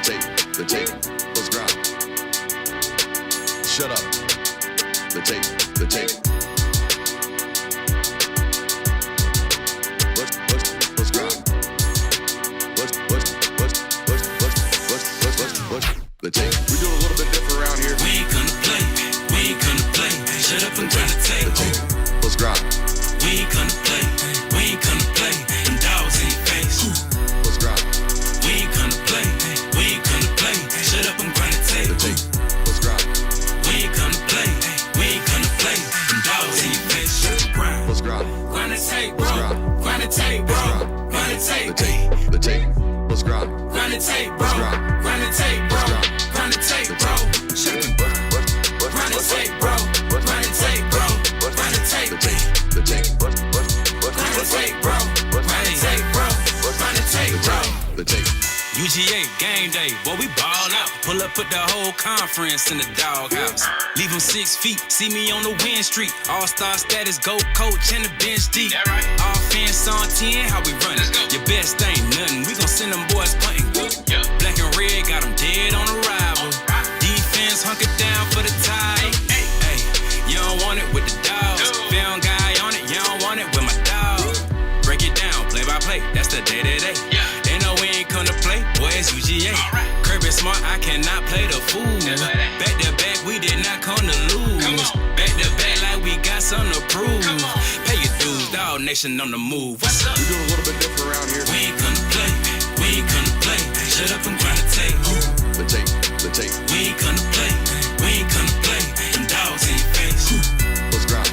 the tape, let's grind. Shut up. The tape, the tape. Let's grind. The tape. We do a little bit different around here. We ain't gonna play. We ain't gonna play. Shut up and grind the tape. The tape. Let's grind. We ain't gonna play. We ain't gonna play. Them dogs in your face. Let's grind. We ain't gonna play. We ain't gonna play. Shut up and grind the tape. The tape. Let's grind. We ain't gonna play. We ain't gonna play. Them dogs in your face. Shut up and grind. Let's grind. Grind the tape, bro. Grind the tape, bro. Grind the tape. The tape. The tape. Let's grind. Grind the tape, bro. Grind the tape, bro. Grind the tape, bro. Shut up and grind. Grind the tape, bro. Grind the tape, bro. Grind the tape. The tape. The tape. Grind the tape, bro. Grind the tape, bro. Grind the tape, bro. The tape. UGA game day, boy, we ball out. Pull up, put the whole conference in the doghouse. Leave them 6 feet, see me on the win streak. All-star status, go coach and the bench deep. Right. Offense on 10, how we run it? Your best ain't nothing, we gon' send them boys punting. Yep. Black and red, got them dead on arrival. Defense hunker down for the tie. Hey, you don't want it with the dogs. Found guy on it, you don't want it with my dog. Break it down, play by play, that's the day-to-day. They know we ain't come to play, boy, it's UGA. Kirby Smart, I cannot play the fool. Back to back, we did not come to lose. Back to back like we got something to prove. Pay your dues, dog nation on the move. What's up? We do a little bit different around here. We ain't gonna play, we ain't gonna play. Shut up and grind the tape. The tape, the tape. We ain't gonna play, we ain't gonna play. Them dogs in your face. Let's grind.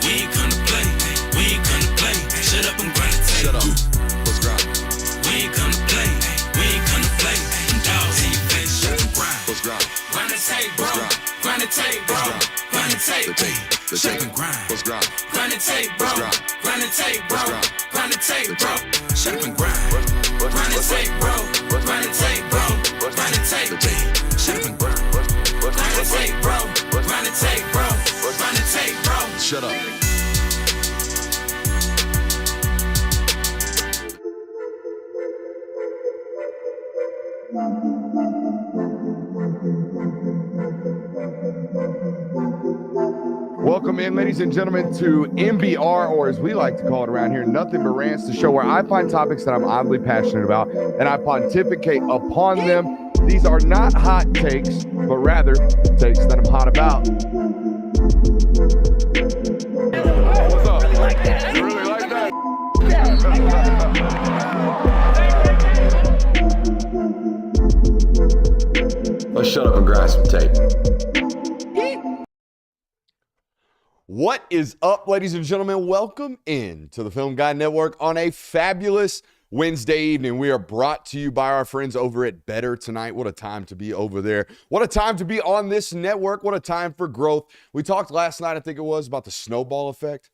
We ain't gonna play, we ain't gonna play. Shut up and grind the tape. Shut up. Let's grind. We ain't gonna play, we ain't gonna play. Them dogs in your face. Shut up and grind. Let's grind. Grind the tape, bro. Grind the tape, bro. Grind the tape. The tape, the Shut tape. up and grind. Let's grind. Grind the tape, bro. Grind the tape, bro. Grind the tape, bro. Shut up and grind. Grind the tape, bro. Grind the tape, bro. Grind the tape. The tape. Shut up and grind. Grind the tape, bro. Grind the tape, bro. Grind the tape, bro. Shut up. Welcome in, ladies and gentlemen, to MBR, or as we like to call it around here, Nothing But Rants, the show where I find topics that I'm oddly passionate about and I pontificate upon them. These are not hot takes, but rather takes that I'm hot about. What's up? You really like that? Let's shut up and grind some tape. What is up, ladies and gentlemen? Welcome in to the Film Guy Network on a fabulous Wednesday evening. We are brought to you by our friends over at Better Tonight. What a time to be over there. What a time to be on this network. What a time for growth. We talked last night, I think it was, about the snowball effect.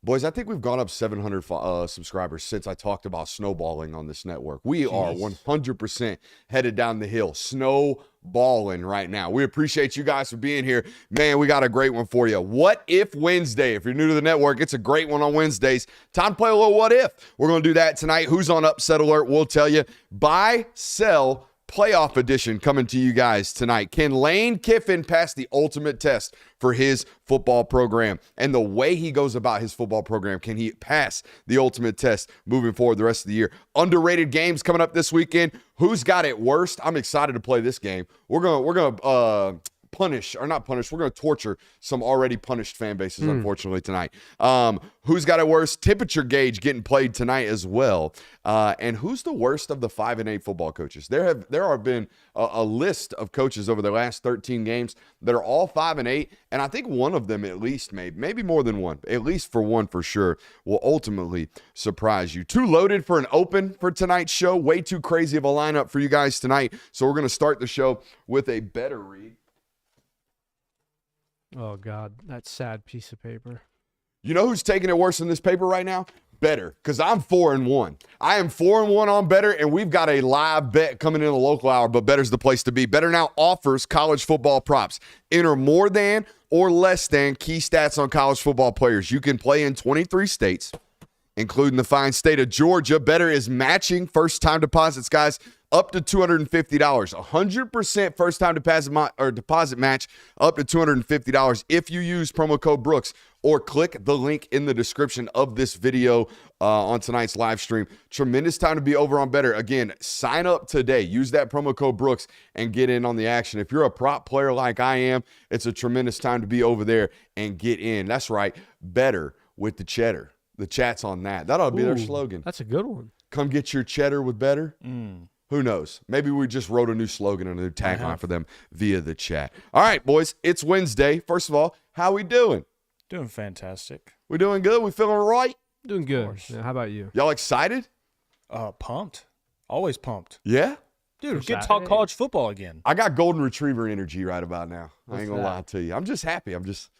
Boys, I think we've gone up 700 subscribers since I talked about snowballing on this network. We are 100% headed down the hill, snowballing right now. We appreciate you guys for being here. Man, we got a great one for you. What If Wednesday? If you're new to the network, it's a great one on Wednesdays. Time to play a little What If. We're going to do that tonight. Who's on Upset Alert? We'll tell you. Buy, sell, playoff edition coming to you guys tonight. Can Lane Kiffin pass the ultimate test for his football program? And the way he goes about his football program, can he pass the ultimate test moving forward the rest of the year? Underrated games coming up this weekend. Who's got it worst? I'm excited to play this game. We're gonna punish, or not punish, we're going to torture some already punished fan bases, unfortunately, tonight. Who's got it worse? Temperature gauge getting played tonight as well. And who's the worst of the 5-8 football coaches? There have been a list of coaches over the last 13 games that are all 5-8, and I think one of them at least, maybe more than one, at least for one for sure, will ultimately surprise you. Too loaded for an open for tonight's show. Way too crazy of a lineup for you guys tonight. So we're going to start the show with a better read. Oh, God, that sad piece of paper. You know who's taking it worse than this paper right now? Better, because I'm 4-1. I am 4-1 on Better, and we've got a live bet coming in the local hour, but Better's the place to be. Better now offers college football props. Enter more than or less than key stats on college football players. You can play in 23 states, including the fine state of Georgia. Better is matching first-time deposits, guys. up to $250. 100% first-time deposit match up to $250 if you use promo code Brooks or click the link in the description of this video on tonight's live stream. Tremendous time to be over on Better. Again, sign up today. Use that promo code Brooks and get in on the action. If you're a prop player like I am, it's a tremendous time to be over there and get in. That's right, Better with the cheddar. The chat's on that. That ought to be their slogan. That's a good one. Come get your cheddar with Better. Who knows? Maybe we just wrote a new slogan and a new tagline for them via the chat. All right, boys, it's Wednesday. First of all, how we doing? Doing fantastic. We doing good? We feeling right? Doing good. Yeah, how about you? Y'all excited? Pumped. Always pumped. Yeah? Dude, For get to talk Saturday? college football again. I got golden retriever energy right about now. I What's ain't gonna that? lie to you. I'm just happy. I'm just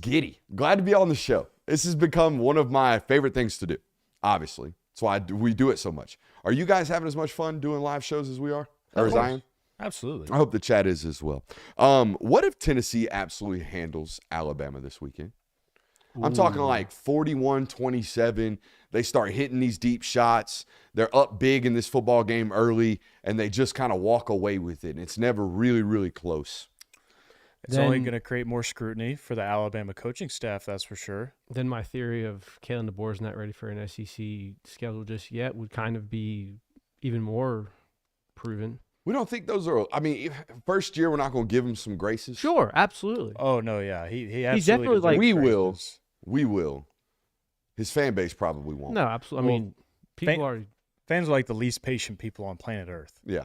giddy. Glad to be on the show. This has become one of my favorite things to do, obviously. That's why we do it so much. Are you guys having as much fun doing live shows as we are? Or as I am? Absolutely. I hope the chat is as well. What if Tennessee absolutely handles Alabama this weekend? I'm talking like 41-27. They start hitting these deep shots. They're up big in this football game early, and they just kind of walk away with it. And it's never really, really close. It's only going to create more scrutiny for the Alabama coaching staff, that's for sure. Then my theory of Kalen DeBoer's not ready for an SEC schedule just yet would kind of be even more proven. We don't think those are – I mean, first year we're not going to give him some graces. Sure, absolutely. Oh, no, yeah. He He's definitely deserves like- We praises. will. We will. His fan base probably won't. No, absolutely. I Well, mean, people are – Fans are like the least patient people on planet Earth. Yeah.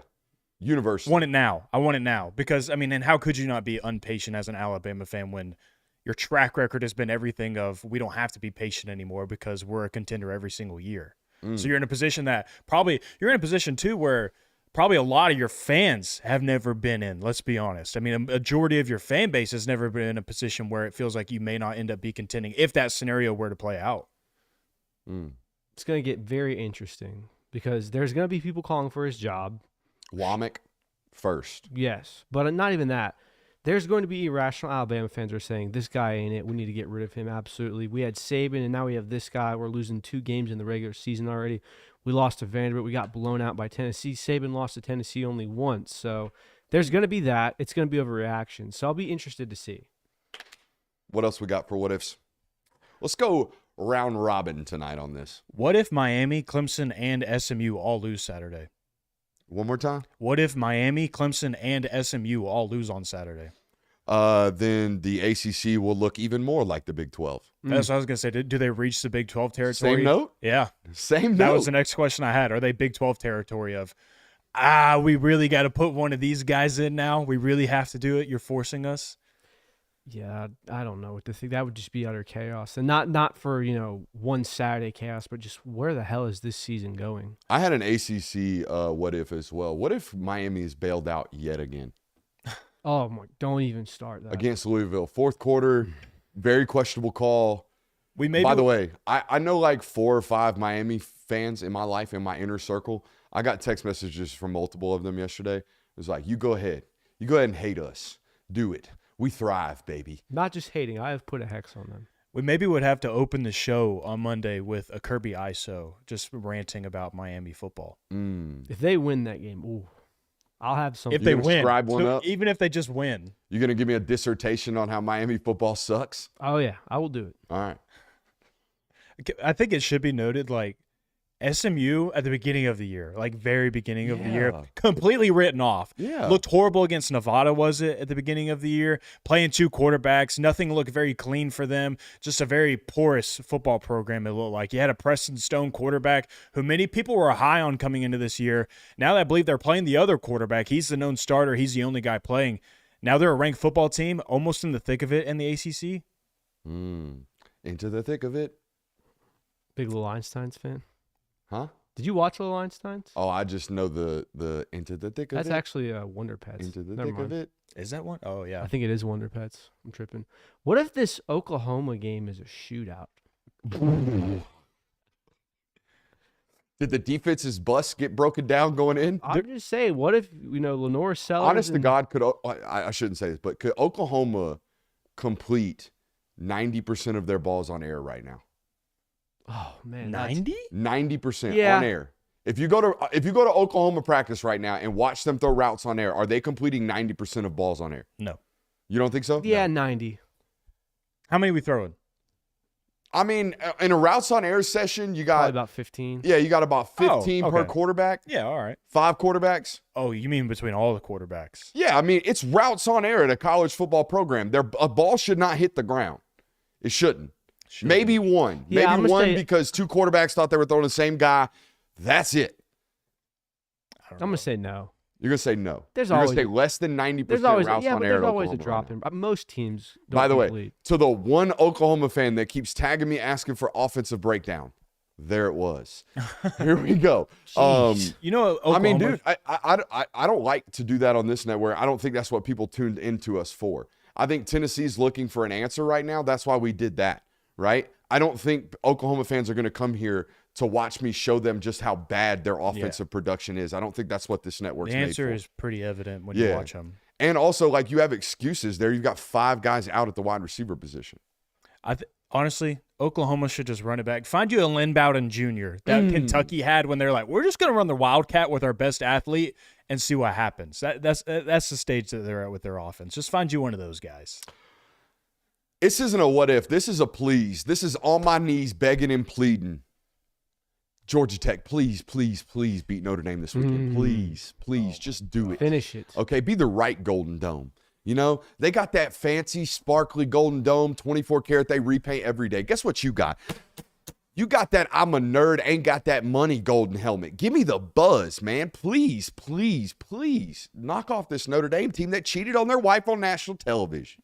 Universal. Want it now. I want it now. Because, I mean, and how could you not be unpatient as an Alabama fan when your track record has been everything of we don't have to be patient anymore because we're a contender every single year. So you're in a position that probably – you're in a position, too, where probably a lot of your fans have never been in, let's be honest. I mean, a majority of your fan base has never been in a position where it feels like you may not end up be contending if that scenario were to play out. it's going to get very interesting because there's going to be people calling for his job. Womack first. Yes, but not even that. There's going to be irrational Alabama fans who are saying, this guy ain't it. We need to get rid of him. Absolutely. We had Saban, and now we have this guy. We're losing 2 games in the regular season already. We lost to Vanderbilt. We got blown out by Tennessee. Saban lost to Tennessee only once. So there's going to be that. It's going to be overreaction. So I'll be interested to see. What else we got for what ifs? Let's go round robin tonight on this. What if Miami, Clemson, and SMU all lose Saturday? One more time. What if Miami, Clemson, and SMU all lose on Saturday? Then the ACC will look even more like the Big 12. That's what I was going to say. Do they reach the Big 12 territory? Same note? Yeah. Same That note. was the next question I had. Are they Big 12 territory of, we really got to put one of these guys in now? We really have to do it? You're forcing us? Yeah, I don't know what to think. That would just be utter chaos. And not for, one Saturday chaos, but just where the hell is this season going? I had an ACC what if as well. What if Miami is bailed out yet again? Oh, my, don't even start that. Against Louisville. Fourth quarter, very questionable call. By the way, I know like 4 or 5 Miami fans in my life, in my inner circle. I got text messages from multiple of them yesterday. It was like, you go ahead. You go ahead and hate us. Do it. We thrive, baby. Not just hating. I have put a hex on them. We maybe would have to open the show on Monday with a Kirby ISO just ranting about Miami football. If they win that game, ooh, I'll have some. If they gonna win. scribe one up? Even if they just win. You going to give me a dissertation on how Miami football sucks? Oh, yeah, I will do it. All right. I think it should be noted, like, SMU at the beginning of the year, like very beginning of the year, Yeah. completely written off. Yeah. Looked horrible against Nevada, was it, at the beginning of the year? Playing 2 quarterbacks. Nothing looked very clean for them. Just a very porous football program, it looked like. You had a Preston Stone quarterback who many people were high on coming into this year. Now that I believe they're playing the other quarterback. He's the known starter. He's the only guy playing. Now they're a ranked football team, almost in the thick of it in the ACC. Into the thick of it. Big Little Einsteins fan. Huh? Did you watch Little Einsteins? Oh, I just know the into the thick of That's it. actually Wonder Pets. Into the Never thick of mind. it. Is that one? Oh, yeah. I think it is Wonder Pets. I'm tripping. What if this Oklahoma game is a shootout? Did the defense's bus get broken down going in? I'm just saying, what if, Lenore Sellers Honest to and- God, I shouldn't say this, but could Oklahoma complete 90% of their balls on air right now? Oh, man. 90? 90% Yeah. on air. If you go to Oklahoma practice right now and watch them throw routes on air, are they completing 90% of balls on air? No. You don't think so? Yeah, No. 90. How many are we throwing? I mean, in a routes on air session, you got Probably about 15. Yeah, you got about 15 per okay. quarterback. Yeah, all right. 5 quarterbacks. Oh, you mean between all the quarterbacks? Yeah, I mean, it's routes on air at a college football program. A ball should not hit the ground. It shouldn't. Maybe one. Yeah, Maybe one because 2 quarterbacks thought they were throwing the same guy. That's it. I'm going to say no. You're going to say no. There's You're always going to say less than 90% There's always routes on air there's at always a Oklahoma drop right in. Most teams don't By the way, complete. to the one Oklahoma fan that keeps tagging me asking for offensive breakdown, there it was. Here we go. You know, Oklahoma, I mean, dude, I don't like to do that on this network. I don't think that's what people tuned into us for. I think Tennessee's looking for an answer right now. That's why we did that, right? I don't think Oklahoma fans are going to come here to watch me show them just how bad their offensive production is. I don't think that's what this network's the made answer for. is pretty evident when you watch them. And also, like, you have excuses there. You've got 5 guys out at the wide receiver position. Honestly, Oklahoma should just run it back. Find you a Lynn Bowden Jr. that Kentucky had when they're like, we're just going to run the Wildcat with our best athlete and see what happens. That's the stage that they're at with their offense. Just find you one of those guys. This isn't a what if. This is a please. This is on my knees begging and pleading. Georgia Tech, please, please, please beat Notre Dame this weekend. Please, please, just do it. Finish it. Okay, be the right Golden Dome. You know, they got that fancy, sparkly Golden Dome, 24 karat, they repaint every day. Guess what you got? You got that I'm a nerd, ain't got that money golden helmet. Give me the buzz, man. Please, please, please knock off this Notre Dame team that cheated on their wife on national television.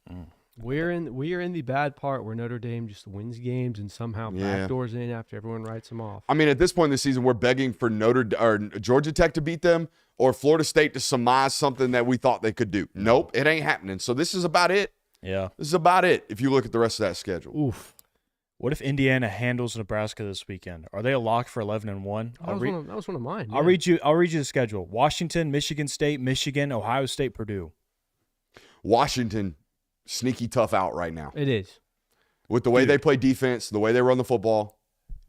We are in the bad part where Notre Dame just wins games and somehow backdoors in after everyone writes them off. I mean, at this point in the season, we're begging for Georgia Tech to beat them or Florida State to surmise something that we thought they could do. Nope, it ain't happening. So this is about it. Yeah. This is about it if you look at the rest of that schedule. Oof. What if Indiana handles Nebraska this weekend? Are they a lock for 11-1? That was one of mine. I'll read you the schedule. Washington, Michigan State, Michigan, Ohio State, Purdue. Washington, sneaky tough out right now. It is. With the way they play defense, the way they run the football.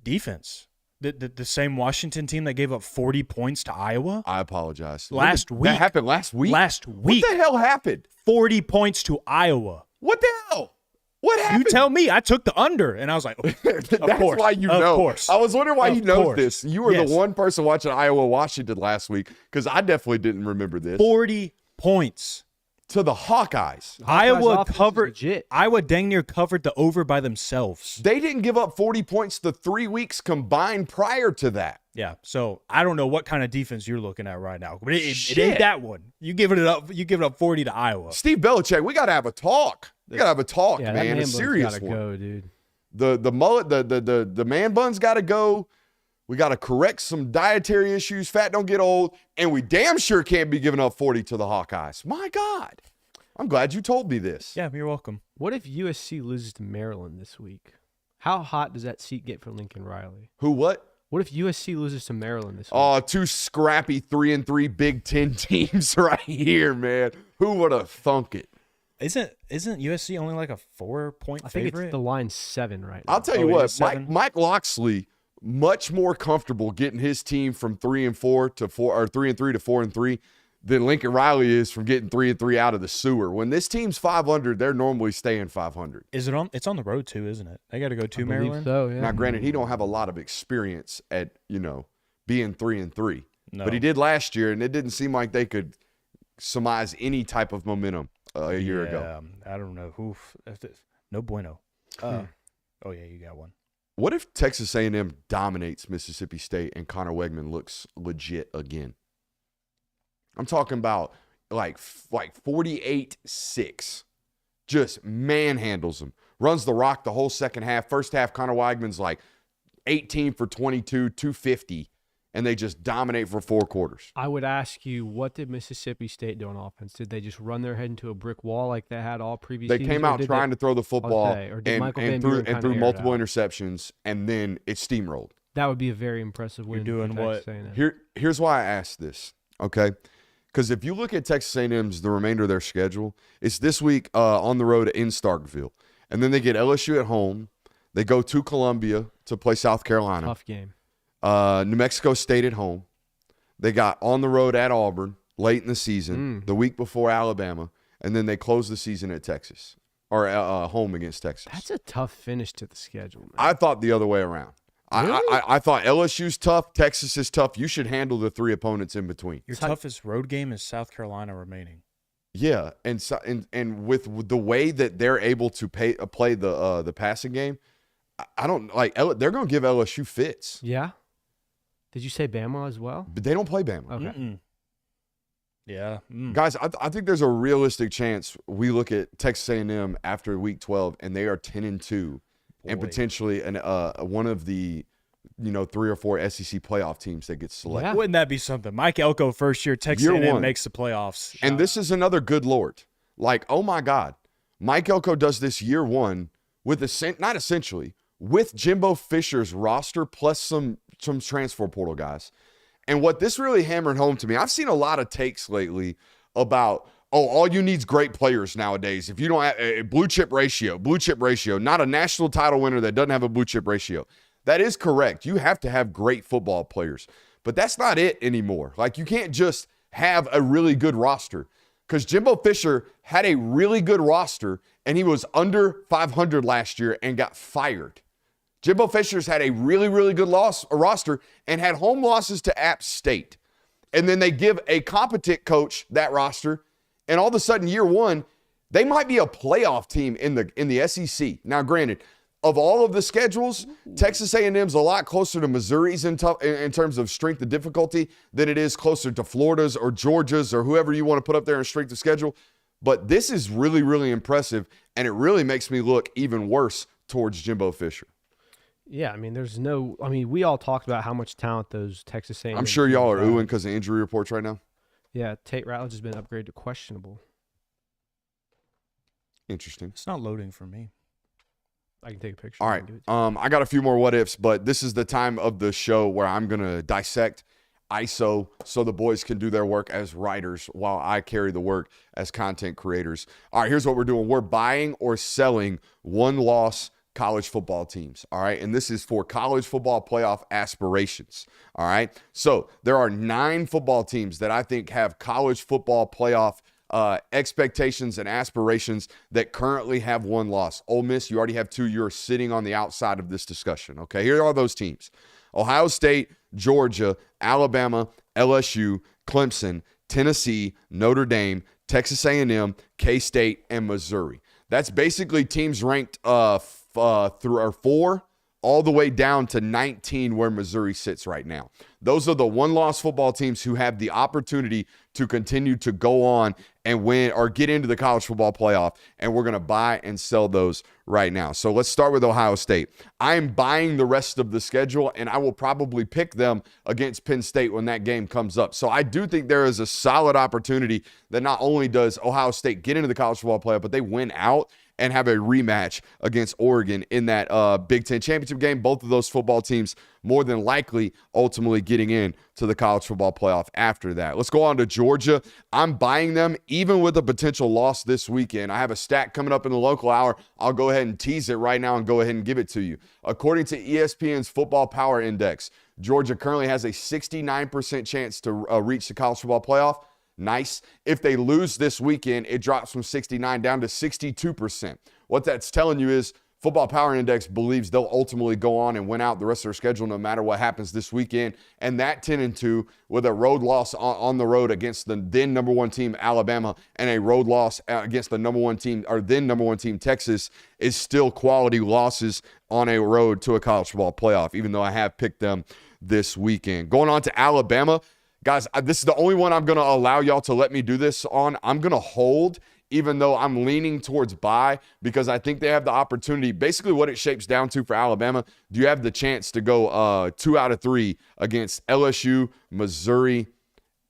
Defense. The same Washington team that gave up 40 points to Iowa? I apologize. Last week. That happened last week? Last week. What the hell happened? 40 points to Iowa. What the hell? What happened? You tell me. I took the under, and I was like, That's course. why you Of know. course. I was wondering why Of you know course. this. You were Yes. the one person watching Iowa-Washington last week because I definitely didn't remember this. 40 points. To the Hawkeyes. Iowa offense is covered. legit. Iowa dang near covered the over by themselves. They didn't give up 40 points the 3 weeks combined prior to that. Yeah, so I don't know what kind of defense you're looking at right now, but it Shit. ain't that one. You giving it up. You giving up 40 to Iowa. Steve Belichick, we got to have a talk. We got to have a talk, Yeah, man. that A man serious gotta one. go, dude. The mullet, the man bun's got to go. We got to correct some dietary issues. Fat don't get old. And we damn sure can't be giving up 40 to the Hawkeyes. My God. I'm glad you told me this. Yeah, you're welcome. What if USC loses to Maryland this week? How hot does that seat get for Lincoln Riley? Who, what? What if USC loses to Maryland this week? Oh, 2 scrappy 3-3 Big Ten teams right here, man. Who would have thunk it? Isn't USC only like a 4-point I think favorite? it's the line 7 right now. I'll tell you Oh, it what, is 7? Mike Loxley, much more comfortable getting his team from 3-4 to 4 or 3-3 to 4-3 than Lincoln Riley is from getting 3-3 out of the sewer. When this team's 500, they're normally staying 500. Is it on? It's on the road too, isn't it? They got to go to I believe Maryland. So, yeah. Now, granted, he don't have a lot of experience at, being 3-3. No. But he did last year, and it didn't seem like they could surmise any type of momentum a year ago. I don't know. Oof. No bueno. Oh yeah, you got one. What if Texas A&M dominates Mississippi State and Connor Wegman looks legit again? I'm talking about like 48-6. Just manhandles them. Runs the rock the whole second half. First half, Connor Wegman's like 18 for 22, 250, and they just dominate for 4 quarters. I would ask you, what did Mississippi State do on offense? Did they just run their head into a brick wall like they had all previous They seasons, came or out did trying to throw the football or did Michael Van and Buren threw kinda air it multiple out? interceptions, and then it steamrolled. That would be a very impressive win. You're doing for what? Texas A&M. Here's why I asked this, okay? Because if you look at Texas A&M's, the remainder of their schedule, it's this week on the road in Starkville. And then they get LSU at home. They go to Columbia to play South Carolina. Tough game. New Mexico State at home. They got on the road at Auburn late in the season, the week before Alabama, and then they close the season at Texas or home against Texas. That's a tough finish to the schedule, man. I thought the other way around. Really? I thought LSU's tough, Texas is tough. You should handle the 3 opponents in between. Your toughest road game is South Carolina remaining. Yeah, and with the way that they're able to play the passing game, I don't like. They're going to give LSU fits. Yeah. Did you say Bama as well? But they don't play Bama. Okay. Mm-mm. Yeah. Guys, I think there's a realistic chance we look at Texas A&M after Week 12 and they are 10-2, and potentially one of the 3 or 4 SEC playoff teams that gets selected. Yeah. Wouldn't that be something? Mike Elko, first year, Texas Year A&M one. makes the playoffs. And this is another good Lord. Like, oh my God, Mike Elko does this year one with with Jimbo Fisher's roster plus some transfer portal guys. And what this really hammered home to me, I've seen a lot of takes lately about, all you need is great players nowadays. If you don't have a blue chip ratio, not a national title winner that doesn't have a blue chip ratio. That is correct. You have to have great football players, but that's not it anymore. Like, you can't just have a really good roster, because Jimbo Fisher had a really good roster and he was under 500 last year and got fired. Jimbo Fisher's had a really, really good roster and had home losses to App State. And then they give a competent coach that roster, and all of a sudden, year one, they might be a playoff team in the SEC. Now, granted, of all of the schedules, Texas A&M's a lot closer to Missouri's in terms of strength of difficulty than it is closer to Florida's or Georgia's or whoever you want to put up there in strength of schedule. But this is really, really impressive, and it really makes me look even worse towards Jimbo Fisher. Yeah, I mean, we all talked about how much talent those Texas A&M. I'm sure y'all are teams have. oohing because of injury reports right now. Yeah, Tate Ratledge has been upgraded to questionable. Interesting. It's not loading for me. I can take a picture. All right. I got a few more what ifs, but this is the time of the show where I'm going to dissect ISO so the boys can do their work as writers while I carry the work as content creators. All right, here's what we're doing. We're buying or selling one-loss college football teams, all right? And this is for college football playoff aspirations, all right? So there are 9 football teams that I think have college football playoff expectations and aspirations that currently have one loss. Ole Miss, you already have 2. You're sitting on the outside of this discussion, okay? Here are those teams: Ohio State, Georgia, Alabama, LSU, Clemson, Tennessee, Notre Dame, Texas A&M, K-State, and Missouri. That's basically teams ranked through 4 all the way down to 19 where Missouri sits right now. Those are the one-loss football teams who have the opportunity to continue to go on and win or get into the college football playoff, and we're going to buy and sell those right now. So let's start with Ohio State. I'm buying the rest of the schedule, and I will probably pick them against Penn State when that game comes up. So I do think there is a solid opportunity that not only does Ohio State get into the college football playoff, but they win out and have a rematch against Oregon in that Big Ten championship game. Both of those football teams more than likely ultimately getting in to the college football playoff after that. Let's go on to Georgia. I'm buying them even with a potential loss this weekend. I have a stat coming up in the local hour. I'll go ahead and tease it right now and go ahead and give it to you. According to ESPN's Football Power Index, Georgia currently has a 69% chance to reach the college football playoff. Nice. If they lose this weekend, it drops from 69 down to 62%. What that's telling you is Football Power Index believes they'll ultimately go on and win out the rest of their schedule no matter what happens this weekend. And that 10-2 with a road loss on the road against the then number 1 team Alabama and a road loss against the number 1 team or then number 1 team Texas is still quality losses on a road to a college football playoff, even though I have picked them this weekend. Going on to Alabama. Guys, this is the only one I'm going to allow y'all to let me do this on. I'm going to hold, even though I'm leaning towards buy, because I think they have the opportunity. Basically what it shapes down to for Alabama, do you have the chance to go 2 out of 3 against LSU, Missouri,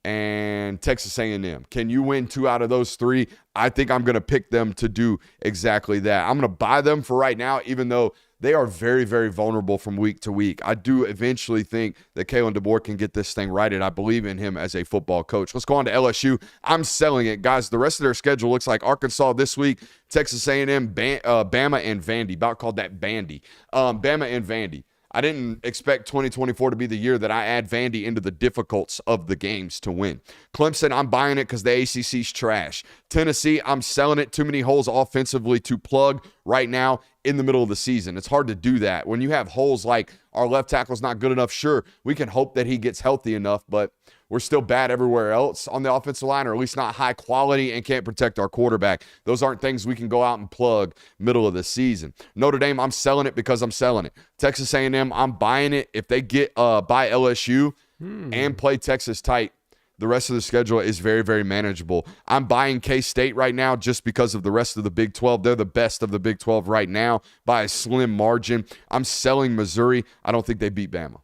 and Texas A&M? Can you win 2 out of those 3? I think I'm going to pick them to do exactly that. I'm going to buy them for right now, even though they are very, very vulnerable from week to week. I do eventually think that Kalen DeBoer can get this thing righted. I believe in him as a football coach. Let's go on to LSU. I'm selling it. Guys, the rest of their schedule looks like Arkansas this week, Texas A&M, Bama, and Vandy. About called that Bandy. Bama and Vandy. I didn't expect 2024 to be the year that I add Vandy into the difficulties of the games to win. Clemson, I'm buying it because the ACC's trash. Tennessee, I'm selling it. Too many holes offensively to plug right now in the middle of the season. It's hard to do that. When you have holes like our left tackle's not good enough, sure, we can hope that he gets healthy enough, but we're still bad everywhere else on the offensive line, or at least not high quality, and can't protect our quarterback. Those aren't things we can go out and plug middle of the season. Notre Dame, I'm selling it because I'm selling it. Texas A&M, I'm buying it. If they get by LSU and play Texas tight, the rest of the schedule is very, very manageable. I'm buying K-State right now just because of the rest of the Big 12. They're the best of the Big 12 right now by a slim margin. I'm selling Missouri. I don't think they beat Bama.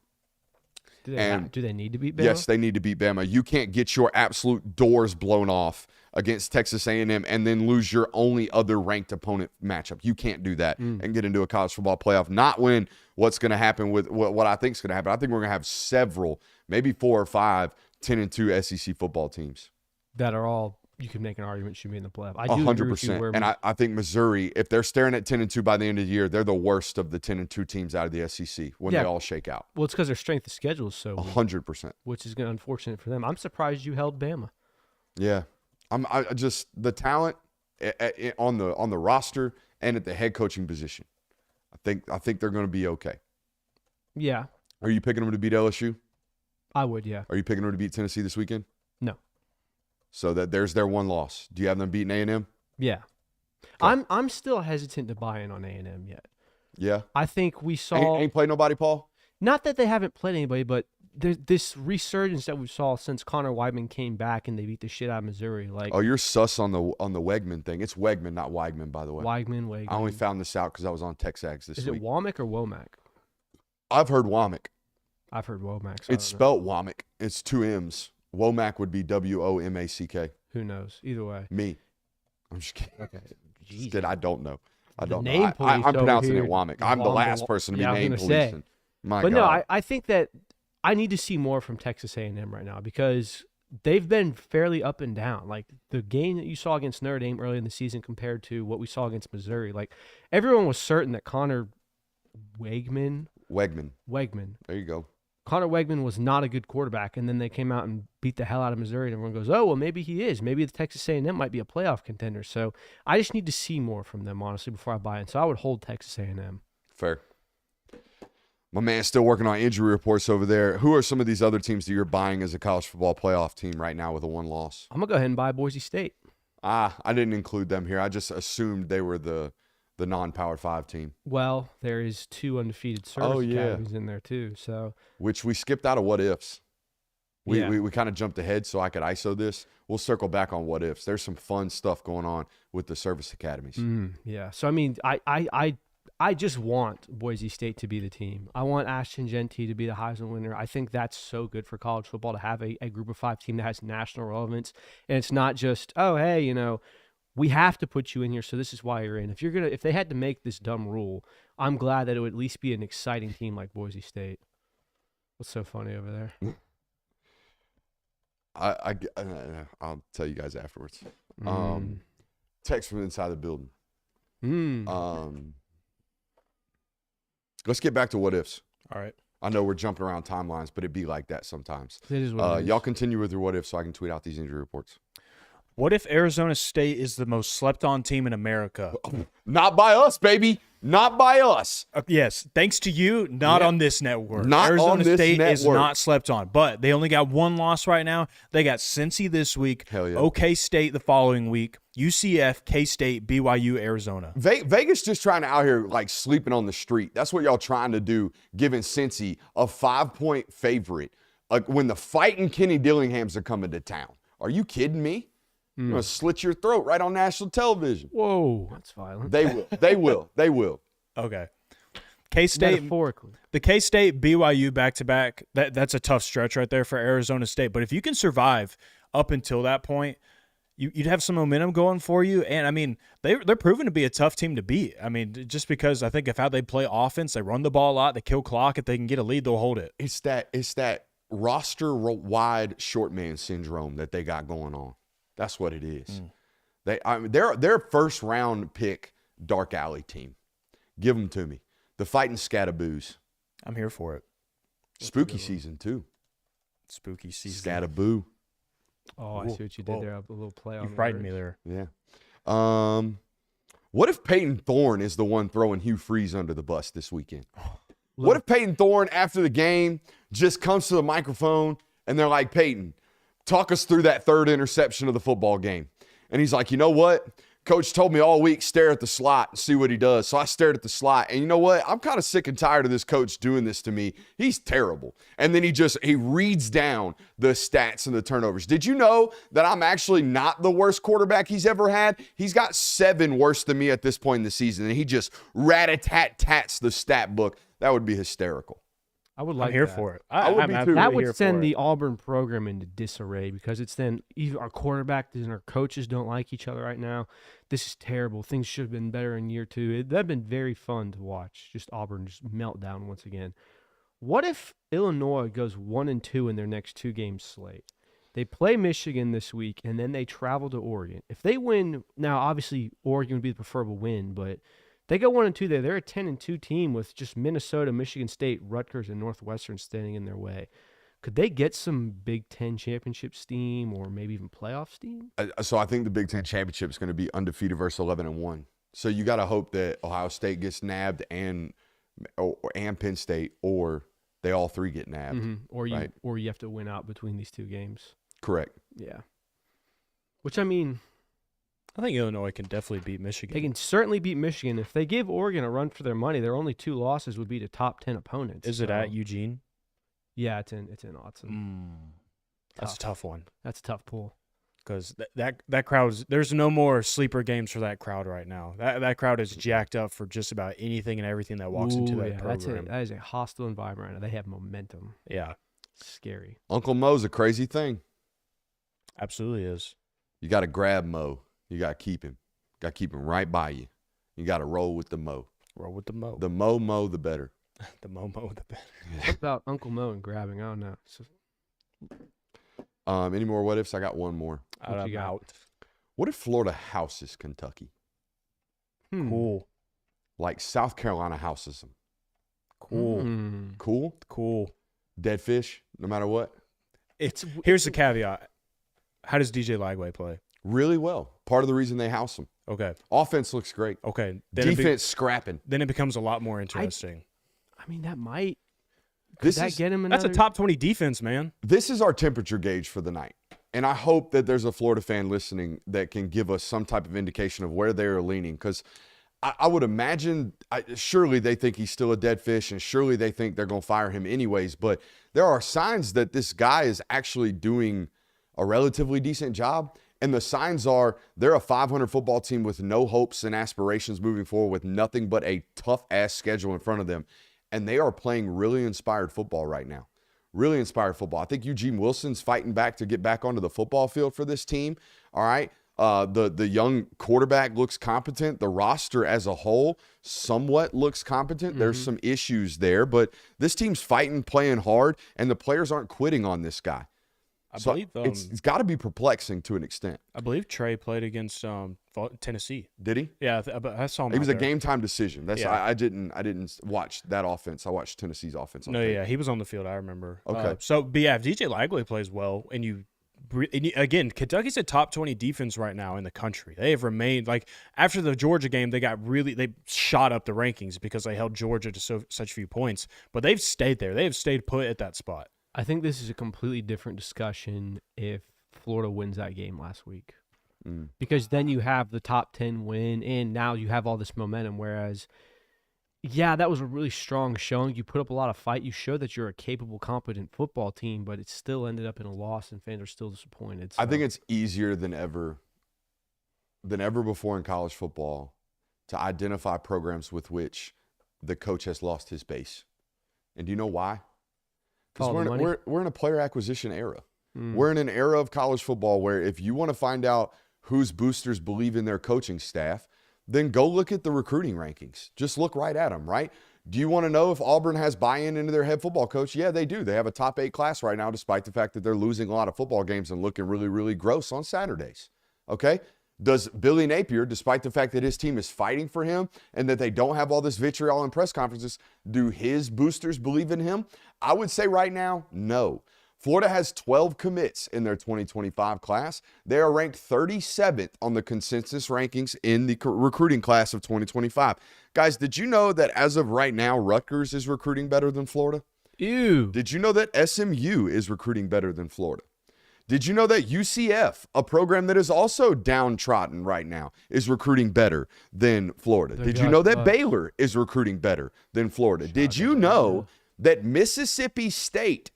Do they need to beat Bama? Yes, they need to beat Bama. You can't get your absolute doors blown off against Texas A&M and then lose your only other ranked opponent matchup. You can't do that and get into a college football playoff. Not when what's going to happen with what I think is going to happen. I think we're going to have several, maybe 4 or 5, 10-2 SEC football teams that are all, you can make an argument, should be in the playoff. I do agree with you 100%. And I think Missouri, if they're staring at 10-2 by the end of the year, they're the worst of the 10-2 teams out of the SEC when they all shake out. Well, it's because their strength of schedule is so weak, 100%. which is unfortunate for them. I'm surprised you held Bama. Yeah, I just the talent on the roster and at the head coaching position. I think they're going to be okay. Yeah, Are you picking them to beat LSU? I would. Yeah. Are you picking them to beat Tennessee this weekend? No. So that there's their one loss. Do you have them beating A&M? Yeah. Okay. I'm still hesitant to buy in on A&M yet. Yeah. I think we saw Ain't played nobody, Paul? Not that they haven't played anybody, but there's this resurgence that we saw since Connor Weidman came back and they beat the shit out of Missouri. Like, oh, you're sus on the Wegman thing. It's Wegman, not Weigman, by the way. Weigman. I only found this out because I was on Texags this week. Is it Womack or Womack? I've heard Womack. I've heard Womack. So it's spelled Womack. It's 2 M's. Womack would be WOMACK. Who knows? Either way. Me. I'm just kidding. Okay. Just kidding. I don't know. I don't name know. I'm police pronouncing over it Womack. I'm the last person to be named policing. My But God. no, I think that I need to see more from Texas A&M right now because they've been fairly up and down. Like the game that you saw against Notre Dame early in the season compared to what we saw against Missouri. Like everyone was certain that Connor Weigman. There you go. Connor Weigman was not a good quarterback, and then they came out and beat the hell out of Missouri, and everyone goes, oh, well, maybe he is. Maybe the Texas A&M might be a playoff contender. So I just need to see more from them, honestly, before I buy in. So I would hold Texas A&M. Fair. My man's still working on injury reports over there. Who are some of these other teams that you're buying as a college football playoff team right now with a 1 loss? I'm going to go ahead and buy Boise State. I didn't include them here. I just assumed they were the non-Power 5 team. Well, there is 2 undefeated service academies in there too. So which we skipped out of what ifs. We Yeah. kind of jumped ahead so I could ISO this. We'll circle back on what ifs. There's some fun stuff going on with the service academies. Yeah. So, I mean, I just want Boise State to be the team. I want Ashton Genty to be the Heisman winner. I think that's so good for college football to have a group of 5 team that has national relevance. And it's not just, oh, hey, we have to put you in here, so this is why you're in. If they had to make this dumb rule, I'm glad that it would at least be an exciting team like Boise State. What's so funny over there? I'll tell you guys afterwards. Text from inside the building. Let's get back to what ifs. All right. I know we're jumping around timelines, but it'd be like that sometimes. It is what it is. Y'all continue with your what ifs so I can tweet out these injury reports. What if Arizona State is the most slept-on team in America? Not by us, baby. Not by us. Yes, thanks to you, not on this network. Not Arizona on this State is network. not slept on, but they only got 1 loss right now. They got Cincy this week, Hell yeah. OK State the following week, UCF, K-State, BYU, Arizona. Vegas just trying to out here like sleeping on the street. That's what y'all trying to do, giving Cincy a 5-point favorite when the fighting Kenny Dillinghams are coming to town. Are you kidding me? I'm going to slit your throat right on national television. Whoa, that's violent. They will. They will. They will. Okay. K-State, metaphorically. the K-State, BYU back-to-back, that's a tough stretch right there for Arizona State. But if you can survive up until that point, you'd have some momentum going for you. And, I mean, they're proven to be a tough team to beat. I mean, just because I think of how they play offense, they run the ball a lot, they kill clock. If they can get a lead, they'll hold it. It's that roster-wide short man syndrome that they got going on. That's what it is. They're first-round pick dark alley team. Give them to me. The fighting Scataboos. I'm here for it. Spooky season, too. Spooky season. Scataboo. Oh, I see what you did there. A little play on You the frightened words. me there. Yeah. What if Peyton Thorne is the one throwing Hugh Freeze under the bus this weekend? What if Peyton Thorne, after the game, just comes to the microphone and they're like, Peyton, talk us through that third interception of the football game. And he's like, you know what? Coach told me all week, stare at the slot and see what he does. So I stared at the slot. And you know what? I'm kind of sick and tired of this coach doing this to me. He's terrible. And then he reads down the stats and the turnovers. Did you know that I'm actually not the worst quarterback he's ever had? He's got 7 worse than me at this point in the season. And he just rat-a-tat-tats the stat book. That would be hysterical. I would like I'm here that. for it. I would I'm be too. absolutely That would here send for the it. Auburn program into disarray because it's then either our quarterback and our coaches don't like each other right now. This is terrible. Things should have been better in year 2. That'd been very fun to watch. Just Auburn just meltdown once again. What if Illinois goes 1-2 in their next 2-game slate? They play Michigan this week and then they travel to Oregon. If they win, now obviously Oregon would be the preferable win, but they go 1-2 there. They're a 10-2 team with just Minnesota, Michigan State, Rutgers, and Northwestern standing in their way. Could they get some Big Ten championship steam or maybe even playoff steam? So I think the Big Ten championship is going to be undefeated versus 11-1. So you got to hope that Ohio State gets nabbed and Penn State, or they all 3 get nabbed. Mm-hmm. Or you have to win out between these 2 games. Correct. Yeah. Which, I mean, I think Illinois can definitely beat Michigan. they can certainly beat Michigan. If they give Oregon a run for their money, their only 2 losses would be to top 10 opponents. Is it So, at Eugene? Yeah, it's in Autzen. That's a tough one That's a tough pull. because that crowd's there's no more sleeper games for that crowd right now. That crowd is jacked up for just about anything and everything that walks into that program. That is a hostile environment right now. They have momentum. Yeah, It's scary. Uncle Mo's a crazy thing. absolutely is. You got to grab Mo. You got to keep him. Got to keep him right by you. You got to roll with the Mo. Roll with the Mo. The Mo, the better. The Momo, the better. What about Uncle Mo and grabbing? I don't know. So, Any more what ifs? I got one more. What you I'm got? out. What if Florida houses Kentucky? Cool. Like South Carolina houses them. Cool. Cool? Cool. Dead fish, no matter what? Here's the caveat. How does DJ Lagway play? Really well. Part of the reason they house them. Okay. Offense looks great. Okay. Defense scrapping. Then it becomes a lot more interesting. I mean, that might. Could that get him another? That's a top 20 defense, man. This is our temperature gauge for the night. And I hope that there's a Florida fan listening that can give us some type of indication of where they're leaning. Because I would imagine, surely they think he's still a dead fish, and surely they think they're going to fire him anyways. But there are signs that this guy is actually doing a relatively decent job. And the signs are they're a 500 football team with no hopes and aspirations moving forward, with nothing but a tough-ass schedule in front of them. And they are playing really inspired football right now. Really inspired football. I think Eugene Wilson's fighting back to get back onto the football field for this team. All right. The young quarterback looks competent. The roster as a whole somewhat looks competent. There's some issues there, but this team's fighting, playing hard, and the players aren't quitting on this guy. I So believe it's got to be perplexing to an extent. I believe Trey played against Tennessee. Did he? Yeah, I saw him. It was out a there. game time decision. That's Yeah. I didn't watch that offense. I watched Tennessee's offense. No, yeah, he was on the field. I remember. Okay. But yeah, if DJ Lagway plays well, and you again, Kentucky's a top 20 defense right now in the country. They have remained like after the Georgia game, they shot up the rankings because they held Georgia to such few points. But they've stayed there. They have stayed put at that spot. I think this is a completely different discussion if Florida wins that game last week. Because then you have the top 10 win, and now you have all this momentum. Whereas, yeah, that was a really strong showing. You put up a lot of fight. You showed that you're a capable, competent football team, but it still ended up in a loss, and fans are still disappointed. I think it's easier than ever before in college football to identify programs with which the coach has lost his base. And do you know why? Because Follow the money? we're in a player acquisition era. We're in an era of college football where if you want to find out whose boosters believe in their coaching staff, then go look at the recruiting rankings. Just look right at them, right? Do you want to know if Auburn has buy-in into their head football coach? Yeah, they do. They have a top 8 class right now, despite the fact that they're losing a lot of football games and looking really, really gross on Saturdays. Okay? Does Billy Napier, despite the fact that his team is fighting for him and that they don't have all this vitriol in press conferences, do his boosters believe in him? I would say right now, no. Florida has 12 commits in their 2025 class. They are ranked 37th on the consensus rankings in the recruiting class of 2025. Guys, did you know that as of right now, Rutgers is recruiting better than Florida? Ew. Did you know that SMU is recruiting better than Florida? Did you know that UCF, a program that is also downtrodden right now, is recruiting better than Florida? Did you know that Baylor is recruiting better than Florida? Did you know that Mississippi State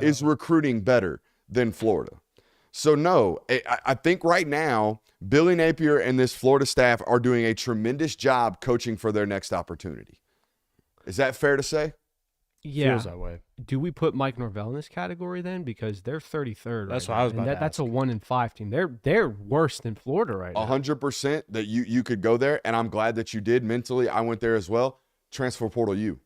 is recruiting better than Florida? So no, I think right now, Billy Napier and this Florida staff are doing a tremendous job coaching for their next opportunity. Is that fair to say? Yeah. Feels that way. Do we put Mike Norvell in this category then? Because they're 33rd. That's right what now, I was about and to that's a ask. 1-5 team. They're worse than Florida right now. 100% that you could go there, and I'm glad that you did. Mentally, I went there as well. Transfer portal U.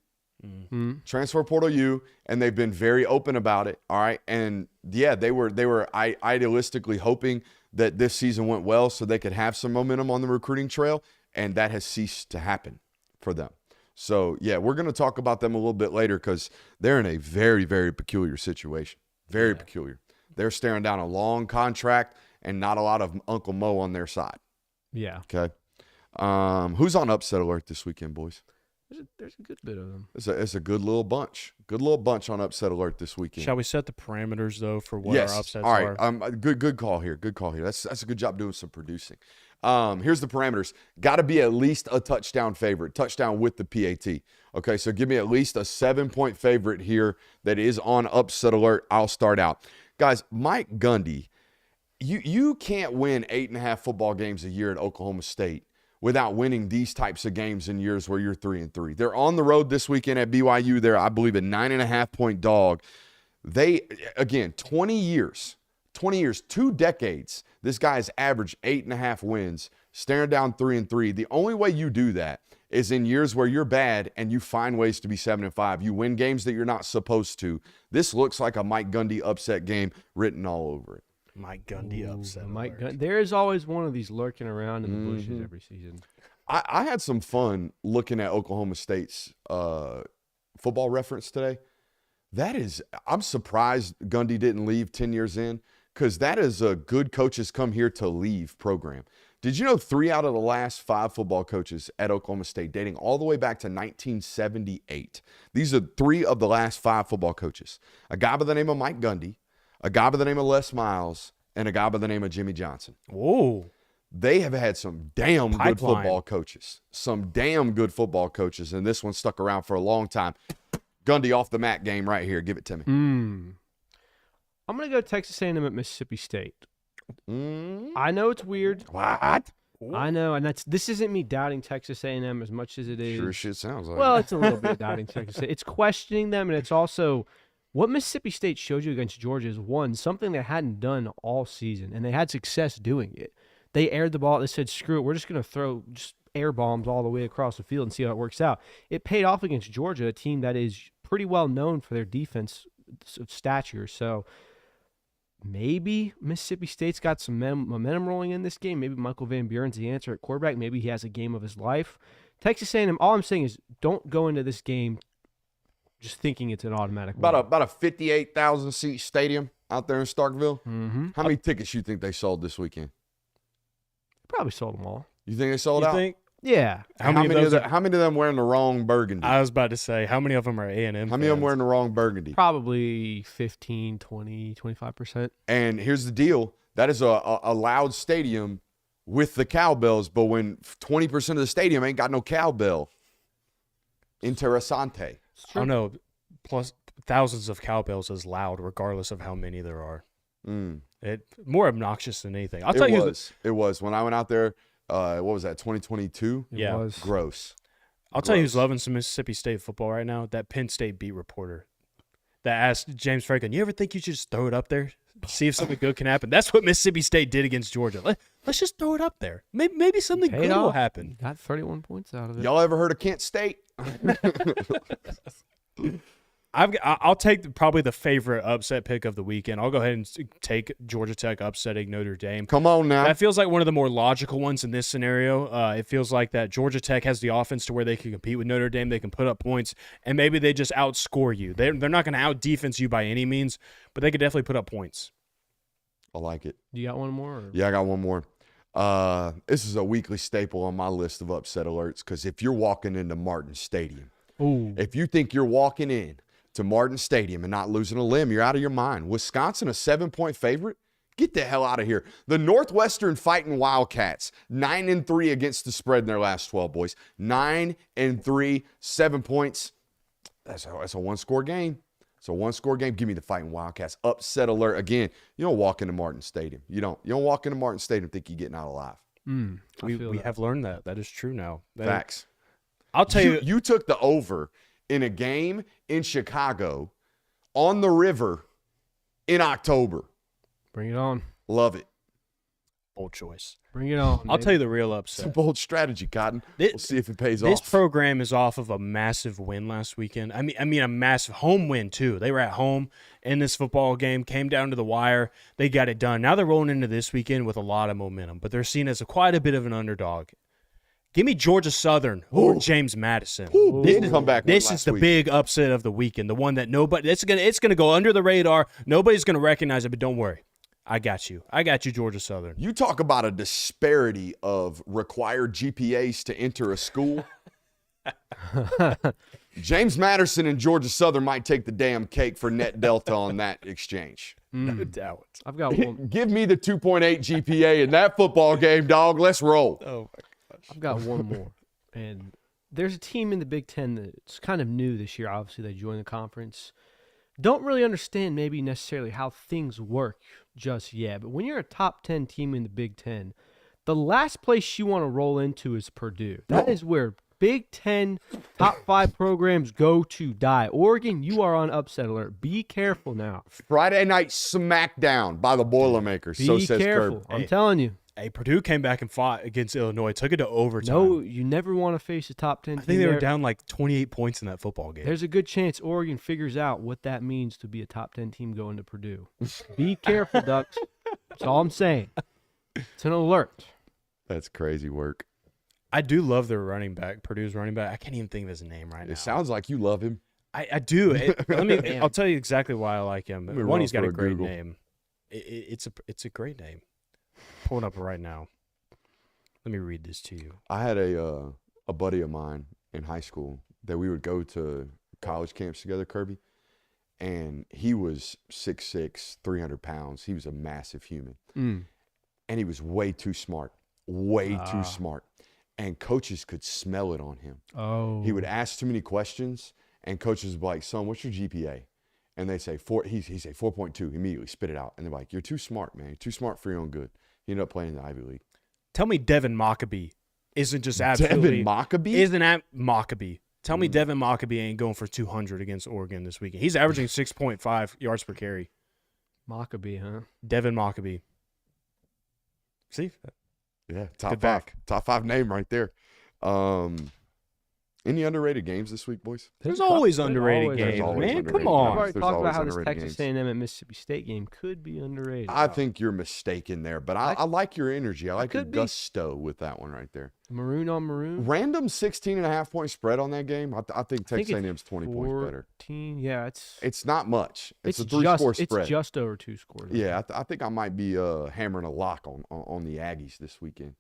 Transfer portal U, and they've been very open about it. All right, and yeah, they were idealistically hoping that this season went well so they could have some momentum on the recruiting trail, and that has ceased to happen for them. So yeah, we're going to talk about them a little bit later because they're in a very, very peculiar situation. Very peculiar. They're staring down a long contract and not a lot of Uncle Mo on their side. Yeah. Okay. Who's on upset alert this weekend, boys? There's a good bit of them. It's a good little bunch. Good little bunch on upset alert this weekend. Shall we set the parameters though for what Yes. our upsets All right. are? Good call here. Good call here. That's a good job doing some producing. Here's the parameters. Got to be at least a touchdown favorite. Touchdown with the PAT. Okay, so give me at least a 7-point favorite here that is on upset alert. I'll start out. Guys, Mike Gundy, you can't win 8.5 football games a year at Oklahoma State without winning these types of games in years where you're 3-3. They're on the road this weekend at BYU. They're, I believe, a 9.5-point dog. They, again, 20 years, 2 decades, this guy's averaged 8.5 wins, staring down 3-3. The only way you do that is in years where you're bad and you find ways to be 7-5. You win games that you're not supposed to. This looks like a Mike Gundy upset game written all over it. Mike Gundy upset. Mike Gundy. There is always one of these lurking around in the bushes every season. I had some fun looking at Oklahoma State's football reference today. I'm surprised Gundy didn't leave 10 years in because that is a good coaches come here to leave program. Did you know 3 out of the last 5 football coaches at Oklahoma State, dating all the way back to 1978, these are 3 of the last 5 football coaches. A guy by the name of Mike Gundy, a guy by the name of Les Miles, and a guy by the name of Jimmy Johnson. Whoa. They have had some damn good Pipeline. football coaches. Some damn good football coaches, and this one stuck around for a long time. Gundy off the mat game right here. Give it to me. I'm going to go Texas A&M at Mississippi State. I know it's weird. What? I know, and this isn't me doubting Texas A&M as much as it is. Sure shit sounds like Well, it. it's a little bit doubting Texas A&M. It's questioning them, and it's also what Mississippi State showed you against Georgia is, one, something they hadn't done all season, and they had success doing it. They aired the ball. They said, screw it, we're just going to throw just air bombs all the way across the field and see how it works out. It paid off against Georgia, a team that is pretty well known for their defense of stature. So maybe Mississippi State's got some momentum rolling in this game. Maybe Michael Van Buren's the answer at quarterback. Maybe he has a game of his life. Texas A&M, all I'm saying is don't go into this game just thinking it's an automatic win. About a 58,000 seat stadium out there in Starkville. How many tickets you think they sold this weekend? Probably sold them all. You think they sold You out? think? Yeah. How many of them wearing the wrong burgundy? I was about to say, how many of them are A&M How many of them wearing the wrong burgundy? Probably 15, 20, 25%. And here's the deal. That is a loud stadium with the cowbells, but when 20% of the stadium ain't got no cowbell. Interessante. I don't know. Plus, thousands of cowbells is loud, regardless of how many there are. It more obnoxious than anything. I'll tell you. It was. When I went out there, what was that, 2022? Yeah. It was. Gross. I'll tell you who's loving some Mississippi State football right now. That Penn State beat reporter that asked James Franklin, "You ever think you should just throw it up there, see if something good can happen?" That's what Mississippi State did against Georgia. Let's just throw it up there. Maybe something Paid good will off. happen. Got 31 points out of it. Y'all ever heard of Kent State? I'll take probably the favorite upset pick of the weekend. I'll go ahead and take Georgia Tech upsetting Notre Dame. Come on now. That feels like one of the more logical ones in this scenario. It feels like that Georgia Tech has the offense to where they can compete with Notre Dame. They can put up points, and maybe they just outscore you. They're not going to out-defense you by any means, but they could definitely put up points. I like it. You got one more? Or? Yeah, I got one more. This is a weekly staple on my list of upset alerts because if you're walking into Martin Stadium, if you think you're walking in to Martin Stadium and not losing a limb, you're out of your mind. Wisconsin, a 7-point favorite? Get the hell out of here. The Northwestern Fighting Wildcats, 9-3 against the spread in their last 12, boys. 9-3, 7 points. That's a one-score game. It's a one-score game. Give me the Fighting Wildcats. Upset alert. Again, you don't walk into Martin Stadium. You don't walk into Martin Stadium and think you're getting out alive. We have learned that. That is true now. Facts. I'll tell you. You took the over in a game in Chicago on the river in October. Bring it on. Love it. Bold choice. Bring it on. I'll tell you the real It's a upset. bold strategy, Cotton. We'll see if it pays off. This program is off of a massive win last weekend. I mean a massive home win too. They were at home in this football game, came down to the wire. They got it done. Now they're rolling into this weekend with a lot of momentum, but they're seen as quite a bit of an underdog. Give me Georgia Southern or James Madison. This is the big upset of the weekend, the one that nobody. It's gonna go under the radar. Nobody's gonna recognize it, but don't worry, I got you. I got you, Georgia Southern. You talk about a disparity of required GPAs to enter a school. James Madison and Georgia Southern might take the damn cake for net delta on that exchange. No doubt. I've got one. Give me the 2.8 GPA in that football game, dog. Let's roll. Oh my. I've got one more. And there's a team in the Big Ten that's kind of new this year. Obviously, they joined the conference. Don't really understand maybe necessarily how things work just yet. But when you're a top 10 team in the Big Ten, the last place you want to roll into is Purdue. That is where Big Ten top 5 programs go to die. Oregon, you are on upset alert. Be careful now. Friday night smackdown by the Boilermakers. Be So says careful. Kirby. I'm telling you. Hey, Purdue came back and fought against Illinois. Took it to overtime. No, you never want to face a top 10 team. I think they were down like 28 points in that football game. There's a good chance Oregon figures out what that means to be a top 10 team going to Purdue. Be careful, Ducks. That's all I'm saying. It's an alert. That's crazy work. I do love their running back, Purdue's running back. I can't even think of his name right now. It sounds like you love him. I do. I'll tell you exactly why I like him. me One, run he's got for a a great Google. name. It's a great name. Pulling up right now. Let me read this to you. I had a buddy of mine in high school that we would go to college camps together, Kirby, and he was 6'6", 300 pounds. He was a massive human, and he was way too smart, too smart, and coaches could smell it on him. Oh. He would ask too many questions, and coaches would be like, "Son, what's your GPA?" And they say 4. He'd say 4.2. Immediately spit it out, and they're like, "You're too smart, man. You're too smart for your own good." He ended up playing in the Ivy League. Tell me Devin Mockabee isn't just absolutely. Devin Mockabee? Mockabee. Tell me Devin Mockabee ain't going for 200 against Oregon this weekend. He's averaging 6.5 yards per carry. Mockabee, huh? Devin Mockabee. See? Yeah, top Good 5. back. Top 5 name right there. Any underrated games this week, boys? There's always There's underrated always games, underrated man. games. Come I've on. already There's talked always about how this underrated Texas games. A&M and Mississippi State game could be underrated. I think you're mistaken there, but I like your energy. I like your could be. gusto with that one right there. Maroon on maroon. Random 16.5-point spread on that game. I think Texas it's A&M's 20 points better. 14. Yeah, it's It's not much. It's a just 3-score spread. It's just over 2 scores. Yeah, I think I might be hammering a lock on the Aggies this weekend.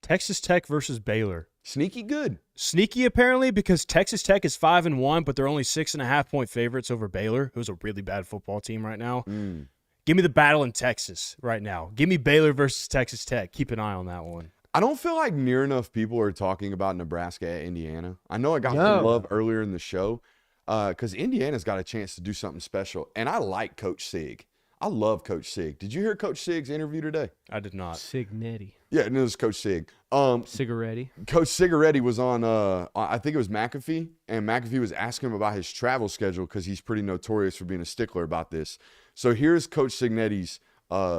Texas Tech versus Baylor. Sneaky good. Sneaky apparently because Texas Tech is 5-1, but they're only 6.5-point favorites over Baylor, who's a really bad football team right now. Give me the battle in Texas right now. Give me Baylor versus Texas Tech. Keep an eye on that one. I don't feel like near enough people are talking about Nebraska at Indiana. I know it got some love earlier in the show because Indiana's got a chance to do something special, and I like Coach Sig. I love Coach Sig. Did you hear Coach Sig's interview today? I did not. Signetti. Yeah, it was Coach Sig. Cigaretti. Coach Cigaretti was on, I think it was McAfee, and McAfee was asking him about his travel schedule because he's pretty notorious for being a stickler about this. So here's Coach Signetti's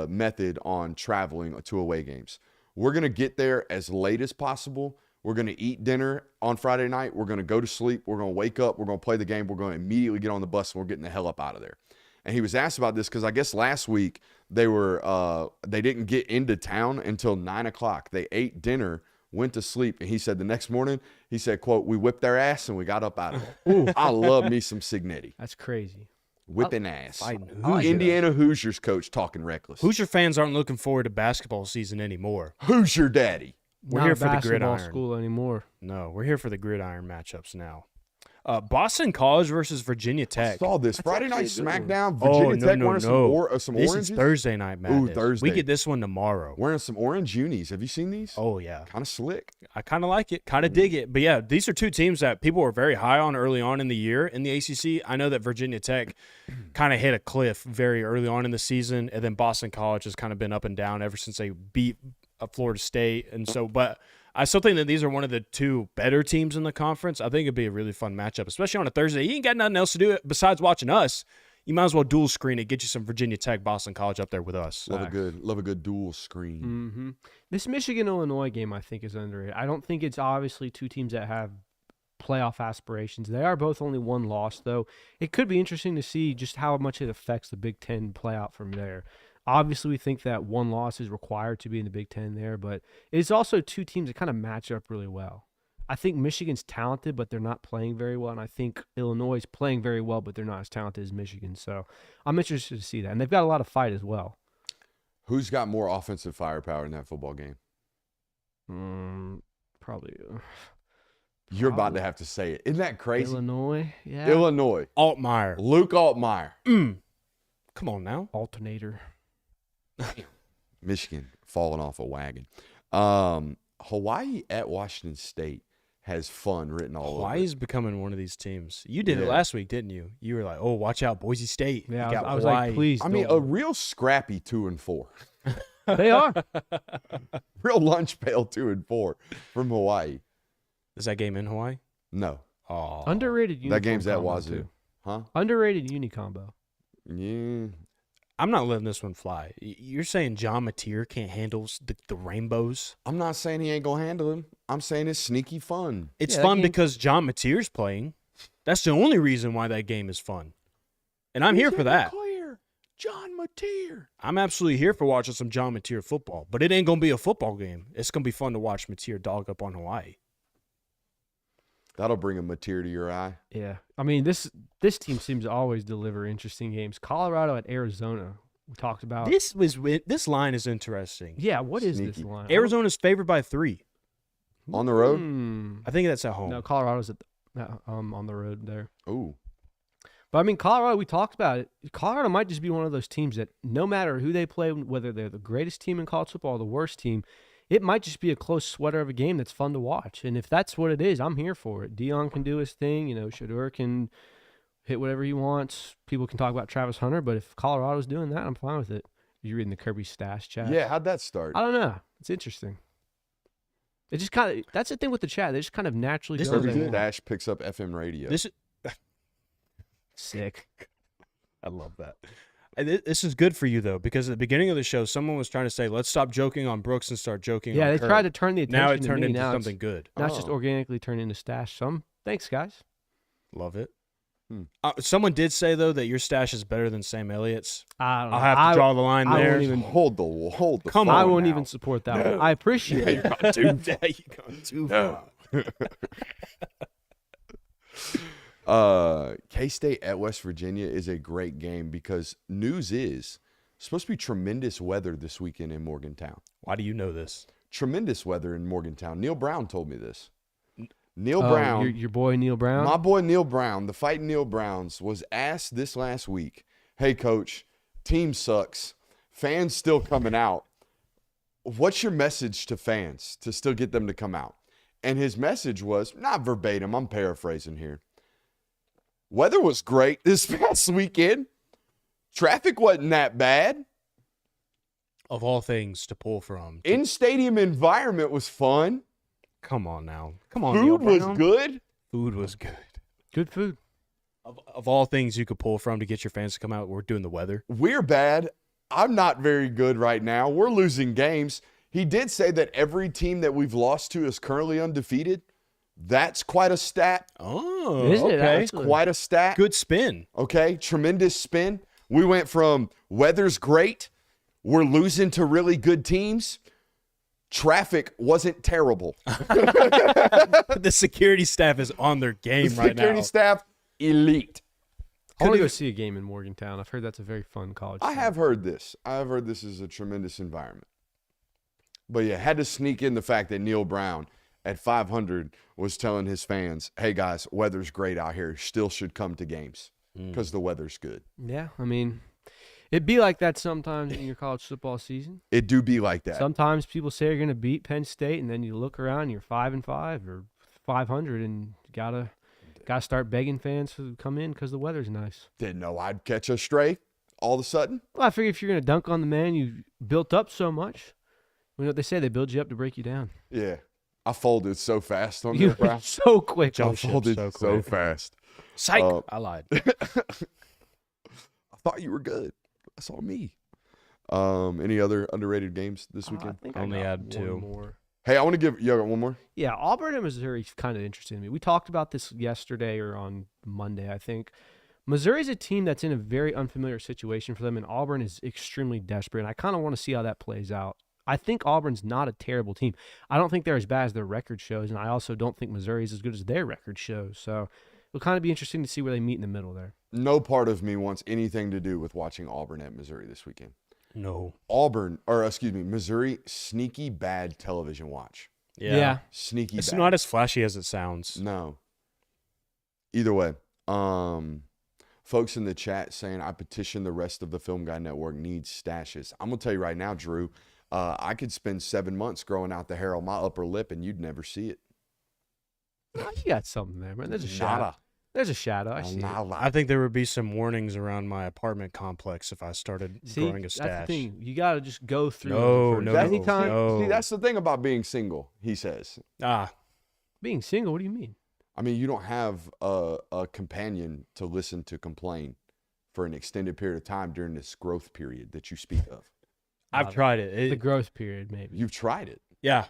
method on traveling to away games. We're going to get there as late as possible. We're going to eat dinner on Friday night. We're going to go to sleep. We're going to wake up. We're going to play the game. We're going to immediately get on the bus, and we're getting the hell up out of there. And he was asked about this because I guess last week they didn't get into town until 9 o'clock. They ate dinner, went to sleep, and he said the next morning, he said, quote, "We whipped their ass and we got up out of there." I love me some Signetti. That's crazy. Whipping ass. Hoosier. Indiana Hoosiers coach talking reckless. Hoosier fans aren't looking forward to basketball season anymore. Who's your daddy? We're Not here a for the basketball gridiron. school anymore. No, we're here for the gridiron matchups now. Boston College versus Virginia I Tech. saw this Friday night actually a good SmackDown. Virginia Tech wearing no. some This oranges. is Thursday night madness. Thursday. We get this one tomorrow. Wearing some orange unis. Have you seen these? Oh, yeah. Kind of slick. I kind of like it, kind of dig it. But, yeah, these are two teams that people were very high on early on in the year in the ACC. I know that Virginia Tech kind of hit a cliff very early on in the season, and then Boston College has kind of been up and down ever since they beat Florida State. And so, but I still think that these are one of the two better teams in the conference. I think it'd be a really fun matchup, especially on a Thursday. You ain't got nothing else to do besides watching us. You might as well dual screen it, get you some Virginia Tech, Boston College up there with us. Love a good dual screen. Mm-hmm. This Michigan-Illinois game, I think, is underrated. I don't think it's obviously two teams that have playoff aspirations. They are both only one loss, though. It could be interesting to see just how much it affects the Big Ten playout from there. Obviously, we think that one loss is required to be in the Big Ten there, but it's also two teams that kind of match up really well. I think Michigan's talented, but they're not playing very well, and I think Illinois is playing very well, but they're not as talented as Michigan. So I'm interested to see that, and they've got a lot of fight as well. Who's got more offensive firepower in that football game? Probably. You're about to have to say it. Isn't that crazy? Illinois, yeah. Illinois. Altmaier. Luke Altmaier. Come on now. Alternator. Michigan falling off a wagon. Hawaii at Washington State has fun written all over it. Hawaii's becoming one of these teams. You did it Yeah. last week, didn't you? You were like, "Oh, watch out, Boise State." Yeah, You got I was Hawaii. like, please. I mean, a don't. real scrappy 2-4. They are. Real lunch pail 2-4 from Hawaii. Is that game in Hawaii? No. Oh, Underrated unicorn That game's at combo, Wazoo. too. Huh? Underrated uni combo. Yeah. I'm not letting this one fly. You're saying John Mateer can't handle the rainbows? I'm not saying he ain't going to handle him. I'm saying it's sneaky fun. It's Yeah, that fun game- because John Mateer's playing. That's the only reason why that game is fun. And I'm here for that. Clear. John Mateer. I'm absolutely here for watching some John Mateer football. But it ain't going to be a football game. It's going to be fun to watch Mateer dog up on Hawaii. That'll bring a Mateer to your eye. Yeah. I mean, this team seems to always deliver interesting games. Colorado at Arizona. We talked about. This line is interesting. Yeah, what is this Sneaky. line? Arizona's favored by 3. On the road? I think that's at home. No, Colorado's on the road there. Ooh. But I mean, Colorado, we talked about it. Colorado might just be one of those teams that no matter who they play, whether they're the greatest team in college football or the worst team, it might just be a close sweater of a game that's fun to watch. And if that's what it is, I'm here for it. Dion can do his thing. Shedeur can hit whatever he wants. People can talk about Travis Hunter, but if Colorado's doing that, I'm fine with it. You're reading the Kirby Stash chat. Yeah, how'd that start? I don't know. It's interesting. It just kind of – that's the thing with the chat. They just kind of naturally This go is there. Kirby Dash picks up FM radio. This Sick. I love that. This is good for you, though, because at the beginning of the show, someone was trying to say, let's stop joking on Brooks and start joking Yeah, on they Kirk. tried to turn the attention Now it to turned me. into Now something it's, good. Now it's just Oh. organically turned into Stash. Thanks, guys. Love it. Hmm. Someone did say, though, that your stash is better than Sam Elliott's. I don't know. I'll have to draw the line I there. won't even- Hold the Come phone I won't now. even support that one. I appreciate it. Dude, you gone too far. K-State at West Virginia is a great game because news is supposed to be tremendous weather this weekend in Morgantown. Why do you know this? Tremendous weather in Morgantown. Neil Brown told me this. Neil Oh, Brown, your boy Neil Brown. my boy Neil Brown, the Fighting Neil Browns, was asked this last week, hey, coach, team sucks. Fans still coming out. What's your message to fans to still get them to come out? And his message was, not verbatim, I'm paraphrasing here. Weather was great this past weekend. Traffic wasn't that bad. Of all things to pull from. In-stadium environment was fun. Come on now. Come on, Neil Food was Brown. good. Food was good. Good food. Of all things you could pull from to get your fans to come out, we're doing the weather. We're bad. I'm not very good right now. We're losing games. He did say that every team that we've lost to is currently undefeated. That's quite a stat. Oh, Is it? okay. That's quite a stat. Good spin. Okay, tremendous spin. We went from weather's great, we're losing to really good teams. Traffic wasn't terrible. The security staff is on their game right now. Security staff, elite. I want to go see a game in Morgantown. I've heard that's a very fun college. I town. have heard this. I have heard this is a tremendous environment. But yeah, had to sneak in the fact that Neil Brown at 500 was telling his fans, hey guys, weather's great out here. Still should come to games because the weather's good. Yeah, I mean, it'd be like that sometimes in your college football season. It do be like that. Sometimes people say you're going to beat Penn State, and then you look around, and you're 5-5 or 500, and gotta start begging fans to come in because the weather's nice. Didn't know I'd catch a stray all of a sudden. Well, I figure if you're going to dunk on the man you built up so much, you know what they say, they build you up to break you down. Yeah. I folded so fast on You Neil Brown. so quick. I Jump ship folded so so quick. fast. Psych. I lied. I thought you were good. That's all me. Any other underrated games this weekend? I think Only I got had one 2. more. Hey, I want to give you got one more. Yeah, Auburn and Missouri is kind of interesting to me. We talked about this yesterday or on Monday, I think. Missouri's a team that's in a very unfamiliar situation for them, and Auburn is extremely desperate. And I kind of want to see how that plays out. I think Auburn's not a terrible team. I don't think they're as bad as their record shows, and I also don't think Missouri is as good as their record shows. So it'll kind of be interesting to see where they meet in the middle there. No part of me wants anything to do with watching Auburn at Missouri this weekend. No. Missouri, sneaky bad television watch. Yeah. Sneaky It's bad. not as flashy as it sounds. No. Either way, folks in the chat saying I petition the rest of the Film Guy Network needs stashes. I'm going to tell you right now, Drew, I could spend 7 months growing out the hair on my upper lip and you'd never see it. Oh, you got something there, man. There's a shadow. Nada. There's a shadow. I see it. Nada. I think there would be some warnings around my apartment complex if I started See, growing a that's stash. the thing. You got to just go through. No, them no, first. That's, Anytime no. See, that's the thing about being single, he says. being single, what do you mean? I mean, you don't have a companion to listen to complain for an extended period of time during this growth period that you speak of. I've tried it. The growth period, maybe. You've tried it. Yeah.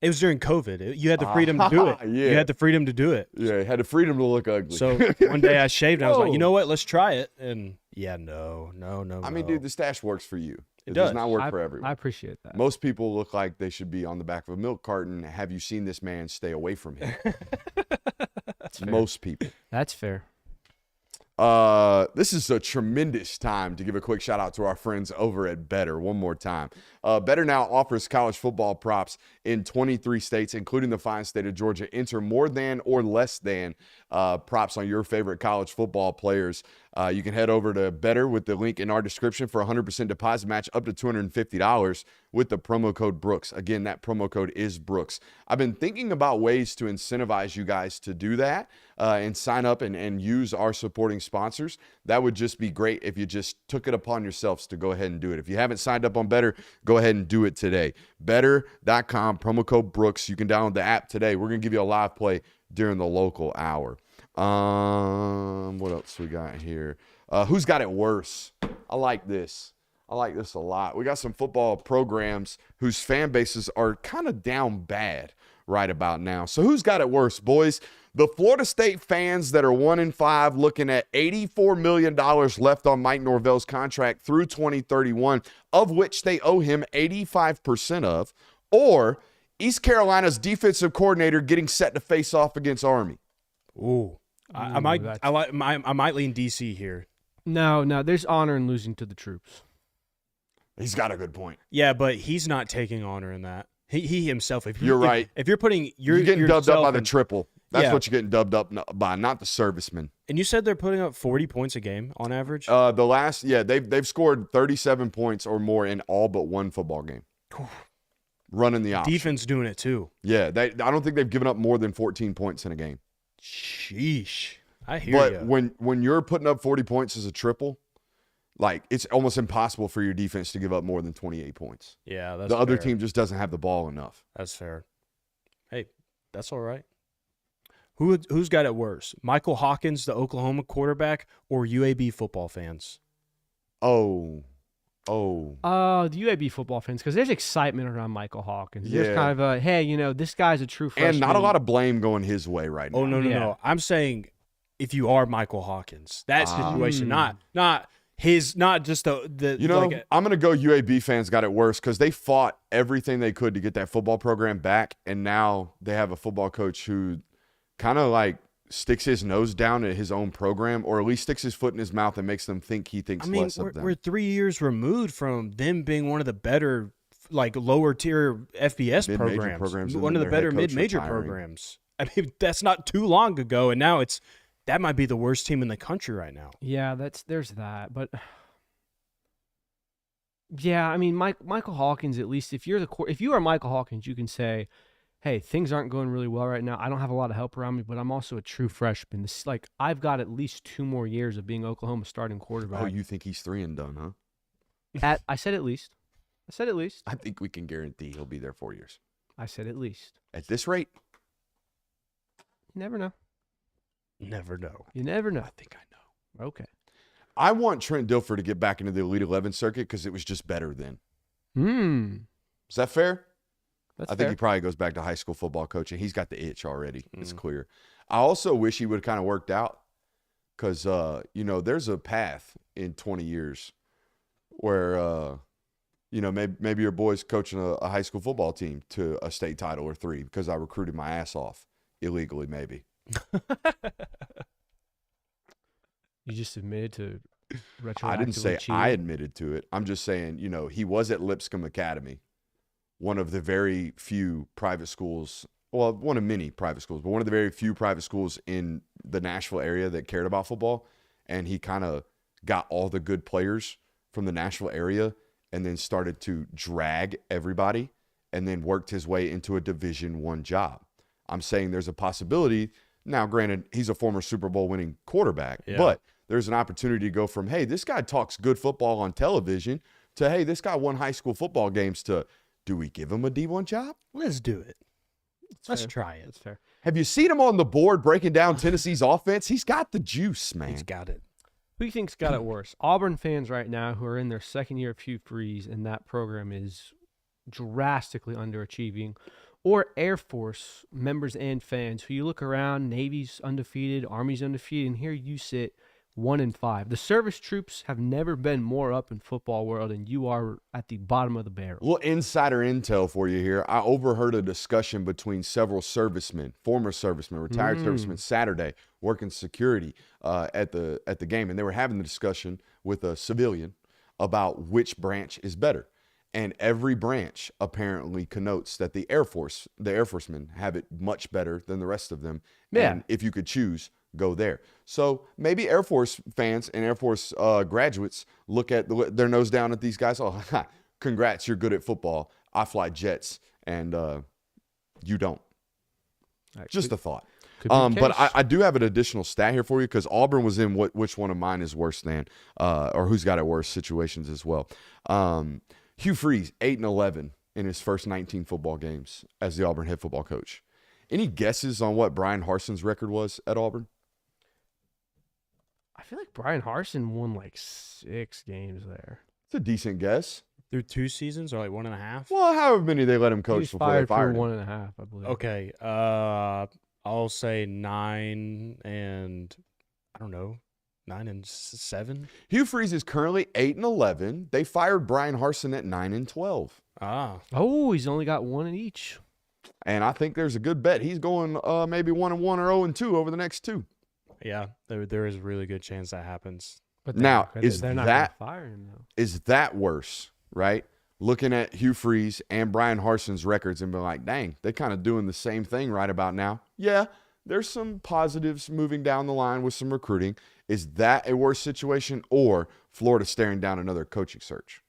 It was during COVID. You had the freedom to do it. Yeah. You had the freedom to do it. Yeah, had the freedom to look ugly. So one day I shaved and I was like, Whoa. you know what? Let's try it. And yeah, no. I mean, dude, the stash works for you. It does. does not work I, for everyone. I appreciate that. Most people look like they should be on the back of a milk carton. Have you seen this man? Stay away from him. That's fair. Most people. That's fair. This is a tremendous time to give a quick shout out to our friends over at Better one more time. Better now offers college football props in 23 states, including the fine state of Georgia. Enter more than or less than props on your favorite college football players. You can head over to Better with the link in our description for a 100% deposit match up to $250 with the promo code Brooks. Again, that promo code is Brooks. I've been thinking about ways to incentivize you guys to do that and sign up and use our supporting sponsors. That would just be great if you just took it upon yourselves to go ahead and do it. If you haven't signed up on Better, go ahead and do it today. Better.com, promo code Brooks. You can download the app today. We're going to give you a live play during the local hour. What else we got here? Who's got it worse? I like this. I like this a lot. We got some football programs whose fan bases are kind of down bad right about now. So who's got it worse, boys? The Florida State fans that are 1-5 looking at $84 million left on Mike Norvell's contract through 2031, of which they owe him 85% of, or East Carolina's defensive coordinator getting set to face off against Army. Ooh. I might lean DC here. No, there's honor in losing to the troops. He's got a good point. Yeah, but he's not taking honor in that. He himself. You're right. If you're putting You're getting dubbed up by the in- triple. That's Yeah. what you're getting dubbed up by, not the servicemen. And you said they're putting up 40 points a game on average. They've scored 37 points or more in all but one football game. Running the option. Defense doing it too. Yeah, I don't think they've given up more than 14 points in a game. Sheesh. I hear But you. when you're putting up 40 points as a triple, like it's almost impossible for your defense to give up more than 28 points. Yeah, that's The other fair. team just doesn't have the ball enough. That's fair. Hey, that's all right. Who's got it worse? Michael Hawkins, the Oklahoma quarterback, or UAB football fans? Oh, Oh. The UAB football fans, because there's excitement around Michael Hawkins. There's Yeah. kind of a, hey, this guy's a true freshman. And not a lot of blame going his way right now. Oh, no. Yeah. I'm saying if you are Michael Hawkins, that situation, not just the I'm going to go UAB fans got it worse because they fought everything they could to get that football program back, and now they have a football coach who kind of like sticks his nose down at his own program, or at least sticks his foot in his mouth and makes them think he thinks less of them. We're 3 years removed from them being one of the better, like, lower tier FBS Mid-major programs, and one of the their better head coach mid-major retiring. programs. I mean, that's not too long ago, and now that might be the worst team in the country right now. Yeah, there's that. But, yeah, I mean, Michael Hawkins, at least, if you are Michael Hawkins, you can say, hey, things aren't going really well right now. I don't have a lot of help around me, but I'm also a true freshman. This is like, I've got at least 2 more years of being Oklahoma's starting quarterback. Oh, you think he's 3 and done, huh? I said at least. I think we can guarantee he'll be there 4 years. I said at least. At this rate, You never know. Never know. You never know. I think I know. Okay. I want Trent Dilfer to get back into the Elite 11 circuit because it was just better then. Is that fair? That's I think fair. he probably goes back to high school football coaching. He's got the itch already. It's clear. I also wish he would have kind of worked out because, there's a path in 20 years where, maybe your boy's coaching a high school football team to a state title or 3 because I recruited my ass off illegally, maybe. You just admitted to retroactively I didn't say cheating. I admitted to it. I'm just saying, he was at Lipscomb Academy, one of the very few private schools, well, one of many private schools, but one of the very few private schools in the Nashville area that cared about football. And he kind of got all the good players from the Nashville area and then started to drag everybody and then worked his way into a Division I job. I'm saying there's a possibility. Now, granted, he's a former Super Bowl winning quarterback, but there's an opportunity to go from, hey, this guy talks good football on television to, hey, this guy won high school football games to, do we give him a D1 job? Let's do it. Let's fair. try it. That's fair. Have you seen him on the board breaking down Tennessee's offense? He's got the juice, man. He's got it. Who do you think's got it worse? Auburn fans right now who are in their second year of Hugh Freeze and that program is drastically underachieving, or Air Force members and fans who you look around, Navy's undefeated, Army's undefeated, and here you sit 1-5. The service troops have never been more up in football world, and you are at the bottom of the barrel. A little insider intel for you here. I overheard a discussion between several servicemen, former servicemen, retired servicemen, Saturday, working security at the game, and they were having the discussion with a civilian about which branch is better. And every branch apparently connotes that the Air Forcemen have it much better than the rest of them. Yeah. And if you could choose, go there. So maybe Air Force fans and Air Force graduates look at their nose down at these guys. Oh, congrats, you're good at football. I fly jets, and you don't. Just a thought. But I do have an additional stat here for you because Auburn was in which one of mine is worse than, or who's got it worse situations as well. Hugh Freeze, 8-11 in his first 19 football games as the Auburn head football coach. Any guesses on what Brian Harson's record was at Auburn? I feel like Brian Harsin won like 6 games there. It's a decent guess. Through 2 seasons or like 1.5? Well, however many they let him He coach was before they fired for fired him. 1.5, I believe. Okay. I'll say 9 and I don't know, 9 and 7. Hugh Freeze is currently 8-11. They fired Brian Harsin at 9-12. Ah, Oh, he's only got 1 in each. And I think there's a good bet he's going maybe 1-1 or 0-2 over the next 2. yeah. There is a really good chance that happens. But Now, they're is not that- gonna fire him though? Is that worse, right? Looking at Hugh Freeze and Brian Harson's records and being like, dang, they're kind of doing the same thing right about now. Yeah, there's some positives moving down the line with some recruiting. Is that a worse situation, or Florida staring down another coaching search?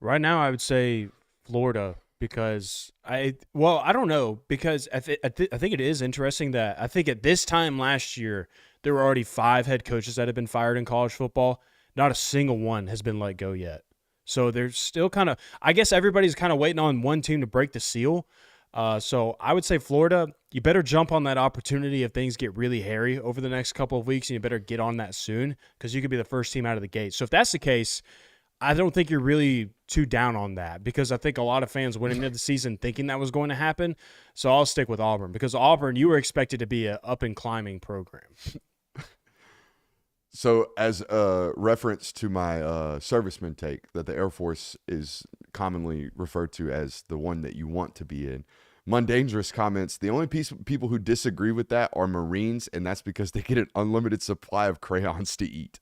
Right now, I would say Florida because I don't know, because I think it is interesting that I think at this time last year there were already 5 head coaches that had been fired in college football. Not a single one has been let go yet. So they're still kind of, I guess everybody's kind of waiting on one team to break the seal. So I would say Florida, you better jump on that opportunity if things get really hairy over the next couple of weeks, and you better get on that soon because you could be the first team out of the gate. So if that's the case, I don't think you're really too down on that because I think a lot of fans went into the season thinking that was going to happen. So I'll stick with Auburn because Auburn, you were expected to be an up and climbing program. So as a reference to my serviceman take that the Air Force is commonly referred to as the one that you want to be in, Mundangerous comments, the only people who disagree with that are Marines, and that's because they get an unlimited supply of crayons to eat.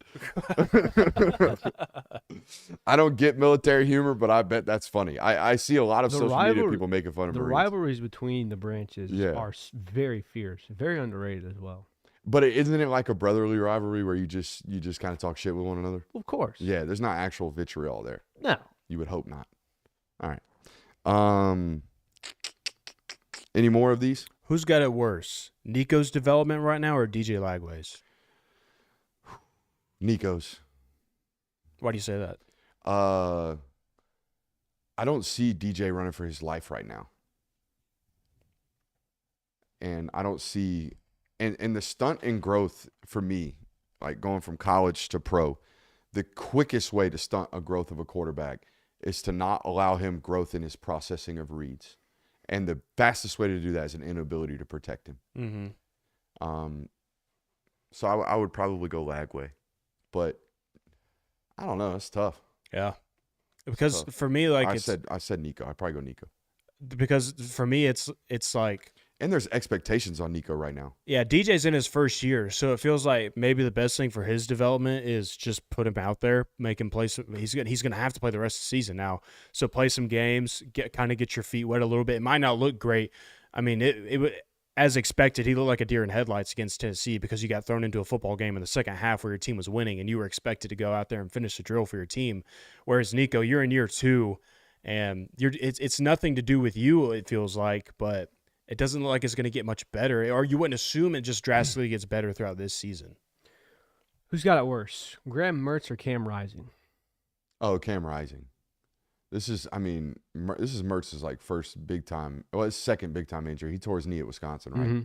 I don't get military humor, but I bet that's funny. I see a lot of social media people making fun of the Marines. rivalries between the branches are very fierce, very underrated as well. But isn't it like a brotherly rivalry where you just kind of talk shit with one another? Of course. Yeah, there's not actual vitriol there. No. You would hope not. All right. Any more of these? Who's got it worse, Nico's development right now or DJ Lagway's? Nico's. Why do you say that? I don't see DJ running for his life right now. And I don't see and the stunt in growth for me, like going from college to pro, the quickest way to stunt a growth of a quarterback is to not allow him growth in his processing of reads. And the fastest way to do that is an inability to protect him. Mm-hmm. So I would probably go Lagway. But I don't know. It's tough. Yeah. Because for me, like I said Nico. I'd probably go Nico. Because for me, it's like. And there's expectations on Nico right now. Yeah, DJ's in his first year, so it feels like maybe the best thing for his development is just put him out there, make him play. He's going to have to play the rest of the season now. So play some games, get your feet wet a little bit. It might not look great. I mean, it as expected, he looked like a deer in headlights against Tennessee because you got thrown into a football game in the second half where your team was winning and you were expected to go out there and finish the drill for your team. Whereas Nico, you're in year 2, and it's nothing to do with you, it feels like, but it doesn't look like it's going to get much better, or you wouldn't assume it just drastically gets better throughout this season. Who's got it worse, Graham Mertz or Cam Rising? Oh, Cam Rising. This is Mertz's like first big time, his second big time injury. He tore his knee at Wisconsin, right? Mm-hmm.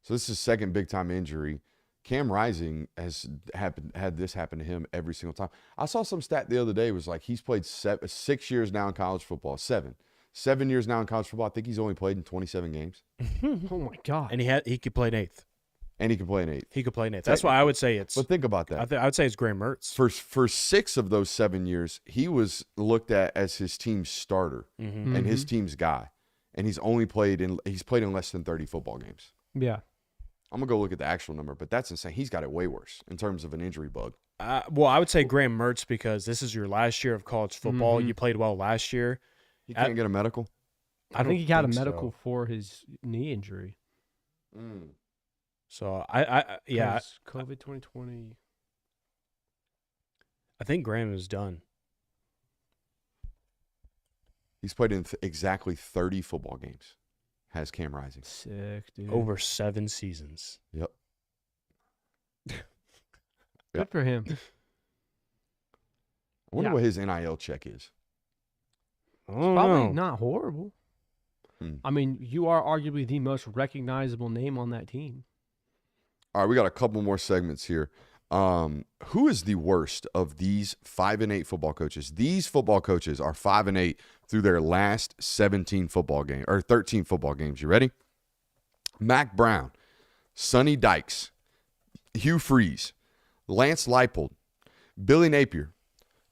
So this is his second big time injury. Cam Rising has had this happen to him every single time. I saw some stat the other day. It was like he's played 6 years now in college football. 7 years now in college football. I think he's only played in 27 games. Oh my God! And he could play an eighth. And he can play an eighth. He could play an eighth. That's why I would say it's. But think about that. I would say it's Graham Mertz. For 6 of those 7 years, he was looked at as his team's starter and his team's guy, and he's played in less than 30 football games. Yeah. I'm gonna go look at the actual number, but that's insane. He's got it way worse in terms of an injury bug. Well, I would say Graham Mertz because this is your last year of college football. You played well last year. He can't get a medical. I think he got a medical for his knee injury. So yeah, COVID 2020. I think Graham is done. He's played in exactly 30 football games. Has Cam Rising. Sick, dude. Over 7 seasons. Yep. Good for him. I wonder what his NIL check is. Probably not horrible. I mean, you are arguably the most recognizable name on that team. All right, we got a couple more segments here. Who is the worst of these 5-8 football coaches? These football coaches are 5-8 through their last 13 football games. You ready? Mac Brown, Sonny Dykes, Hugh Freeze, Lance Leipold, Billy Napier,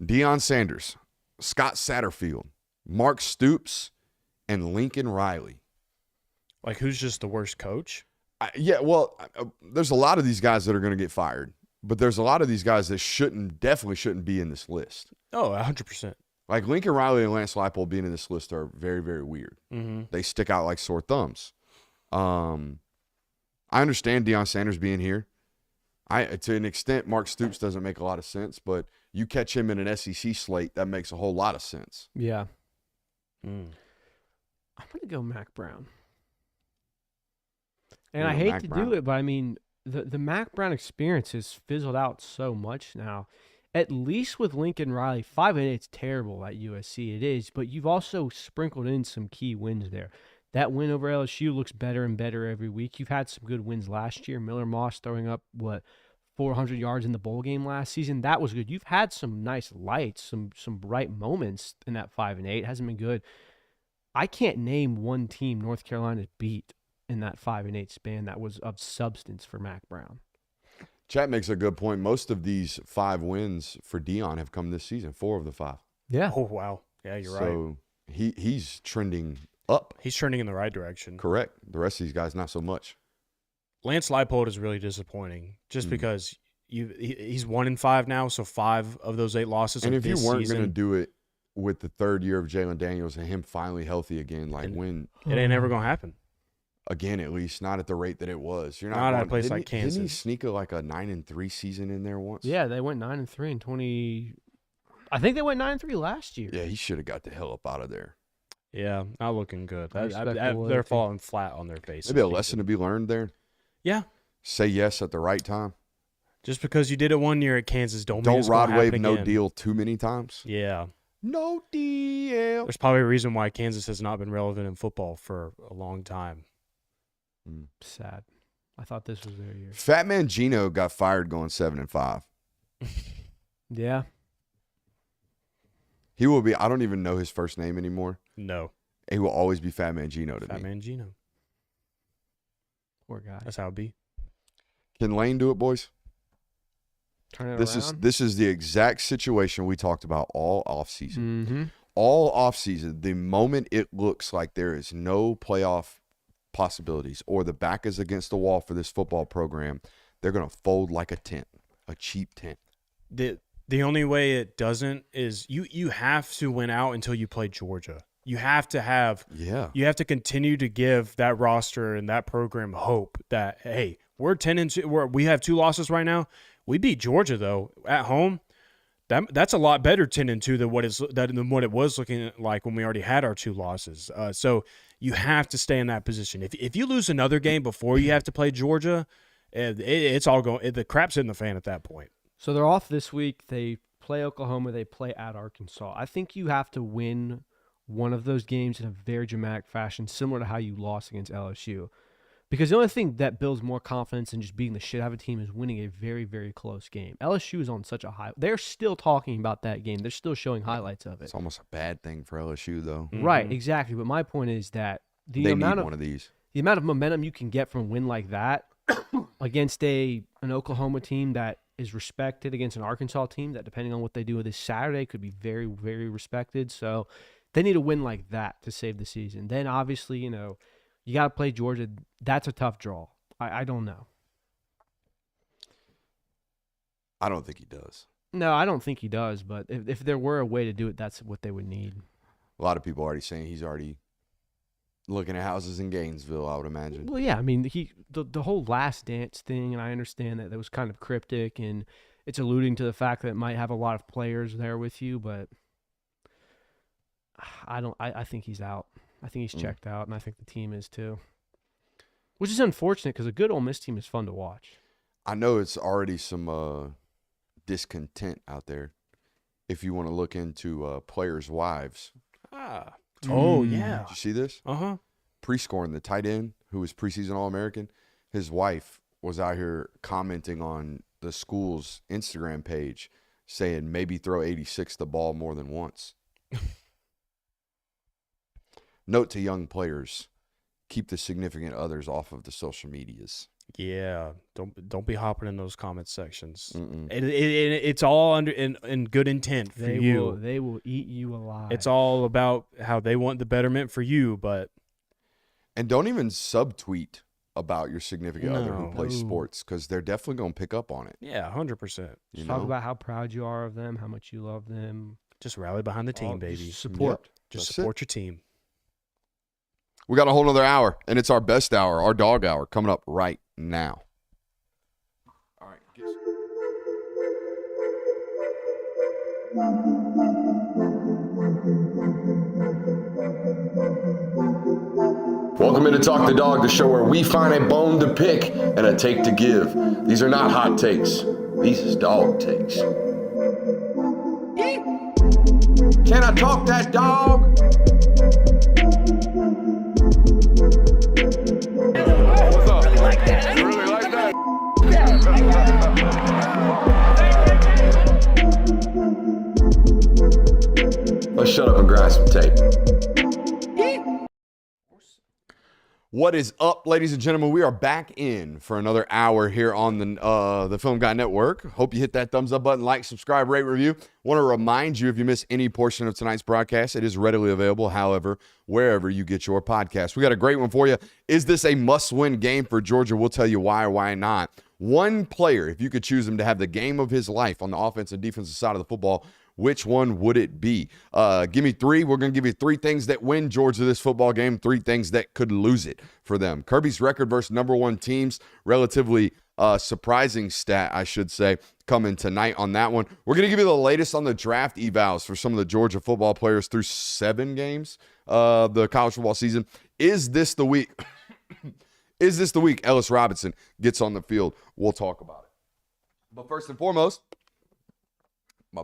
Deion Sanders, Scott Satterfield, Mark Stoops, and Lincoln Riley. Like, who's just the worst coach? There's a lot of these guys that are going to get fired, but there's a lot of these guys that definitely shouldn't be in this list. Oh, 100%. Like Lincoln Riley and Lance Leipold being in this list are very, very weird. Mm-hmm. They stick out like sore thumbs. I understand Deion Sanders being here. To an extent, Mark Stoops doesn't make a lot of sense, but you catch him in an SEC slate, that makes a whole lot of sense. Yeah. I'm going to go Mac Brown. And I hate to do it, but I mean, the Mac Brown experience has fizzled out so much now. At least with Lincoln Riley, 5-8, it's terrible at USC. It is, but you've also sprinkled in some key wins there. That win over LSU looks better and better every week. You've had some good wins last year. Miller Moss throwing up, 400 yards in the bowl game last season. That was good. You've had some nice lights, some bright moments in that 5-8. It hasn't been good. I can't name one team North Carolina beat in that 5-8 span that was of substance for Mac Brown. Chat makes a good point. Most of these 5 wins for Dion have come this season, 4 of the 5. Yeah. Oh, wow. Yeah, you're right. So he's trending up. He's trending in the right direction. Correct. The rest of these guys, not so much. Lance Leipold is really disappointing just because he's 1-5 now, so 5 of those 8 losses. And if you weren't going to do it with the third year of Jalen Daniels and him finally healthy again, like when it ain't ever going to happen. Again, at least not at the rate that it was. You're Not at a place like Kansas. Didn't he sneak like a 9-3 season in there once? Yeah, they went 9-3 in 20. I think they went 9-3 last year. Yeah, he should have got the hell up out of there. Yeah, not looking good. I respect the They're loyalty. falling flat on their face. Maybe a lesson to be learned there. Yeah. Say yes at the right time. Just because you did it one year at Kansas, don't mean Don't it's gonna rod wave happen no again. deal too many times. Yeah. No deal. There's probably a reason why Kansas has not been relevant in football for a long time. Sad. I thought this was their year. Fat Man Gino got fired going 7-5. Yeah. He will be. I don't even know his first name anymore. No. He will always be Fat Man Gino to Fat me. Man Gino. Poor guy. That's how it be. Can Lane do it, boys? Turn it This around. is the exact situation we talked about all offseason. Mm-hmm. All offseason, the moment it looks like there is no playoff possibilities or the back is against the wall for this football program, they're going to fold like a tent, a cheap tent. The only way it doesn't is you have to win out until you play Georgia. You have to continue to give that roster and that program hope that, hey, we're 10-2. We have 2 losses right now. We beat Georgia though at home. That's a lot better 10-2 than what it was looking like when we already had our 2 losses. So you have to stay in that position. If you lose another game before you have to play Georgia, it's all going. The crap's in the fan at that point. So they're off this week. They play Oklahoma. They play at Arkansas. I think you have to win one of those games in a very dramatic fashion, similar to how you lost against LSU. Because the only thing that builds more confidence than just beating the shit out of a team is winning a very, very close game. LSU is on such a high. They're still talking about that game. They're still showing highlights of it. It's almost a bad thing for LSU, though. Right, exactly. But my point is that They need one of these. the amount of momentum you can get from a win like that against an Oklahoma team that is respected, against an Arkansas team that, depending on what they do this Saturday, could be very, very respected. So they need a win like that to save the season. Then, obviously, you got to play Georgia. That's a tough draw. I don't know. I don't think he does. No, I don't think he does. But if there were a way to do it, that's what they would need. A lot of people already saying he's already looking at houses in Gainesville, I would imagine. Well, yeah. I mean, the whole Last Dance thing, and I understand that was kind of cryptic, and it's alluding to the fact that it might have a lot of players there with you, but I think he's out. I think he's checked out, and I think the team is too. Which is unfortunate because a good Ole Miss team is fun to watch. I know it's already some discontent out there. If you want to look into players' wives. Oh, yeah. Did you see this? Uh-huh. Prescoring, the tight end who was preseason All-American, his wife was out here commenting on the school's Instagram page saying maybe throw 86 the ball more than once. Note to young players, keep the significant others off of the social medias. Yeah, don't be hopping in those comment sections. It's all in good intent for you. They will eat you alive. It's all about how they want the betterment for you, but And don't even subtweet about your significant other who plays No. sports because they're definitely going to pick up on it. yeah, 100%. You Talk know? about how proud you are of them, how much you love them. Just rally behind the team, All- baby. just support. Just That's support your team. We got a whole nother hour, and it's our best hour, our dog hour, coming up right now. All right. Welcome into Talk the Dog, the show where we find a bone to pick and a take to give. These are not hot takes. These is dog takes. Can I talk that dog? What's up? You really like that? Let's shut up and grind some tape. What is up, ladies and gentlemen? We are back in for another hour here on the Film Guy Network. Hope you hit that thumbs up button, like, subscribe, rate, review. Want to remind you, if you miss any portion of tonight's broadcast, it is readily available, however, wherever you get your podcast. We got a great one for you. Is this a must-win game for Georgia? We'll tell you why or why not. One player, if you could choose him to have the game of his life on the offensive and defensive side of the football, which one would it be? Give me three. We're going to give you three things that win Georgia this football game, three things that could lose it for them. Kirby's record versus number one teams, relatively surprising stat, I should say, coming tonight on that one. We're going to give you the latest on the draft evals for some of the Georgia football players through 7 games of the college football season. Is this the week? Is this the week Ellis Robinson gets on the field? We'll talk about it. But first and foremost, I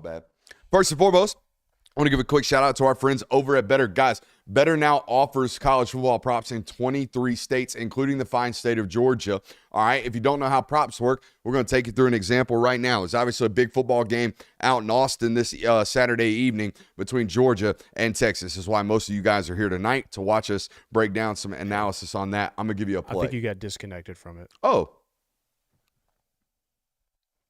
want to give a quick shout out to our friends over at Better. Guys, Better now offers college football props in 23 states, including the fine state of Georgia. All right, if you don't know how props work, we're going to take you through an example right now. There's obviously a big football game out in Austin this Saturday evening between Georgia and Texas. This is why most of you guys are here tonight to watch us break down some analysis on that. I'm going to give you a play. I think you got disconnected from it. Oh.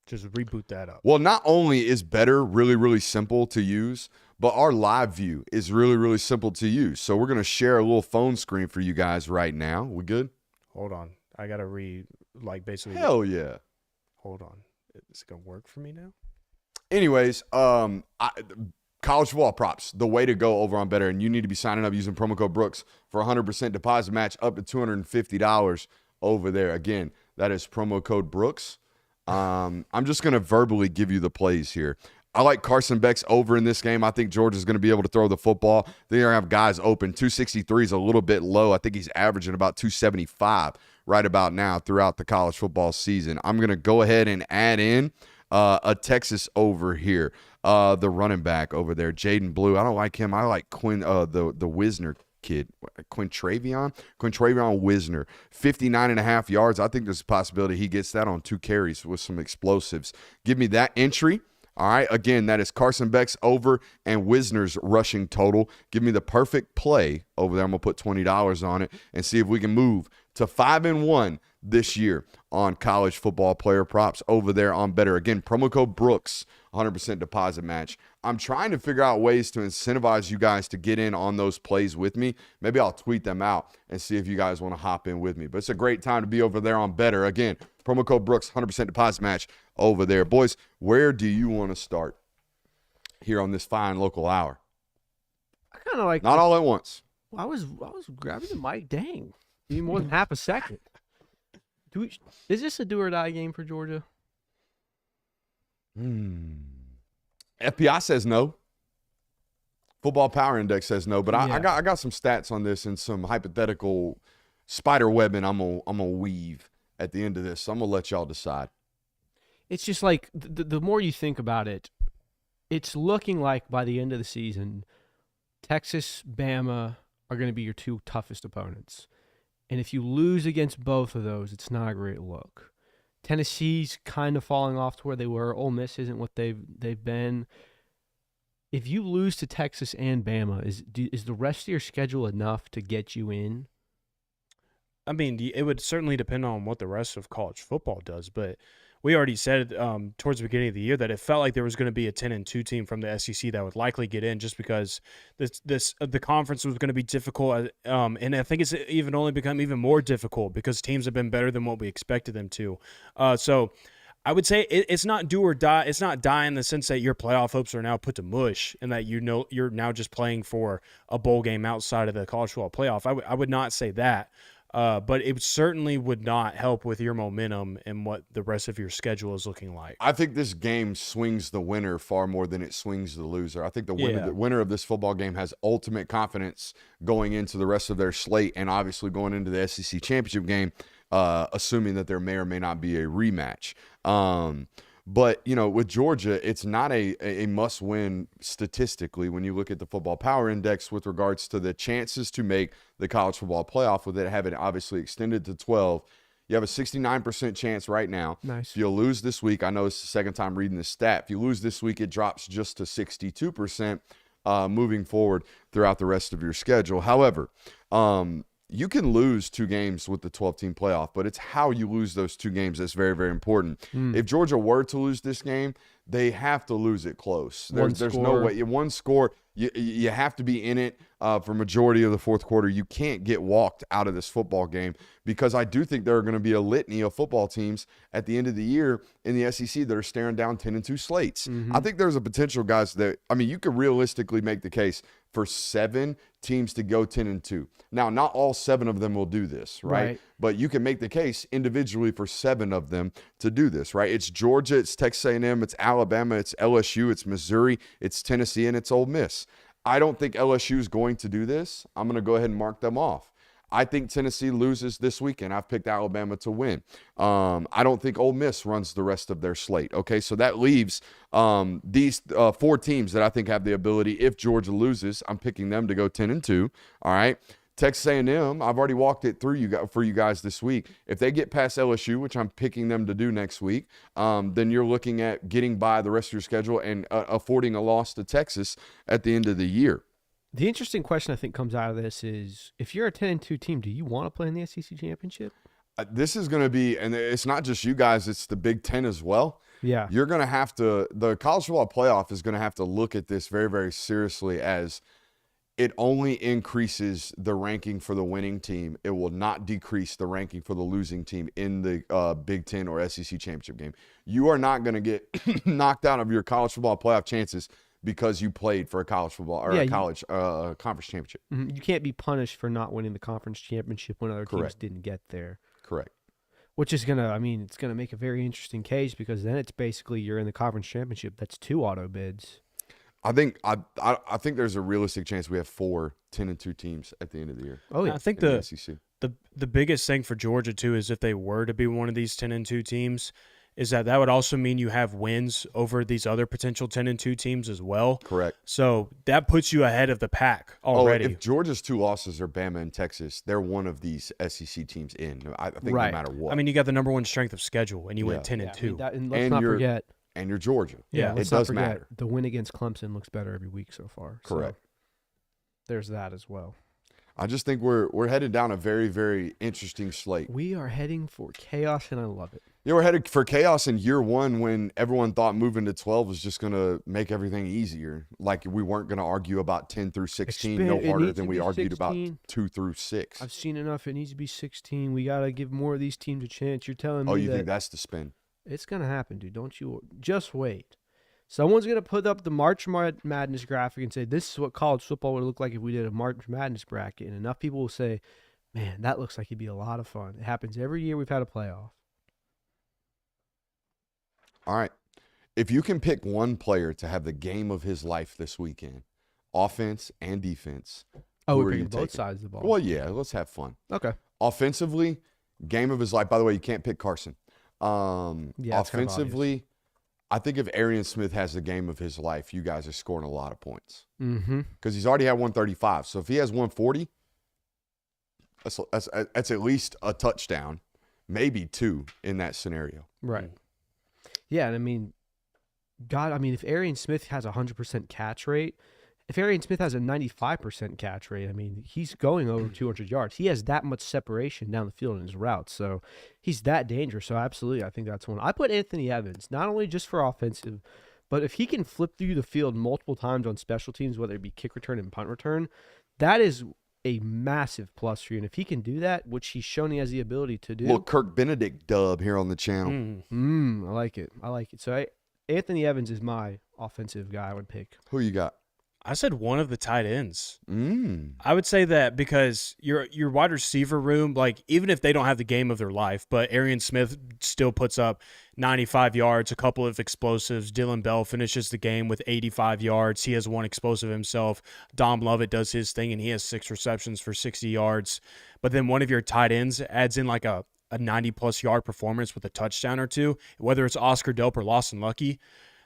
Just reboot that up. Well, not only is Better really, really simple to use, but our live view is really, really simple to use. So we're going to share a little phone screen for you guys right now. We good? Hold on. I got to basically. Hell yeah. Hold on. Is it going to work for me now? Anyways, college football props, the way to go over on Better. And you need to be signing up using promo code Brooks for 100% deposit match up to $250 over there. Again, that is promo code Brooks. I'm just going to verbally give you the plays here. I like Carson Beck's over in this game. I think Georgia's going to be able to throw the football. They're going to have guys open. 263 is a little bit low. I think he's averaging about 275 right about now throughout the college football season. I'm going to go ahead and add in a Texas over here. The running back over there, Jaden Blue. I don't like him. I like Quinn, the Wisner kid, Quintravion Wisner, 59.5 yards. I think there's a possibility he gets that on 2 carries with some explosives. Give me that entry. All right, again, that is Carson Beck's over and Wisner's rushing total. Give me the perfect play over there. I'm going to put $20 on it and see if we can move to 5-1 this year on college football player props over there on Better. Again, promo code Brooks, 100% deposit match. I'm trying to figure out ways to incentivize you guys to get in on those plays with me. Maybe I'll tweet them out and see if you guys want to hop in with me. But it's a great time to be over there on Better. Again, promo code Brooks, 100% deposit match over there. Boys, where do you want to start here on this fine local hour? I kind of like Not all at once. I was grabbing the mic. Dang, even more than half a second. Is this a do or die game for Georgia? FBI says no. Football Power Index says no. But I got some stats on this and some hypothetical spider webbing I'm gonna weave at the end of this. So I'm gonna let y'all decide. It's just like the more you think about it, it's looking like by the end of the season, Texas, Bama are going to be your 2 toughest opponents. And if you lose against both of those, it's not a great look. Tennessee's kind of falling off to where they were. Ole Miss isn't what they've been. If you lose to Texas and Bama, is the rest of your schedule enough to get you in? I mean, it would certainly depend on what the rest of college football does, but we already said towards the beginning of the year that it felt like there was going to be a 10-2 team from the SEC that would likely get in just because the conference was going to be difficult. And I think it's even only become even more difficult because teams have been better than what we expected them to. So I would say it's not do or die. It's not die in the sense that your playoff hopes are now put to mush and that you're now just playing for a bowl game outside of the college football playoff. I would not say that. But it certainly would not help with your momentum and what the rest of your schedule is looking like. I think this game swings the winner far more than it swings the loser. I think the winner of this football game has ultimate confidence going into the rest of their slate and obviously going into the SEC championship game, assuming that there may or may not be a rematch. But, with Georgia, it's not a must-win statistically when you look at the Football Power Index with regards to the chances to make the college football playoff, with it having obviously extended to 12. You have a 69% chance right now. Nice. If you lose this week, I know it's the second time reading this stat. If you lose this week, it drops just to 62%. moving forward throughout the rest of your schedule. However, you can lose 2 games with the 12-team playoff, but it's how you lose those 2 games that's very, very important. If Georgia were to lose this game, they have to lose it close. There's no way. One score, you have to be in it for majority of the fourth quarter. You can't get walked out of this football game, because I do think there are going to be a litany of football teams at the end of the year in the SEC that are staring down 10-2 slates. I think there's a potential, guys, that, I mean, you could realistically make the case for 7 teams to go 10-2. Now, not all 7 of them will do this, right? But you can make the case individually for 7 of them to do this, right? It's Georgia, it's Texas A&M, it's Alabama, it's LSU, it's Missouri, it's Tennessee, and it's Ole Miss. I don't think LSU is going to do this. I'm going to go ahead and mark them off. I think Tennessee loses this weekend. I've picked Alabama to win. I don't think Ole Miss runs the rest of their slate. Okay, so that leaves these 4 teams that I think have the ability. If Georgia loses, I'm picking them to go 10-2. All right. Texas A&M, I've already walked it through for you guys this week. If they get past LSU, which I'm picking them to do next week, then you're looking at getting by the rest of your schedule and affording a loss to Texas at the end of the year. The interesting question I think comes out of this is, if you're a 10-2 team, do you want to play in the SEC championship? This is going to be, and it's not just you guys, it's the Big Ten as well. Yeah. You're going to have to, the college football playoff is going to have to look at this very, very seriously, as it only increases the ranking for the winning team. It will not decrease the ranking for the losing team in the Big Ten or SEC championship game. You are not going to get knocked out of your college football playoff chances because you played for a college football or a college conference championship. You can't be punished for not winning the conference championship when other teams didn't get there. Correct. Which is going to, I mean, it's going to make a very interesting case, because then it's basically you're in the conference championship. That's 2 auto bids. I think there's a realistic chance we have 4 10-2 teams at the end of the year. Oh, yeah. I think the SEC. The biggest thing for Georgia, too, is if they were to be one of these 10-2 teams, is that would also mean you have wins over these other potential 10-2 teams as well. Correct. So that puts you ahead of the pack already. If Georgia's 2 losses are Bama and Texas, they're one of these SEC teams in. I think no matter what. I mean, you got the number 1 strength of schedule, and you went 10-2. And let's not forget. And you're Georgia. Yeah, it does matter. The win against Clemson looks better every week so far. Correct. So there's that as well. I just think we're headed down a very, very interesting slate. We are heading for chaos, and I love it. Yeah, we're headed for chaos in year 1, when everyone thought moving to 12 was just going to make everything easier. Like, we weren't going to argue about 10 through 16 no harder than we argued 16. about 2 through 6. I've seen enough. It needs to be 16. We got to give more of these teams a chance. You're telling me you think that's the spin? It's going to happen, dude. Don't you just wait. Someone's going to put up the March Madness graphic and say, this is what college football would look like if we did a March Madness bracket. And enough people will say, man, that looks like it'd be a lot of fun. It happens every year we've had a playoff. All right. If you can pick one player to have the game of his life this weekend, offense and defense, we're picking both sides of the ball. Well, yeah, let's have fun. Okay. Offensively, game of his life. By the way, you can't pick Carson. Yeah, offensively, I think if Arian Smith has the game of his life, you guys are scoring a lot of points. Because he's already had 135. So if he has 140, that's at least a touchdown, maybe 2 in that scenario. Right. Yeah, and I mean, if Arian Smith has a 100% catch rate, if Arian Smith has a 95% catch rate, I mean, he's going over 200 yards. He has that much separation down the field in his routes, so he's that dangerous. So absolutely, I think that's one. I put Anthony Evans, not only just for offensive, but if he can flip through the field multiple times on special teams, whether it be kick return and punt return, that is a massive plus for you. And if he can do that, which he's shown he has the ability to do. Look, Kirk Benedict dub here on the channel. I like it. So Anthony Evans is my offensive guy I would pick. Who you got? I said one of the tight ends. I would say that because your wide receiver room, like, even if they don't have the game of their life, but Arian Smith still puts up 95 yards, a couple of explosives. Dylan Bell finishes the game with 85 yards. He has 1 explosive himself. Dom Lovett does his thing, and he has 6 receptions for 60 yards. But then one of your tight ends adds in like a 90-plus yard performance with a touchdown or 2, whether it's Oscar Delp or Lawson Lucky.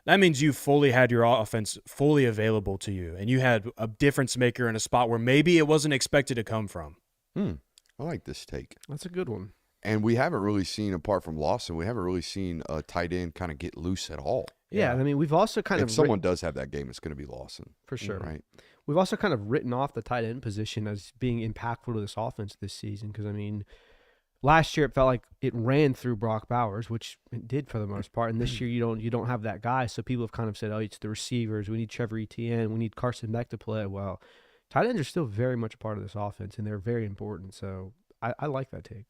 That means you fully had your offense fully available to you, and you had a difference maker in a spot where maybe it wasn't expected to come from. I like this take. That's a good one. And we haven't really seen, apart from Lawson, we haven't really seen a tight end kind of get loose at all. Yeah, I mean, we've also kind if of someone does have that game, it's going to be Lawson. for sure. Right. We've also kind of written off the tight end position as being impactful to this offense this season because, I mean, last year it felt like it ran through Brock Bowers, which it did for the most part, and this year you don't have that guy, so people have kind of said, oh, it's the receivers. We need Trevor Etienne. We need Carson Beck to play. Well, tight ends are still very much a part of this offense, and they're very important, so I like that take.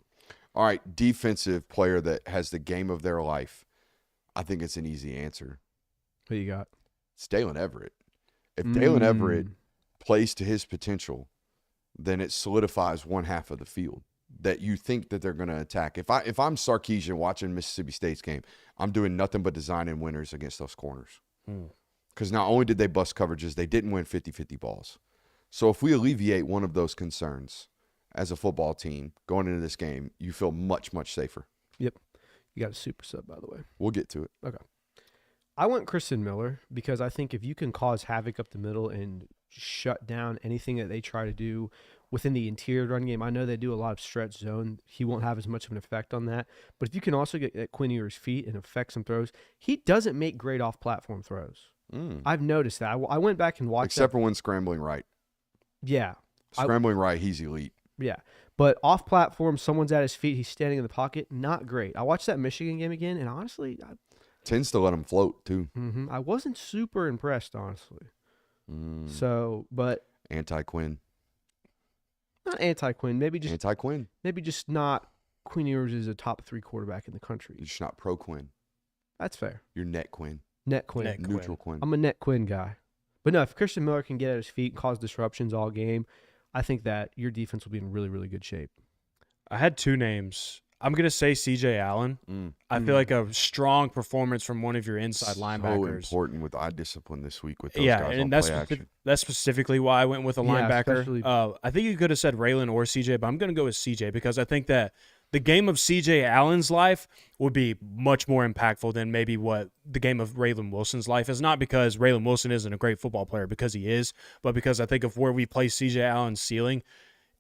All right, defensive player that has the game of their life. I think it's an easy answer. Who you got? It's Dalen Everett. If Dalen Everett plays to his potential, then it solidifies one half of the field that you think that they're going to attack. If I'm Sarkisian watching Mississippi State's game, I'm doing nothing but designing winners against those corners. Because not only did they bust coverages, they didn't win 50-50 balls. So if we alleviate one of those concerns as a football team going into this game, you feel much, much safer. Yep. You got a super sub, by the way. We'll get to it. Okay. I went Kristen Miller because I think if you can cause havoc up the middle and shut down anything that they try to do within the interior run game, I know they do a lot of stretch zone. He won't have as much of an effect on that. But if you can also get at Quinn Ewers' feet and affect some throws, he doesn't make great off-platform throws. I've noticed that. I went back and watched Except for when scrambling right. Yeah. Scrambling right, he's elite. Yeah. But off-platform, someone's at his feet, he's standing in the pocket, not great. I watched that Michigan game again, and honestly, Tends to let him float, too. I wasn't super impressed, honestly. So, but Anti-Quinn. not anti-Quinn, maybe just not Quinn Ewers is a top 3 quarterback in the country. You're just not pro-Quinn. That's fair. You're net Quinn. Net Quinn. Net Quinn. Neutral Quinn. I'm a net Quinn guy. But no, if Christian Miller can get at his feet and cause disruptions all game, I think that your defense will be in really, really good shape. I had 2 names. I'm going to say C.J. Allen. I feel like a strong performance from one of your inside linebackers. So important with eye discipline this week with those Yeah, guys and on that's play action. that's specifically why I went with a linebacker. especially- I think you could have said Raylan or C.J., but I'm going to go with C.J. because I think that the game of C.J. Allen's life would be much more impactful than maybe what the game of Raylan Wilson's life is. Not because Raylan Wilson isn't a great football player, because he is, but because I think of where we place C.J. Allen's ceiling.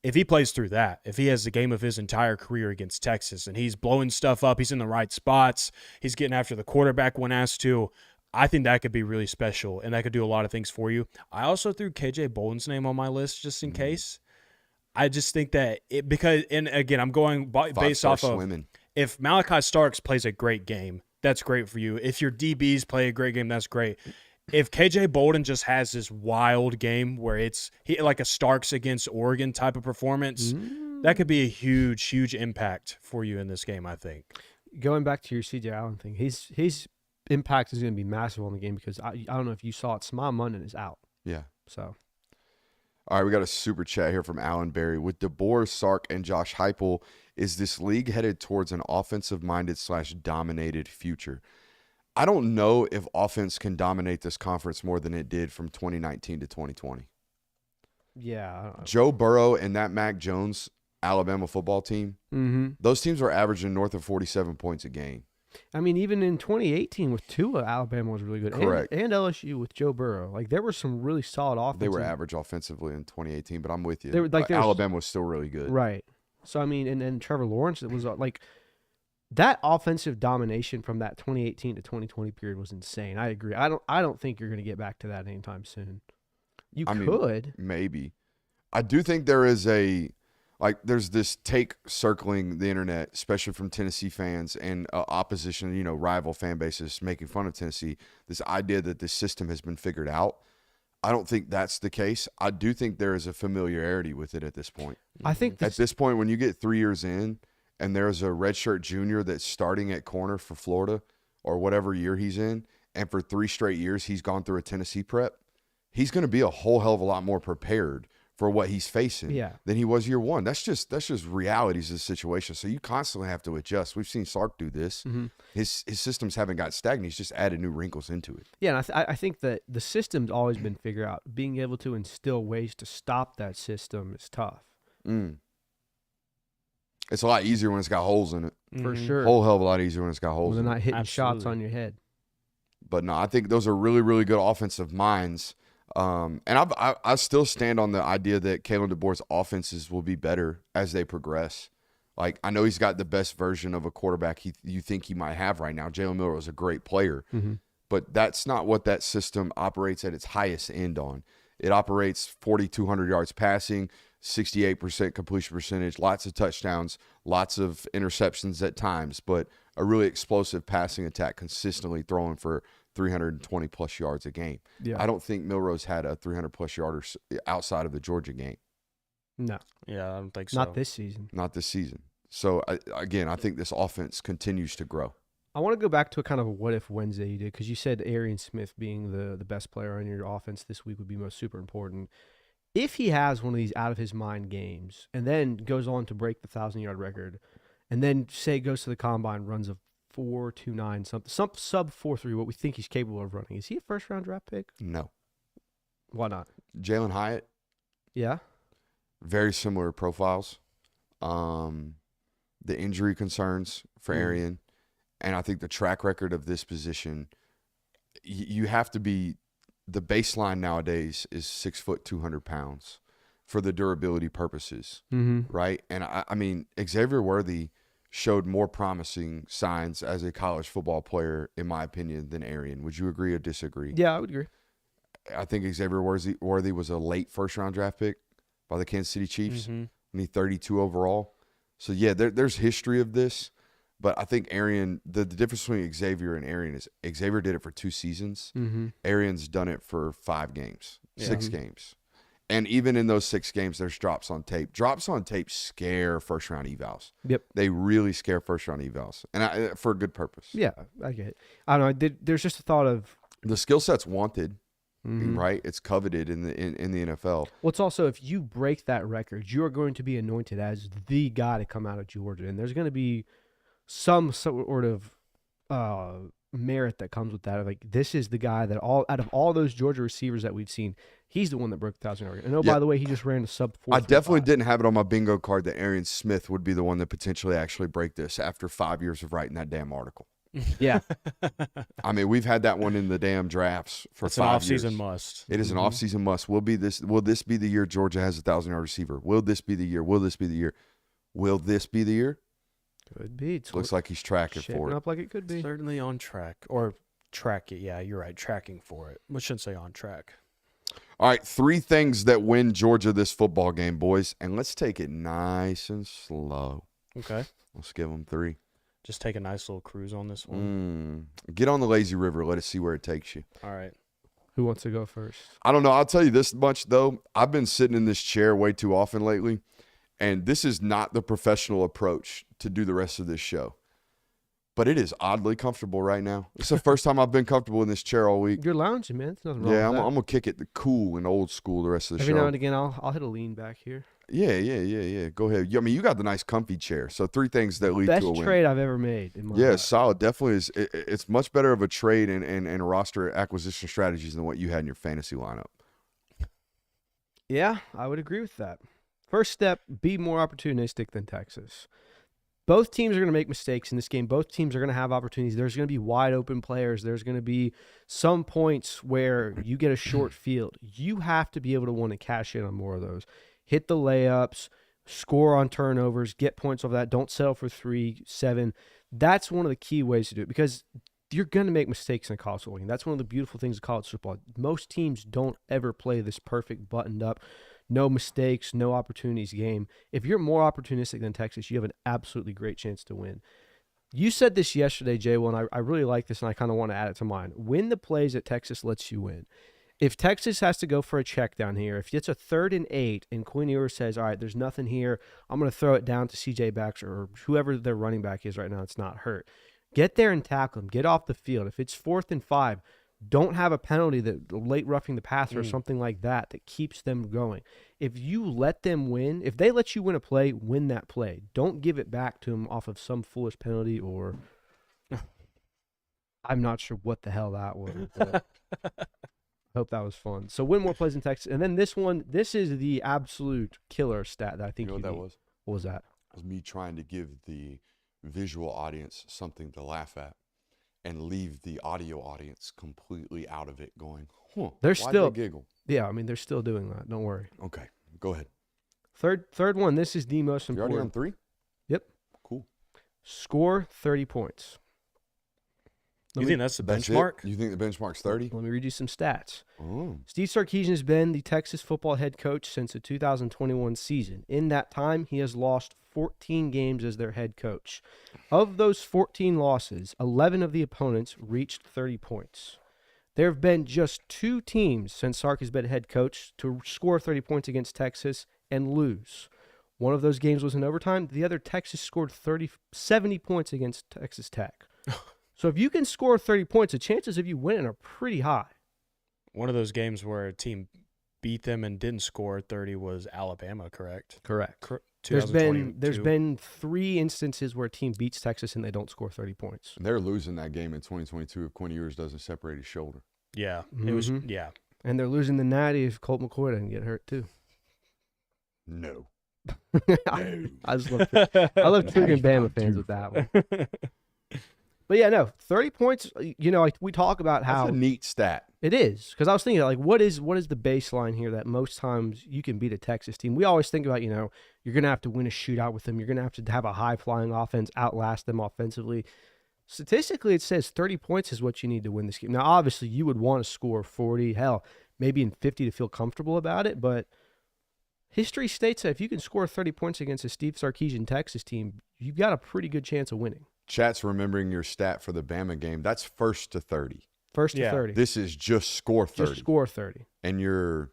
If he plays through that, if he has the game of his entire career against Texas and he's blowing stuff up, he's in the right spots, he's getting after the quarterback when asked to, I think that could be really special and that could do a lot of things for you. I also threw KJ Bolden's name on my list just in case. I just think that because, and again, I'm going based off of swimming. If Malachi Starks plays a great game, that's great for you. If your DBs play a great game, that's great. If KJ Bolden just has this wild game where it's like a Starks against Oregon type of performance, that could be a huge, huge impact for you in this game, I think. Going back to your C.J. Allen thing, his impact is going to be massive on the game because I don't know if you saw it, Smile Munden is out. Yeah. So, All right, we got a super chat here from Alan Berry. With DeBoer, Sark, and Josh Heupel, is this league headed towards an offensive-minded / dominated future? I don't know if offense can dominate this conference more than it did from 2019 to 2020. yeah. Joe Burrow and that Mac Jones Alabama football team, those teams were averaging north of 47 points a game. I mean, even in 2018 with Tua, Alabama was really good. Correct. And LSU with Joe Burrow. Like, there were some really solid offenses. They were average offensively in 2018, but I'm with you. They were, like, Alabama was still really good. Right. So, I mean, and then Trevor Lawrence, it was like that offensive domination from that 2018 to 2020 period was insane. I agree. I don't think you're going to get back to that anytime soon. You could. Maybe. I do think there is there's this take circling the internet, especially from Tennessee fans and opposition, rival fan bases making fun of Tennessee, this idea that this system has been figured out. I don't think that's the case. I do think there is a familiarity with it at this point. I think at this point, when you get 3 years in and there's a redshirt junior that's starting at corner for Florida or whatever year he's in, and for 3 straight years he's gone through a Tennessee prep, he's going to be a whole hell of a lot more prepared for what he's facing than he was year one. That's just realities of the situation. So you constantly have to adjust. We've seen Sark do this. His systems haven't got stagnant. He's just added new wrinkles into it. Yeah, and I think that the system's always been figured out. Being able to instill ways to stop that system is tough. It's a lot easier when it's got holes in it. For sure. Whole hell of a lot easier when it's got holes When in they're it. not hitting shots on your head. But no, I think those are really, really good offensive minds. And I still stand on the idea that Kalen DeBoer's offenses will be better as they progress. Like, I know he's got the best version of a quarterback you think he might have right now. Jalen Miller was a great player. but that's not what that system operates at its highest end on. It operates 4,200 yards passing, 68% completion percentage, lots of touchdowns, lots of interceptions at times, but a really explosive passing attack, consistently throwing for 320 plus yards a game. Yeah. I don't think Milrose had a 300 plus yarder outside of the Georgia game. No, Yeah, I don't think so. not this season. Not this season. So again, I think this offense continues to grow. I want to go back to a kind of a what if Wednesday you did, because you said Arian Smith being the best player on your offense this week would be most super important. If he has one of these out of his mind games and then goes on to break the 1,000-yard record, and then say goes to the combine, runs a 4.29 something, sub 4.3, what we think he's capable of running, is he a first round draft pick? No. Why not? Jalen Hyatt, Yeah. very similar profiles. The injury concerns for Arian, and I think the track record of this position, you have to be, the baseline nowadays is 6 foot 200 pounds for the durability purposes, right? And I mean, Xavier Worthy showed more promising signs as a college football player, in my opinion, than Arian. Would you agree or disagree? Yeah, I would agree. I think Xavier Worthy was a late first-round draft pick by the Kansas City Chiefs, and he's 32 overall. So, yeah, there's history of this, but I think Arian, the difference between Xavier and Arian is Xavier did it for 2 seasons. Arian's done it for 5 games, 6 games. And even in those 6 games, there's drops on tape. Drops on tape scare first-round evals. Yep. They really scare first-round evals, and for a good purpose. Yeah, I get it. I don't know. There's just a thought of The skill set's wanted, right? It's coveted in the NFL. well, it's also if you break that record, you are going to be anointed as the guy to come out of Georgia, and there's going to be some sort of merit that comes with that. Like, this is the guy that out of all those Georgia receivers that we've seen, he's the one that broke the 1,000-yard record. And oh, by the way, he just ran a sub 4. I definitely didn't have it on my bingo card that Arian Smith would be the one that potentially actually break this after 5 years of writing that damn article. Yeah. I mean, we've had that one in the damn drafts for It's 5 an years. off-season must. It is an off-season must. Will this be the year Georgia has a 1,000-yard receiver? Will this be the year? Will this be the year? Will this be the year? Could be. It's Looks like he's tracking for shaping it. up like it could be. Certainly on track. Or track it. Yeah, you're right. Tracking for it. We shouldn't say on track. All right, 3 things that win Georgia this football game, boys. And let's take it nice and slow. Okay. Let's give them 3. Just take a nice little cruise on this one. Get on the lazy river. Let us see where it takes you. All right. Who wants to go first? I don't know. I'll tell you this much, though. I've been sitting in this chair way too often lately, and this is not the professional approach to do the rest of this show. But it is oddly comfortable right now. It's the first time I've been comfortable in this chair all week. You're lounging, man. There's nothing wrong Yeah, with I'm that. going to kick it the cool and old school the rest of the Every show. now and again, I'll hit a lean back here. Yeah. Go ahead. I mean, you got the nice comfy chair. So 3 things that lead Best to a win. trade I've ever made in my Yeah, life. solid. Definitely is. It's much better of a trade and roster acquisition strategies than what you had in your fantasy lineup. Yeah, I would agree with that. First step, be more opportunistic than Texas. Both teams are going to make mistakes in this game. Both teams are going to have opportunities. There's going to be wide open players. There's going to be some points where you get a short field. You have to be able to want to cash in on more of those. Hit the layups, score on turnovers, get points off that. Don't settle for 3, 7. That's one of the key ways to do it because you're going to make mistakes in a college football game. That's one of the beautiful things of college football. Most teams don't ever play this perfect buttoned up, no mistakes, no opportunities game. If you're more opportunistic than Texas, you have an absolutely great chance to win. You said this yesterday, Jay, and I really like this, and I kind of want to add it to mine. Win the plays that Texas lets you win. If Texas has to go for a check down here, if it's a 3rd and 8 and Quinn Ewers says, all right, there's nothing here, I'm going to throw it down to C.J. Baxter or whoever their running back is right now that's not hurt. Get there and tackle him. Get off the field. If it's 4th and 5, don't have a penalty, that late roughing the passer or something like that keeps them going. If you let them win, if they let you win a play, win that play. Don't give it back to them off of some foolish penalty or I'm not sure what the hell that was. But I hope that was fun. So win more plays in Texas. And then this one, this is the absolute killer stat that I think You know what that need. was? What was that? It was me trying to give the visual audience something to laugh at and leave the audio audience completely out of it going, They're why'd still they giggle? Yeah, I mean they're still doing that. Don't worry. Okay, go ahead. Third one, this is the most You're important. already on 3? Yep. Cool. Score 30 points. You think that's the That's it? benchmark? You think the benchmark's 30? Let me read you some stats. Oh. Steve Sarkisian has been the Texas football head coach since the 2021 season. In that time, he has lost 14 games as their head coach. Of those 14 losses, 11 of the opponents reached 30 points. There have been just 2 teams since Sark has been head coach to score 30 points against Texas and lose. One of those games was in overtime. The other, Texas scored 70 points against Texas Tech. So if you can score 30 points, the chances of you winning are pretty high. One of those games where a team beat them and didn't score 30 was Alabama, correct? Correct. There's 2022. been 3 instances where a team beats Texas and they don't score 30 points. They're losing that game in 2022 if Quinn Ewers doesn't separate his shoulder. Yeah, it was. Mhm. Yeah, And they're losing the Natty if Colt McCoy doesn't get hurt too. No. I just love triggering Bama fans with that one. But yeah, no, 30 points. You know, like we talk about how That's a neat stat. it is, because I was thinking like, what is the baseline here that most times you can beat a Texas team? We always think about, you know, you're gonna have to win a shootout with them. You're gonna have a high flying offense, outlast them offensively. Statistically, it says 30 points is what you need to win this game. Now, obviously, you would want to score 40, hell, maybe in 50 to feel comfortable about it, but history states that if you can score 30 points against a Steve Sarkisian Texas team, you've got a pretty good chance of winning. Chat's remembering your stat for the Bama game. That's first to 30. First to Yeah. 30. This is just score 30. Just score 30. And you're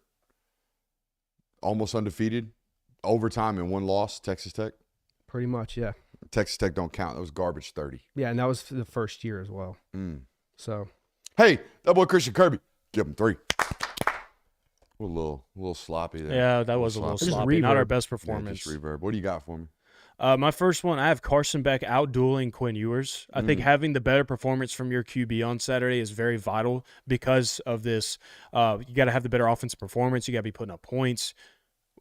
almost undefeated. Overtime and 1 loss, Texas Tech. Pretty much, yeah. Texas Tech don't count. That was garbage 30. Yeah, and that was for the first year as well. So, Hey, that boy Christian Kirby. Give him 3. A little sloppy there. yeah, that was a little Just sloppy. Not our reverb. best Yeah, performance. just reverb. What do you got for me? My first one, I have Carson Beck out-dueling Quinn Ewers. I think having the better performance from your QB on Saturday is very vital because of this. You got to have the better offensive performance. You got to be putting up points.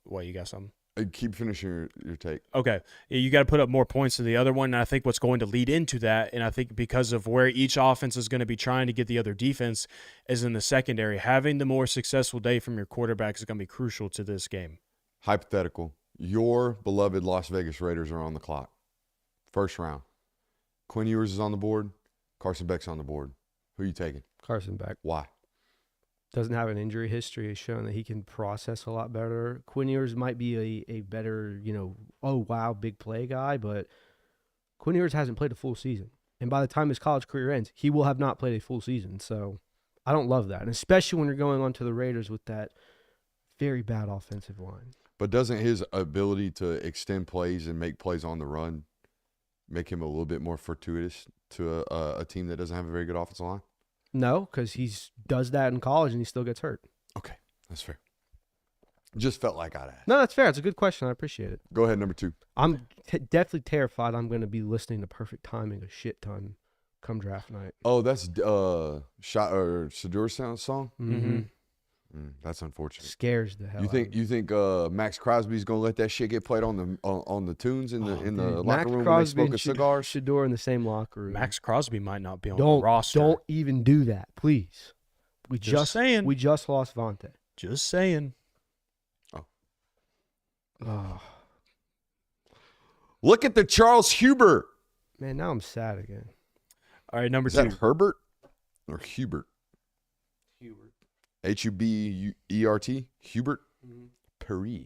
What, you got something? Keep finishing your take. Okay. You got to put up more points than the other one, and I think what's going to lead into that, and I think because of where each offense is going to be trying to get the other defense, is in the secondary. Having the more successful day from your quarterback is going to be crucial to this game. Hypothetical. Your beloved Las Vegas Raiders are on the clock. First round. Quinn Ewers is on the board. Carson Beck's on the board. Who are you taking? Carson Beck Why? doesn't have an injury history. Has shown that he can process a lot better. Quinn Ewers might be a better, you know, oh, wow, big play guy, but Quinn Ewers hasn't played a full season. And by the time his college career ends, he will have not played a full season. So I don't love that. And especially when you're going on to the Raiders with that very bad offensive line. But doesn't his ability to extend plays and make plays on the run make him a little bit more fortuitous to a team that doesn't have a very good offensive line? No, because he does that in college and he still gets hurt. Okay, that's fair. Just felt like I'd ask. No, that's fair. It's a good question. I appreciate it. Go ahead, number 2. I'm definitely terrified I'm going to be listening to Perfect Timing a shit ton come draft night. Oh, that's Shadur's song? Mm-hmm. That's unfortunate. Scares the hell You out of me. think Max Crosby's gonna let that shit get played on the tunes in the Dude, locker Max room Crosby when they and smoke a cigar? Shador in the same locker room. Max Crosby might not be on don't the roster. don't even do that, please. We Just saying. We just lost Vontae. Just saying. Oh Look at the Charles Hubert. man, now I'm sad again. All right, number Is 2. that Herbert or Hubert? Hubert. Hubert. Paris.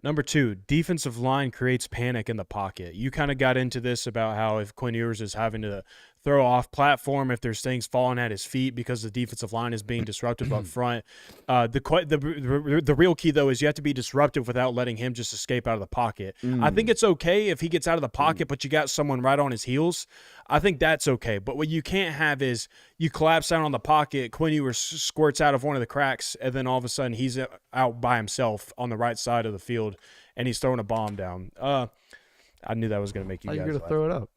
Number 2, defensive line creates panic in the pocket. You kind of got into this about how if Quinn Ewers is having to throw off platform, if there's things falling at his feet because the defensive line is being disruptive up front. The real key, though, is you have to be disruptive without letting him just escape out of the pocket. I think it's okay if he gets out of the pocket, but you got someone right on his heels. I think that's okay. But what you can't have is you collapse down on the pocket, Quinn Ewers squirts out of one of the cracks, and then all of a sudden he's out by himself on the right side of the field, and he's throwing a bomb down. I knew that was going to make you How guys you gonna laugh. throw it up?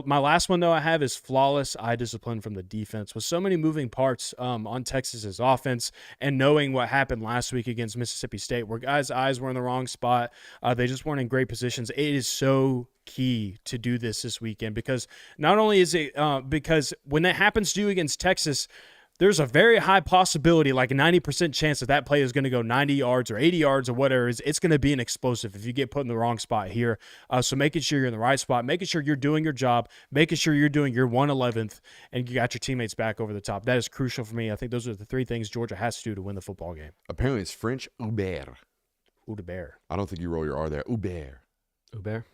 My last one, though, I have is flawless eye discipline from the defense. With so many moving parts on Texas's offense and knowing what happened last week against Mississippi State, where guys' eyes were in the wrong spot, they just weren't in great positions. It is so key to do this weekend because not only is it because when that happens to you against Texas, there's a very high possibility, like a 90% chance that play is going to go 90 yards or 80 yards or whatever. It's going to be an explosive if you get put in the wrong spot here. So making sure you're in the right spot, making sure you're doing your job, making sure you're doing your 1/11th, and you got your teammates back over the top. That is crucial for me. I think those are the three things Georgia has to do to win the football game. Apparently it's French Uber. Uber. I don't think you roll your R there. Uber. Uber.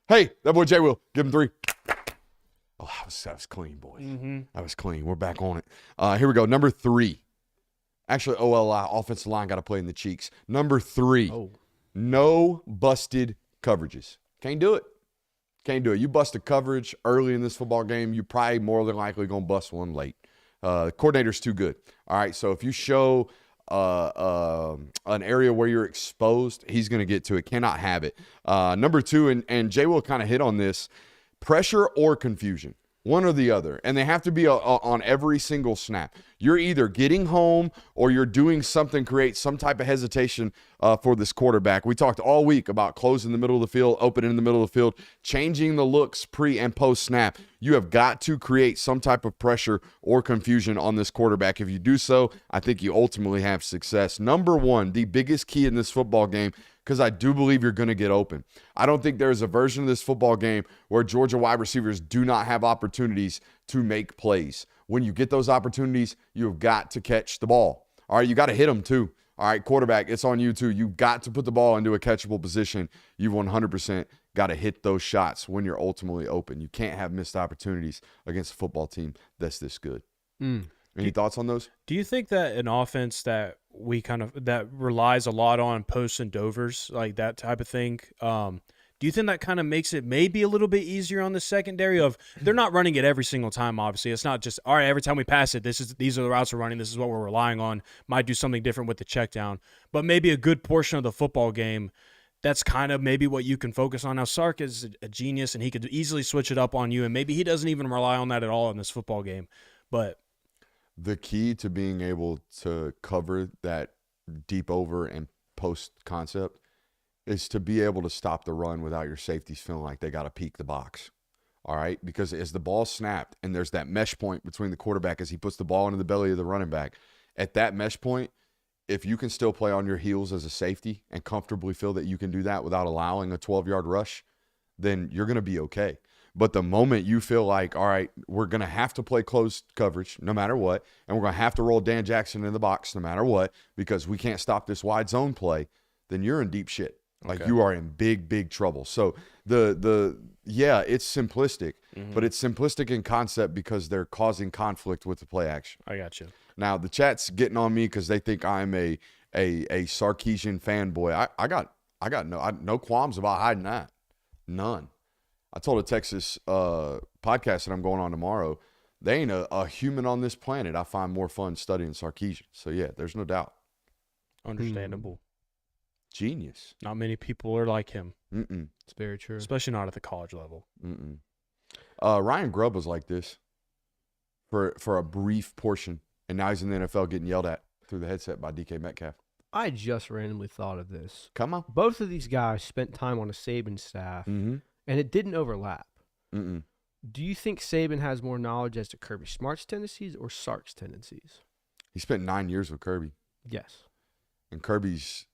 Hey, that boy J. Will. Give him 3. Oh, that was clean, boys. Mm-hmm. That was clean. We're back on it. Here we go. Number 3. Actually, OLI, offensive line, got to play in the cheeks. Number 3. Oh. No busted coverages. Can't do it. Can't do it. You bust a coverage early in this football game, you probably more than likely going to bust one late. The coordinator's too good. All right, so if you show an area where you're exposed, he's going to get to it. Cannot have it. Number 2, and Jay will kind of hit on this, pressure or confusion. One or the other. And they have to be on every single snap. You're either getting home or you're doing something, create some type of hesitation for this quarterback. We talked all week about closing the middle of the field, opening in the middle of the field, changing the looks pre and post snap. You have got to create some type of pressure or confusion on this quarterback. If you do so, I think you ultimately have success. Number 1, the biggest key in this football game, because I do believe you're going to get open. I don't think there's a version of this football game where Georgia wide receivers do not have opportunities to make plays. When you get those opportunities, you've got to catch the ball. All right, you got to hit them too. All right, quarterback, it's on you too. You've got to put the ball into a catchable position. You've 100% got to hit those shots when you're ultimately open. You can't have missed opportunities against a football team that's this good. Any thoughts on those? Do you think that an offense that that relies a lot on posts and dovers, like that type of thing, do you think that kind of makes it maybe a little bit easier on the secondary? Of they're not running it every single time, obviously. It's not just, all right, every time we pass it, these are the routes we're running, this is what we're relying on. Might do something different with the check down. But maybe a good portion of the football game, that's kind of maybe what you can focus on. Now, Sark is a genius, and he could easily switch it up on you, and maybe he doesn't even rely on that at all in this football game. But the key to being able to cover that deep over and post concept is to be able to stop the run without your safeties feeling like they got to peek the box. All right? Because as the ball snapped and there's that mesh point between the quarterback as he puts the ball into the belly of the running back, at that mesh point, if you can still play on your heels as a safety and comfortably feel that you can do that without allowing a 12-yard rush, then you're going to be okay. But the moment you feel like, all right, we're going to have to play closed coverage no matter what, and we're going to have to roll Dan Jackson in the box no matter what because we can't stop this wide zone play, then you're in deep shit. Like you are in big, big trouble. So yeah, it's simplistic, but it's simplistic in concept because they're causing conflict with the play action. I got you. Now, the chat's getting on me because they think I'm a Sarkisian fanboy. I got no qualms about hiding that. None. I told a Texas podcast that I'm going on tomorrow, they ain't a human on this planet I find more fun studying Sarkisian. So, yeah, there's no doubt. Understandable. Genius. Not many people are like him. It's very true. Especially not at the college level. Ryan Grubb was like this for a brief portion, and now he's in the NFL getting yelled at through the headset by DK Metcalf. I just randomly thought of this. Come on. Both of these guys spent time on a Saban staff, and it didn't overlap. Do you think Saban has more knowledge as to Kirby Smart's tendencies or Sark's tendencies? He spent 9 years with Kirby. Yes. And Kirby's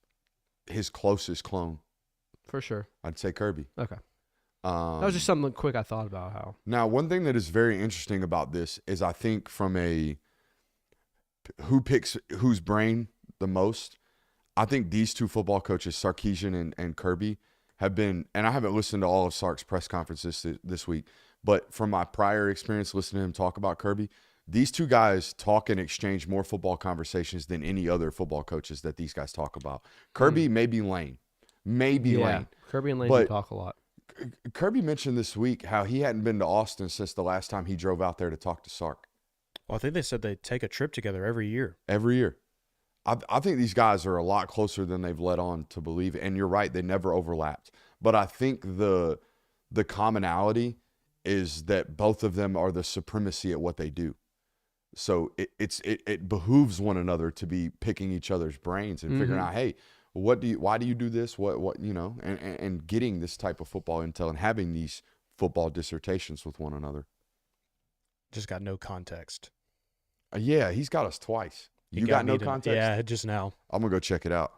his closest clone. For sure. I'd say Kirby. Okay. That was just something quick I thought about how. Now, one thing that is very interesting about this is I think from a who picks whose brain the most, I think these two football coaches, Sarkisian and Kirby, have been, and I haven't listened to all of Sark's press conferences this week, but from my prior experience listening to him talk about Kirby, these two guys talk and exchange more football conversations than any other football coaches that these guys talk about. Kirby may be Lane. Lane. Kirby and Lane do talk a lot. Kirby mentioned this week how he hadn't been to Austin since the last time he drove out there to talk to Sark. Well, I think they said they take a trip together every year. Every year. I think these guys are a lot closer than they've led on to believe. And you're right, they never overlapped. But I think the commonality is that both of them are the supremacy at what they do. So it behooves one another to be picking each other's brains and figuring out, hey, why do you do this? What and getting this type of football intel and having these football dissertations with one another. Just got no context. Yeah, he's got us twice. He You got no me to- context? Yeah, just now. I'm going to go check it out.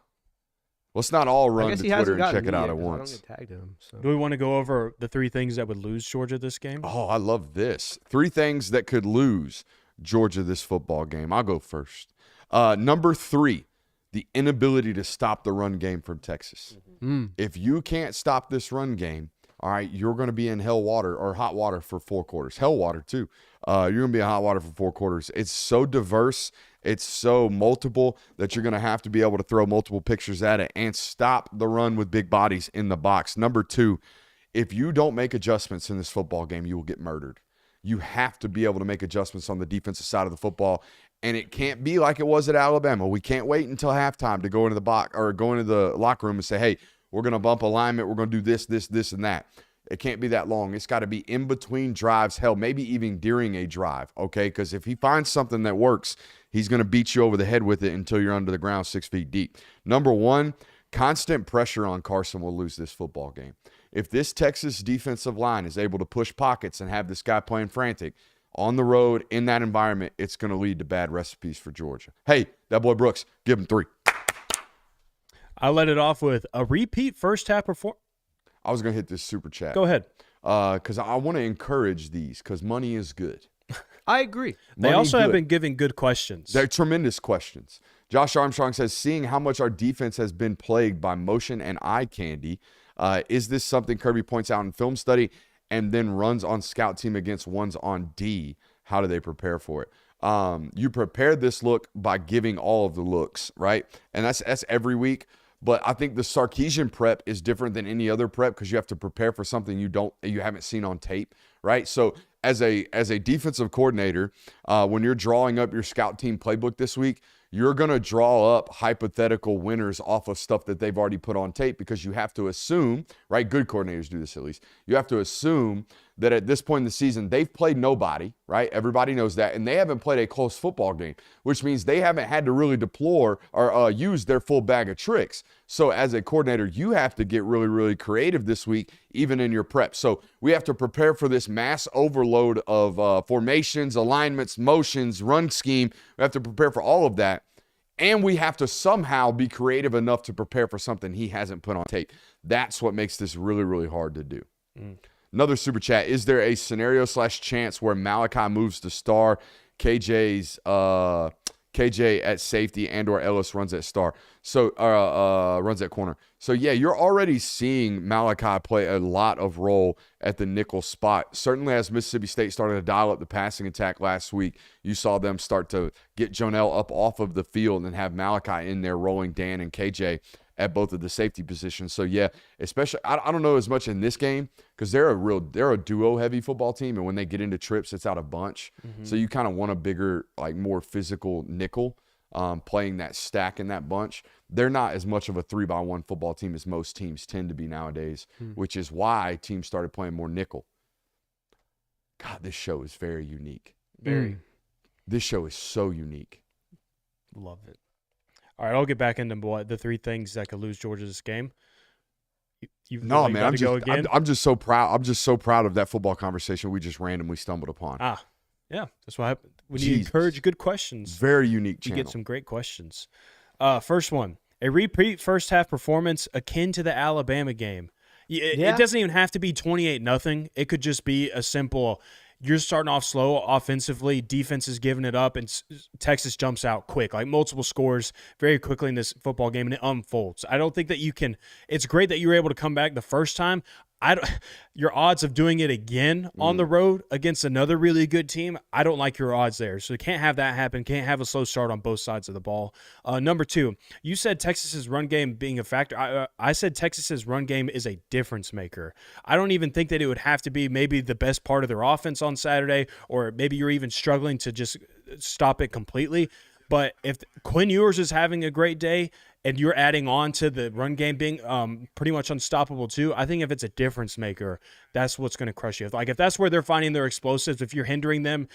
Let's not all I run guess to he Twitter hasn't and check gotten it me out yet at 'cause I once. don't get tagged to him. So. Do we want to go over the 3 things that would lose Georgia this game? Oh, I love this. 3 things that could lose Georgia this football game. I'll go first. Number 3, the inability to stop the run game from Texas. If you can't stop this run game, all right, you're going to be in hot water for 4 quarters. Hell water, too. You're going to be in hot water for 4 quarters. It's so diverse. It's so multiple that you're going to have to be able to throw multiple pictures at it and stop the run with big bodies in the box. Number 2, if you don't make adjustments in this football game, you will get murdered. You have to be able to make adjustments on the defensive side of the football, and it can't be like it was at Alabama. We can't wait until halftime to go into the box or go into the locker room and say, hey, we're going to bump alignment. We're going to do this, this, this, and that. It can't be that long. It's got to be in between drives, hell, maybe even during a drive, okay? Because if he finds something that works, he's going to beat you over the head with it until you're under the ground 6 feet deep. Number 1, constant pressure on Carson will lose this football game. If this Texas defensive line is able to push pockets and have this guy playing frantic on the road in that environment, it's going to lead to bad recipes for Georgia. Hey, that boy Brooks, give him 3. I let it off with a repeat first half performance. I was going to hit this super chat. Go ahead. Because I want to encourage these because money is good. I agree. They Money also have good. been giving good questions. They're tremendous questions. Josh Armstrong says, seeing how much our defense has been plagued by motion and eye candy, is this something Kirby points out in film study and then runs on scout team against ones on D? How do they prepare for it? You prepare this look by giving all of the looks, right? And that's every week. But I think the Sarkisian prep is different than any other prep because you have to prepare for something you haven't seen on tape, right? So as a defensive coordinator, when you're drawing up your scout team playbook this week, you're going to draw up hypothetical winners off of stuff that they've already put on tape because you have to assume, right? Good coordinators do this at least. You have to assume that at this point in the season, they've played nobody, right? Everybody knows that. And they haven't played a close football game, which means they haven't had to really deploy or use their full bag of tricks. So as a coordinator, you have to get really, really creative this week, even in your prep. So we have to prepare for this mass overload of formations, alignments, motions, run scheme. We have to prepare for all of that. And we have to somehow be creative enough to prepare for something he hasn't put on tape. That's what makes this really, really hard to do. Another super chat. Is there a scenario / chance where Malachi moves to star, KJ at safety, and or Ellis runs at star? So runs at corner. So yeah, you're already seeing Malachi play a lot of role at the nickel spot. Certainly as Mississippi State started to dial up the passing attack last week, you saw them start to get Jonell up off of the field and have Malachi in there rolling Dan and KJ at both of the safety positions. So yeah, especially I don't know as much in this game because they're a duo heavy football team, and when they get into trips, it's out a bunch. So you kind of want a bigger, like more physical nickel playing that stack in that bunch. They're not as much of a 3-by-1 football team as most teams tend to be nowadays, which is why teams started playing more nickel. God, this show is very unique. This show is so unique. Love it. All right, I'll get back into the 3 things that could lose Georgia this game. No, man, I'm just so proud. I'm just so proud of that football conversation we just randomly stumbled upon. Yeah, that's what happened. When you encourage good questions, very unique channel. You get some great questions. First one, a repeat first half performance akin to the Alabama game. It doesn't even have to be 28-0. It could just be a simple, you're starting off slow offensively, defense is giving it up, and Texas jumps out quick, like multiple scores very quickly in this football game, and it unfolds. I don't think that you can – it's great that you were able to come back the first time. Your odds of doing it again on the road against another really good team, I don't like your odds there. So you can't have that happen. Can't have a slow start on both sides of the ball. Number 2, you said Texas's run game being a factor. I said Texas's run game is a difference maker. I don't even think that it would have to be maybe the best part of their offense on Saturday, or maybe you're even struggling to just stop it completely. But if Quinn Ewers is having a great day and you're adding on to the run game being pretty much unstoppable too, I think if it's a difference maker, that's what's going to crush you. Like if that's where they're finding their explosives, if you're hindering them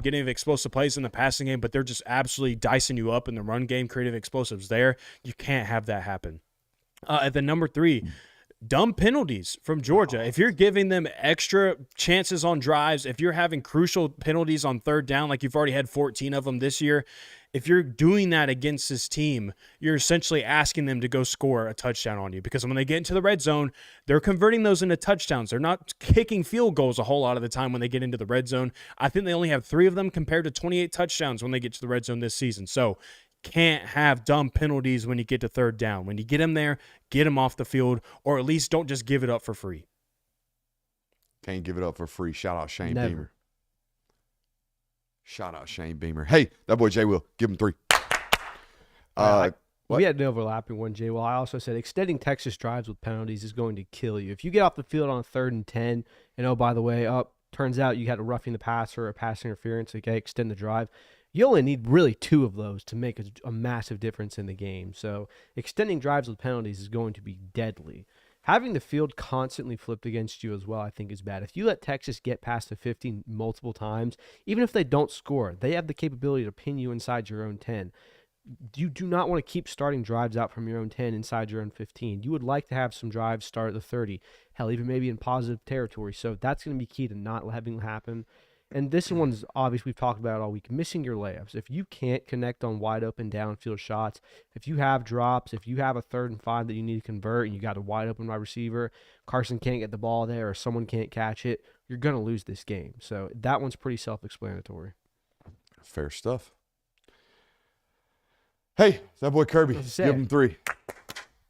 getting explosive plays in the passing game, but they're just absolutely dicing you up in the run game, creative explosives there, you can't have that happen. At the number 3, dumb penalties from Georgia. If you're giving them extra chances on drives, if you're having crucial penalties on third down, like you've already had 14 of them this year, if you're doing that against this team, you're essentially asking them to go score a touchdown on you, because when they get into the red zone, they're converting those into touchdowns. They're not kicking field goals a whole lot of the time when they get into the red zone. I think they only have 3 of them compared to 28 touchdowns when they get to the red zone this season. So can't have dumb penalties when you get to third down. When you get them there, get them off the field, or at least don't just give it up for free. Can't give it up for free. Shout out Shane Never. Beamer. Shout out Shane Beamer. Hey, that boy Jay Will, give him 3. What? We had an overlapping one, Jay. Well, I also said extending Texas drives with penalties is going to kill you. If you get off the field on a 3rd and 10, and oh, by the way, turns out you had a roughing the passer or a pass interference, okay, extend the drive. You only need really 2 of those to make a massive difference in the game. So extending drives with penalties is going to be deadly. Having the field constantly flipped against you as well, I think, is bad. If you let Texas get past the 15 multiple times, even if they don't score, they have the capability to pin you inside your own 10. You do not want to keep starting drives out from your own 10 inside your own 15. You would like to have some drives start at the 30, hell, even maybe in positive territory. So that's going to be key to not having it happen. And this one's obvious. We've talked about it all week. Missing your layups. If you can't connect on wide open downfield shots, if you have drops, if you have a 3rd and 5 that you need to convert and you got a wide open wide receiver, Carson can't get the ball there or someone can't catch it, you're going to lose this game. So that one's pretty self-explanatory. Fair stuff. Hey, that boy Kirby, give him 3.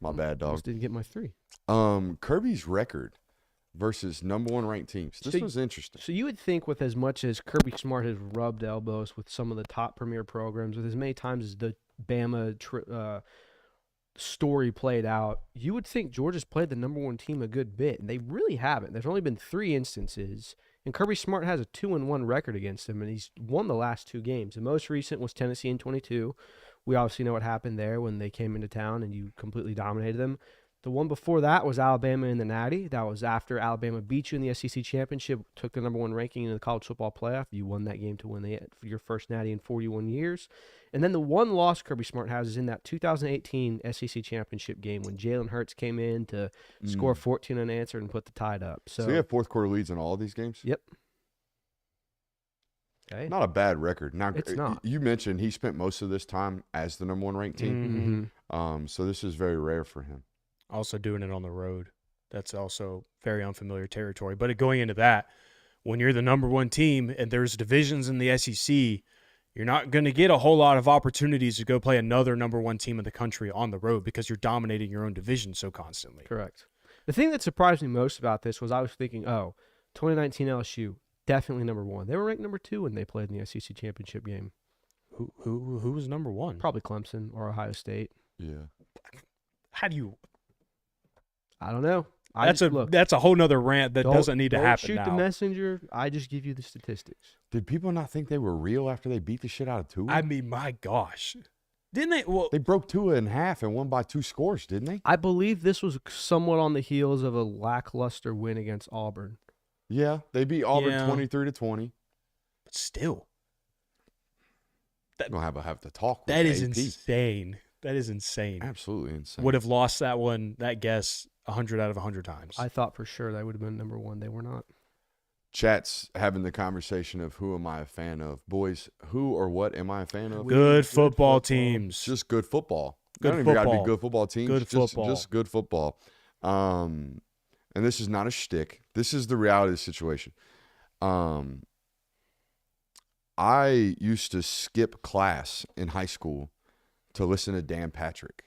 My bad, dog. Just didn't get my 3. Kirby's record versus number 1 ranked teams. This was interesting. So you would think, with as much as Kirby Smart has rubbed elbows with some of the top premier programs, with as many times as the Bama story played out, you would think Georgia's played the number 1 team a good bit, and they really haven't. There's only been 3 instances, and Kirby Smart has a 2-1 record against them, and he's won the last 2 games. The most recent was Tennessee in 22. We obviously know what happened there when they came into town and you completely dominated them. The one before that was Alabama in the Natty. That was after Alabama beat you in the SEC championship, took the number 1 ranking in the college football playoff. You won that game to win your first Natty in 41 years. And then the one loss Kirby Smart has is in that 2018 SEC championship game when Jalen Hurts came in to score 14 unanswered and put the Tide up. So you have 4th quarter leads in all of these games? Yep. Okay. Not a bad record. Now, It's not. You mentioned he spent most of this time as the number 1 ranked team. Mm-hmm. So this is very rare for him. Also doing it on the road. That's also very unfamiliar territory. But going into that, when you're the number 1 team and there's divisions in the SEC, you're not going to get a whole lot of opportunities to go play another number 1 team in the country on the road because you're dominating your own division so constantly. Correct. The thing that surprised me most about this was I was thinking, 2019 LSU, definitely number 1. They were ranked number 2 when they played in the SEC championship game. Who was number 1? Probably Clemson or Ohio State. Yeah. How do you? I don't know. That's a whole nother rant that doesn't need to happen shoot now. the messenger. I just give you the statistics. Did people not think they were real after they beat the shit out of Tua? I mean, my gosh. Didn't they? Well, They broke Tua in half and won by 2 scores, didn't they? I believe this was somewhat on the heels of a lackluster win against Auburn. Yeah, they beat Auburn Yeah. 23-20. but still. They don't have to talk. With That is AP. insane. That is insane. Absolutely insane. Would have lost that guess 100 out of 100 times. I thought for sure they would have been number 1. They were not. Chat's having the conversation of who am I a fan of. Boys, who or what am I a fan of? Good football teams. Just good football. Good Don't even got to be football. good football teams. Good football. Just good football. And this is not a shtick. This is the reality of the situation. I used to skip class in high school to listen to Dan Patrick.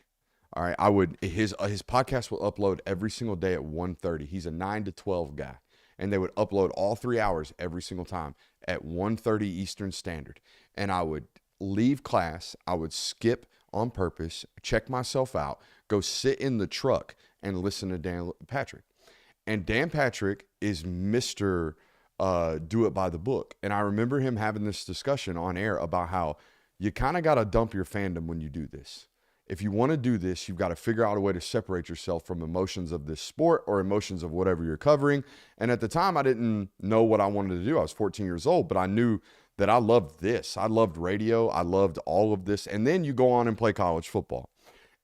All right, his podcast will upload every single day at 1:30. He's a 9 to 12 guy, and they would upload all 3 hours every single time at 1:30 Eastern Standard. And I would leave class, I would skip on purpose, check myself out, go sit in the truck and listen to Dan Patrick. And Dan Patrick is Mr. Do it by the book. And I remember him having this discussion on air about how you kind of got to dump your fandom when you do this. If you want to do this, you've got to figure out a way to separate yourself from emotions of this sport or emotions of whatever you're covering. And at the time, I didn't know what I wanted to do. I was 14 years old, but I knew that I loved this. I loved radio. I loved all of this. And then you go on and play college football.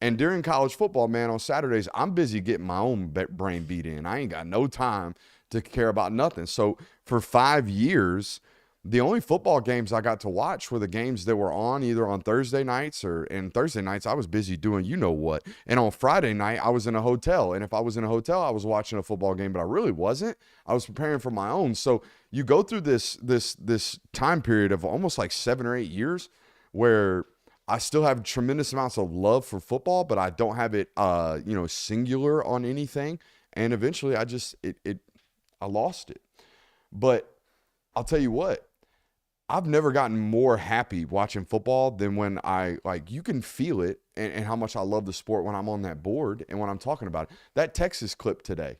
And during college football, man, on Saturdays, I'm busy getting my own brain beat in. I ain't got no time to care about nothing. So for 5 years, the only football games I got to watch were the games that were on either on Thursday nights and Thursday nights I was busy doing you know what. And on Friday night, I was in a hotel. And if I was in a hotel, I was watching a football game, but I really wasn't. I was preparing for my own. So you go through this time period of almost like 7 or 8 years where I still have tremendous amounts of love for football, but I don't have it, singular on anything. And eventually I lost it. But I'll tell you what, I've never gotten more happy watching football than when you can feel it and how much I love the sport when I'm on that board and when I'm talking about it. That Texas clip today,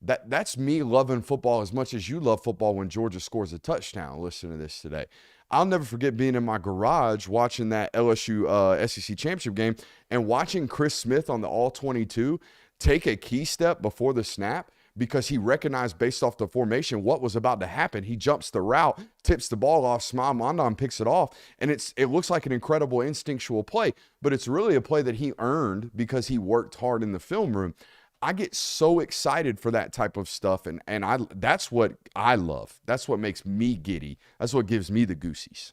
that's me loving football as much as you love football when Georgia scores a touchdown. Listen to this today. I'll never forget being in my garage watching that LSU SEC championship game and watching Chris Smith on the All-22 take a key step before the snap because he recognized based off the formation what was about to happen. He jumps the route, tips the ball off, Smile Mondon picks it off, and it looks like an incredible instinctual play, but it's really a play that he earned because he worked hard in the film room. I get so excited for that type of stuff, and that's what I love. That's what makes me giddy. That's what gives me the goosies.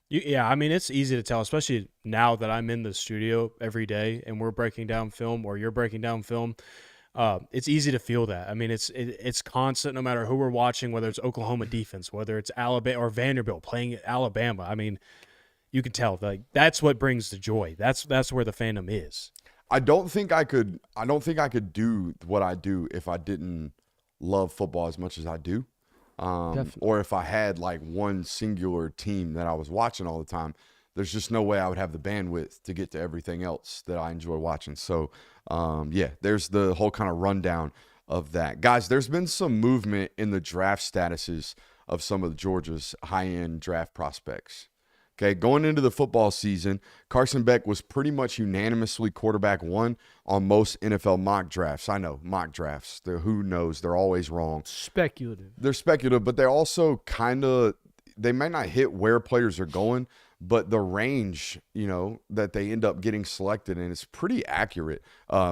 Yeah, I mean, it's easy to tell, especially now that I'm in the studio every day and we're breaking down film or you're breaking down film. It's easy to feel that. I mean, it's constant no matter who we're watching, whether it's Oklahoma defense, whether it's Alabama or Vanderbilt playing Alabama. I mean, you can tell that's what brings the joy. That's where the fandom is. I don't think I could do what I do if I didn't love football as much as I do. Or if I had like one singular team that I was watching all the time. There's just no way I would have the bandwidth to get to everything else that I enjoy watching. So, there's the whole kind of rundown of that. Guys, there's been some movement in the draft statuses of some of Georgia's high-end draft prospects. Okay, going into the football season, Carson Beck was pretty much unanimously quarterback one on most NFL mock drafts. I know, mock drafts. Who knows? They're always wrong. Speculative. They're speculative, but they're also they might not hit where players are going, but the range, that they end up getting selected in is pretty accurate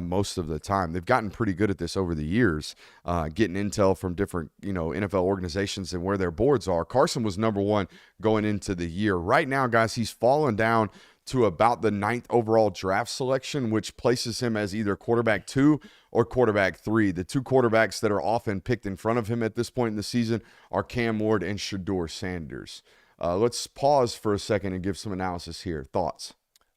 most of the time. They've gotten pretty good at this over the years, getting intel from different, NFL organizations and where their boards are. Carson was number one going into the year. Right now, guys, he's fallen down to about the 9th overall draft selection, which places him as either quarterback 2 or quarterback 3. The two quarterbacks that are often picked in front of him at this point in the season are Cam Ward and Shedeur Sanders. Let's pause for a second and give some analysis here. Thoughts?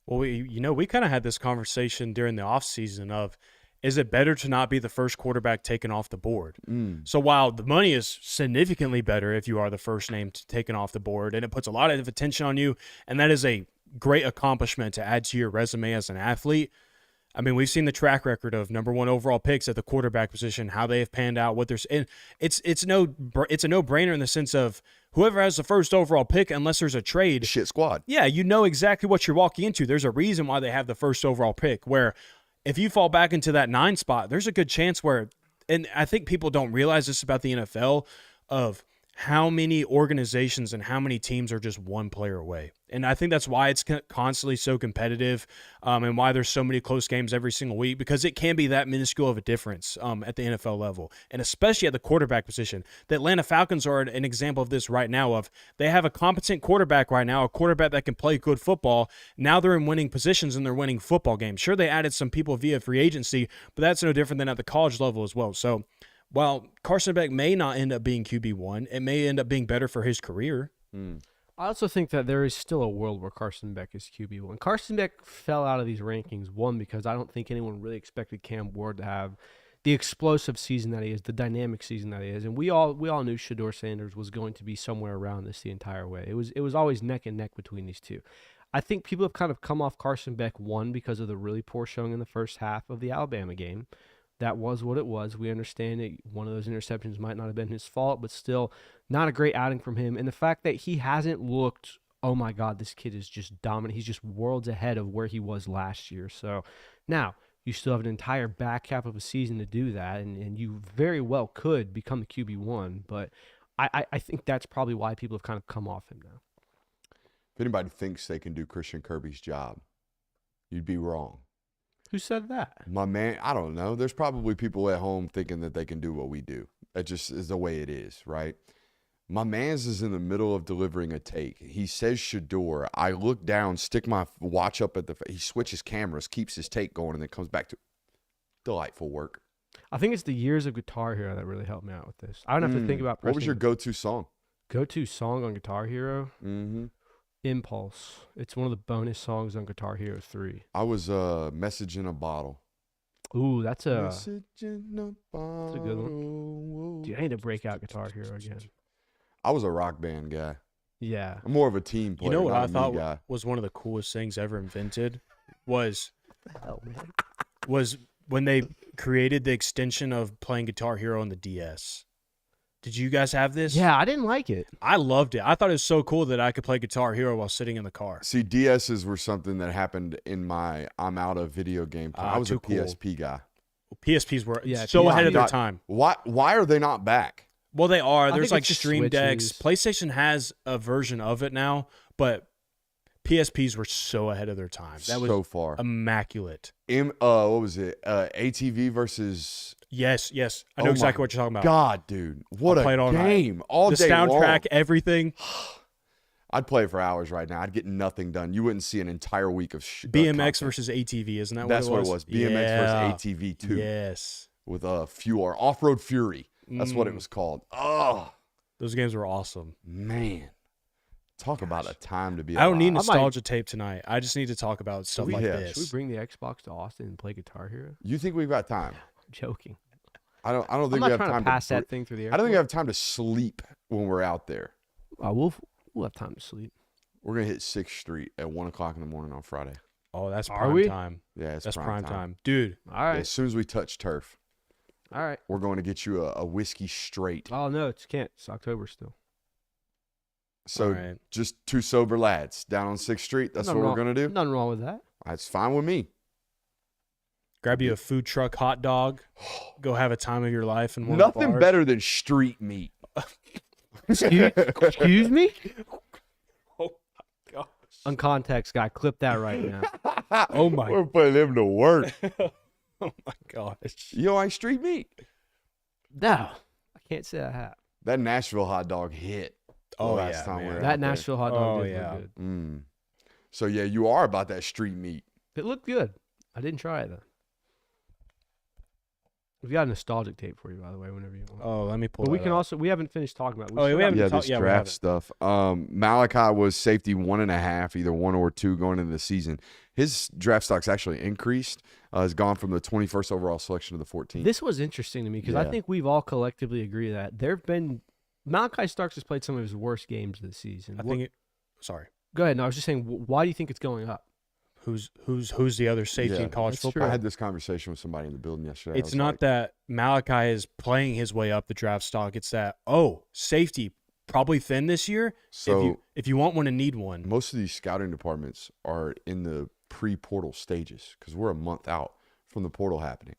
Well, we kind of had this conversation during the offseason of, is it better to not be the first quarterback taken off the board? So while the money is significantly better if you are the first name taken off the board, and it puts a lot of attention on you, and that is a great accomplishment to add to your resume as an athlete. I mean, we've seen the track record of number 1 overall picks at the quarterback position, how they have panned out, and it's a no-brainer in the sense of whoever has the first overall pick, unless there's a trade. Shit squad. Yeah, you know exactly what you're walking into. There's a reason why they have the first overall pick, where if you fall back into that 9 spot, there's a good chance where, and I think people don't realize this about the NFL, of how many organizations and how many teams are just one player away. And I think that's why it's constantly so competitive, and why there's so many close games every single week, because it can be that minuscule of a difference at the NFL level, and especially at the quarterback position. The Atlanta Falcons are an example of this right now. Of they have a competent quarterback right now, a quarterback that can play good football. Now they're in winning positions and they're winning football games. Sure, they added some people via free agency, but that's no different than at the college level as well. So while Carson Beck may not end up being QB1, it may end up being better for his career. I also think that there is still a world where Carson Beck is QB1. Carson Beck fell out of these rankings, one, because I don't think anyone really expected Cam Ward to have the explosive season that he is, the dynamic season that he is. And we all knew Shedeur Sanders was going to be somewhere around this the entire way. It was always neck and neck between these two. I think people have kind of come off Carson Beck, one, because of the really poor showing in the first half of the Alabama game. That was what it was. We understand that one of those interceptions might not have been his fault, but still not a great outing from him. And the fact that he hasn't looked, oh my God, this kid is just dominant. He's just worlds ahead of where he was last year. So now you still have an entire back half of a season to do that, and you very well could become the QB1. But I think that's probably why people have kind of come off him now. If anybody thinks they can do Christian Kirby's job, you'd be wrong. Who said that? My man, I don't know. There's probably people at home thinking that they can do what we do. That just is the way it is, right? My man's is in the middle of delivering a take. He says Shador. I look down, stick my watch up at he switches cameras, keeps his take going, and then comes back to delightful work. I think it's the years of Guitar Hero that really helped me out with this. I don't have to think about What was your pressing go-to song? go-to song on Guitar Hero. Mm-hmm. Impulse. It's one of the bonus songs on Guitar Hero 3. I was Message in a Bottle. Ooh, that's a Message in a bottle. good one. Dude, I need to break out Guitar Hero again. I was a rock band guy. Yeah. I'm more of a team player. You know what not I a me thought guy. was one of the coolest things ever invented was Hell, man. was when they created the extension of playing Guitar Hero on the DS. Did you guys have this? Yeah, I didn't like it. I loved it. I thought it was so cool that I could play Guitar Hero while sitting in the car. See, DSs were something that happened in my I'm out of video game time. I was a too cool. PSP guy. PSPs were Yeah, so PSP. ahead of their God, time. Why are they not back? Well, they are. I There's think like it's just Stream Decks. switches. PlayStation has a version of it now, but PSPs were so ahead of their time. That was so far. immaculate. What was it? ATV versus. Yes. I know Oh exactly my what you're talking about. God, dude, what I'll play a it all night. game! All The day soundtrack, long. everything. I'd play it for hours right now. I'd get nothing done. You wouldn't see an entire week of BMX content. versus ATV, isn't that That's what it was? what it was. BMX Yeah. versus ATV 2 Yes. with Fury, Off-Road Fury. That's what it was called. Oh Those games were awesome. man, talk about a time to be. I don't need alive. nostalgia tape tonight. I just need to talk about stuff like Yeah. this. Should we bring the Xbox to Austin and play Guitar Hero? You think we've got time? I'm joking. I don't I'm think we not have trying time to pass to. that thing through the air. I don't think we have time to sleep when we're out there. We'll have time to sleep. We're gonna hit 6th Street at 1:00 in the morning on Friday. Oh, that's Are prime we? time. Yeah, it's That's prime time. Dude, All right. As soon as we touch turf, All right. we're going to get you a whiskey straight. Oh, no, it can't. It's October still. So all right. just two sober lads down on 6th Street. That's Nothing what wrong- we're gonna do. Nothing wrong with that. That's fine with me. Grab you a food truck hot dog. Go have a time of your life in one of the Nothing bars. better than street meat. Excuse me? Oh my gosh. Uncontext guy, clip that right now. Oh my. We're putting them to work. Oh my gosh. You don't like street meat? No, I can't say I have. That Nashville hot dog hit. Oh, last yeah, time we man. were out That there. Nashville hot dog Oh, did yeah. look good. Mm. So yeah, you are about that street meat. It looked good. I didn't try it though. We've got a nostalgic tape for you, by the way, whenever you want. Oh, let me pull But we that can up. also, we haven't finished talking about it. Oh, yeah, we haven't Yeah, talked- this yeah, we draft haven't. stuff. Malachi was safety 1.5, either 1 or 2 going into the season. His draft stock's actually increased. Has gone from the 21st overall selection to the 14th. This was interesting to me because I Yeah. think we've all collectively agreed that there have been Malachi Starks has played some of his worst games this season. I think it. Sorry. Go ahead. No, I was just saying, why do you think it's going up? Who's the other safety Yeah, in college that's football? I had this conversation with somebody in the building yesterday. I It's was not like, that Malachi is playing his way up the draft stock. It's that safety probably thin this year. So if you want one and need one, most of these scouting departments are in the pre-portal stages because we're a month out from the portal happening.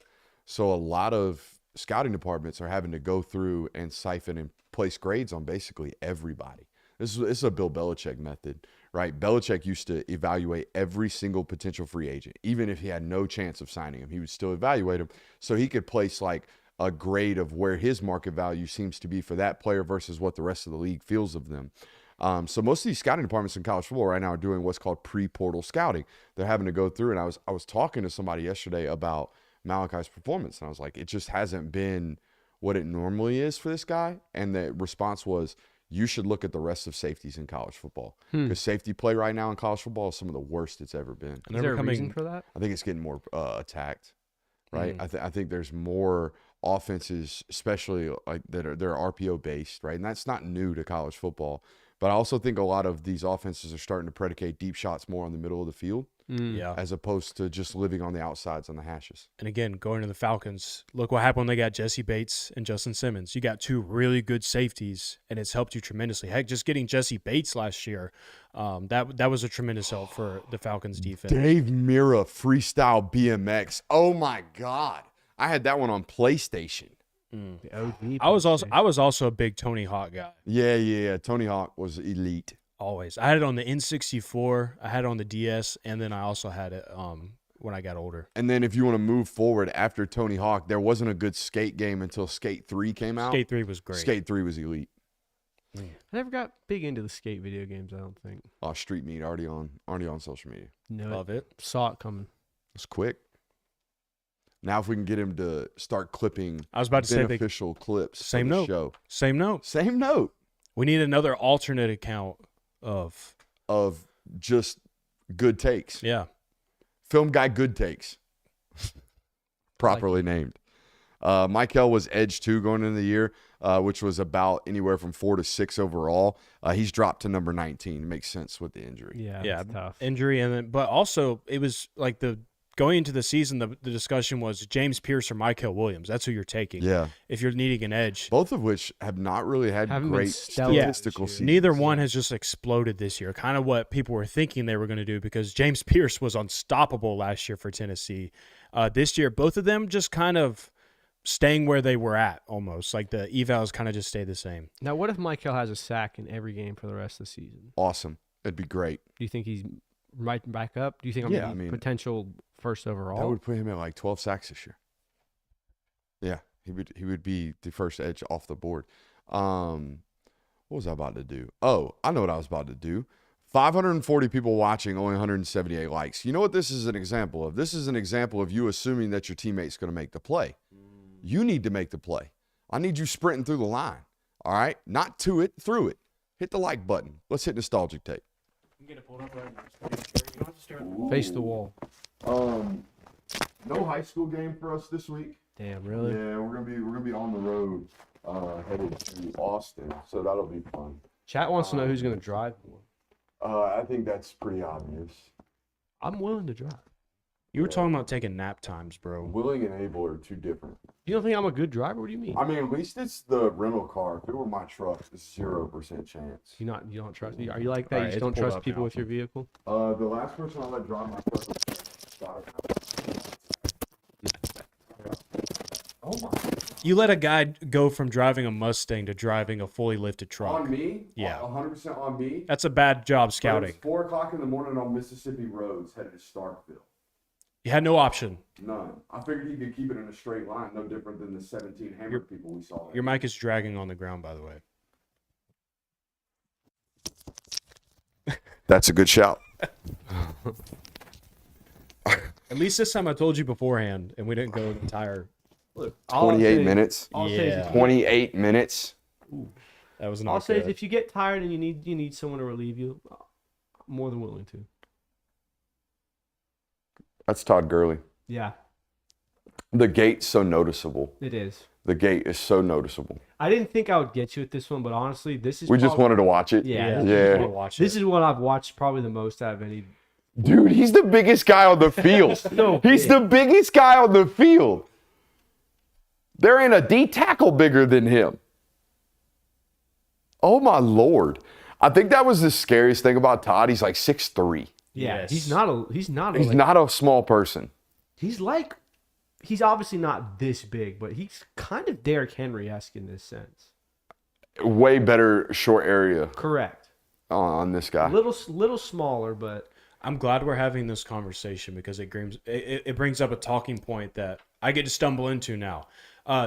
So a lot of scouting departments are having to go through and siphon and place grades on basically everybody. This is a Bill Belichick method, right? Belichick used to evaluate every single potential free agent. Even if he had no chance of signing him, he would still evaluate him so he could place like a grade of where his market value seems to be for that player versus what the rest of the league feels of them. So most of these scouting departments in college football right now are doing what's called pre-portal scouting. They're having to go through, and I was talking to somebody yesterday about Malachi's performance, and I was like, it just hasn't been what it normally is for this guy. And the response was, you should look at the rest of safeties in college football because safety play right now in college football is some of the worst it's ever been. and Is they're there a becoming reason for that? I think it's getting more attacked, right? I think there's more offenses, especially like they're RPO based, right? And that's not new to college football. But I also think a lot of these offenses are starting to predicate deep shots more on the middle of the field yeah. as opposed to just living on the outsides on the hashes. And again, going to the Falcons, look what happened when they got Jesse Bates and Justin Simmons. You got two really good safeties, and it's helped you tremendously. Heck, just getting Jesse Bates last year, that was a tremendous help for the Falcons defense. Dave Mira freestyle BMX. Oh my God. I had that one on PlayStation. The OG I was PlayStation. also a big Tony Hawk guy. Yeah. Tony Hawk was elite. Always. I had it on the N64, I had it on the DS, and then I also had it when I got older. And then if you want to move forward after Tony Hawk, there wasn't a good skate game until Skate 3 came out. Skate 3 was great. Skate 3 was elite. I never got big into the skate video games, I don't think. Oh, Street Meat already on social media. No, Love it. saw it coming. It's quick. Now if we can get him to start clipping I was about to say beneficial clips Same for the note. show. Same note. Same note We need another alternate account of just good takes. yeah. Film Guy Good Takes. Properly named. Michael was Edge 2 going into the year, which was about anywhere from 4 to 6 overall. He's dropped to number 19. It makes sense with the injury. Yeah, Yeah, it's tough. injury, and then but also it was like going into the season, the discussion was James Pierce or Michael Williams. That's who you're taking. Yeah. If you're needing an edge. Both of which have not really had Haven't been great stellar statistical this year. seasons. Neither one has just exploded this year. Kind of what people were thinking they were going to do because James Pierce was unstoppable last year for Tennessee. This year, both of them just kind of staying where they were at almost. Like the evals kind of just stay the same. Now, what if Michael has a sack in every game for the rest of the season? Awesome. It'd be great. Do you think he's right back up? Do you think Yeah, I mean, potential first overall? That would put him at like 12 sacks this year. Yeah, he would be the first edge off the board. What was I about to do? Oh, I know what I was about to do. 540 people watching, only 178 likes. You know what this is an example of? This is an example of you assuming that your teammate's going to make the play. You need to make the play. I need you sprinting through the line. All right? Not to it, through it. Hit the like button. Let's hit nostalgic tape. Face the wall. No high school game for us this week. Damn, really? Yeah, we're gonna be on the road, headed to Austin, so that'll be fun. Chat wants to know who's going to drive more. I think that's pretty obvious. I'm willing to drive. You were talking about taking nap times, bro. Willing and able are two different. You don't think I'm a good driver? What do you mean? I mean, at least it's the rental car. If it were my truck, it's 0% chance. You don't trust me? Are you like that? All right, You just it's don't pulled trust up people now. with your vehicle? The last person I let drive my truck was Oh my! You let a guy go from driving a Mustang to driving a fully lifted truck. On me? Yeah. 100% on me. That's a bad job But scouting. It's 4 o'clock in the morning on Mississippi roads, headed to Starkville. You had no option. None. I figured he could keep it in a straight line, no different than the 17 hammered people we saw. Your mic is dragging on the ground, by the way. That's a good shout. At least this time I told you beforehand, and we didn't go the entire. Look, all I'll 28 say- minutes. all I'll say is Yeah. if you- 28 minutes. That was All not I'll say is good. if you get tired and you need someone to relieve you, I'm more than willing to. That's Todd Gurley. Yeah, The gate's so noticeable. it is. The gate is so noticeable. I didn't think I would get you with this one, but honestly, this is We just probably- wanted to watch it. Yeah, Yeah. Watch This it. is what I've watched probably the most out of any. Dude, he's the biggest guy on the field. So He's big. the biggest guy on the field. There ain't a D tackle bigger than him. Oh my Lord. I think that was the scariest thing about Todd. He's like 6'3". Yeah, Yes. he's not a. He's He's not a small person. He's like. He's obviously not this big, but he's kind of Derrick Henry-esque in this sense. Way better short area Correct. on this guy. Little smaller, but I'm glad we're having this conversation because it brings up a talking point that I get to stumble into now.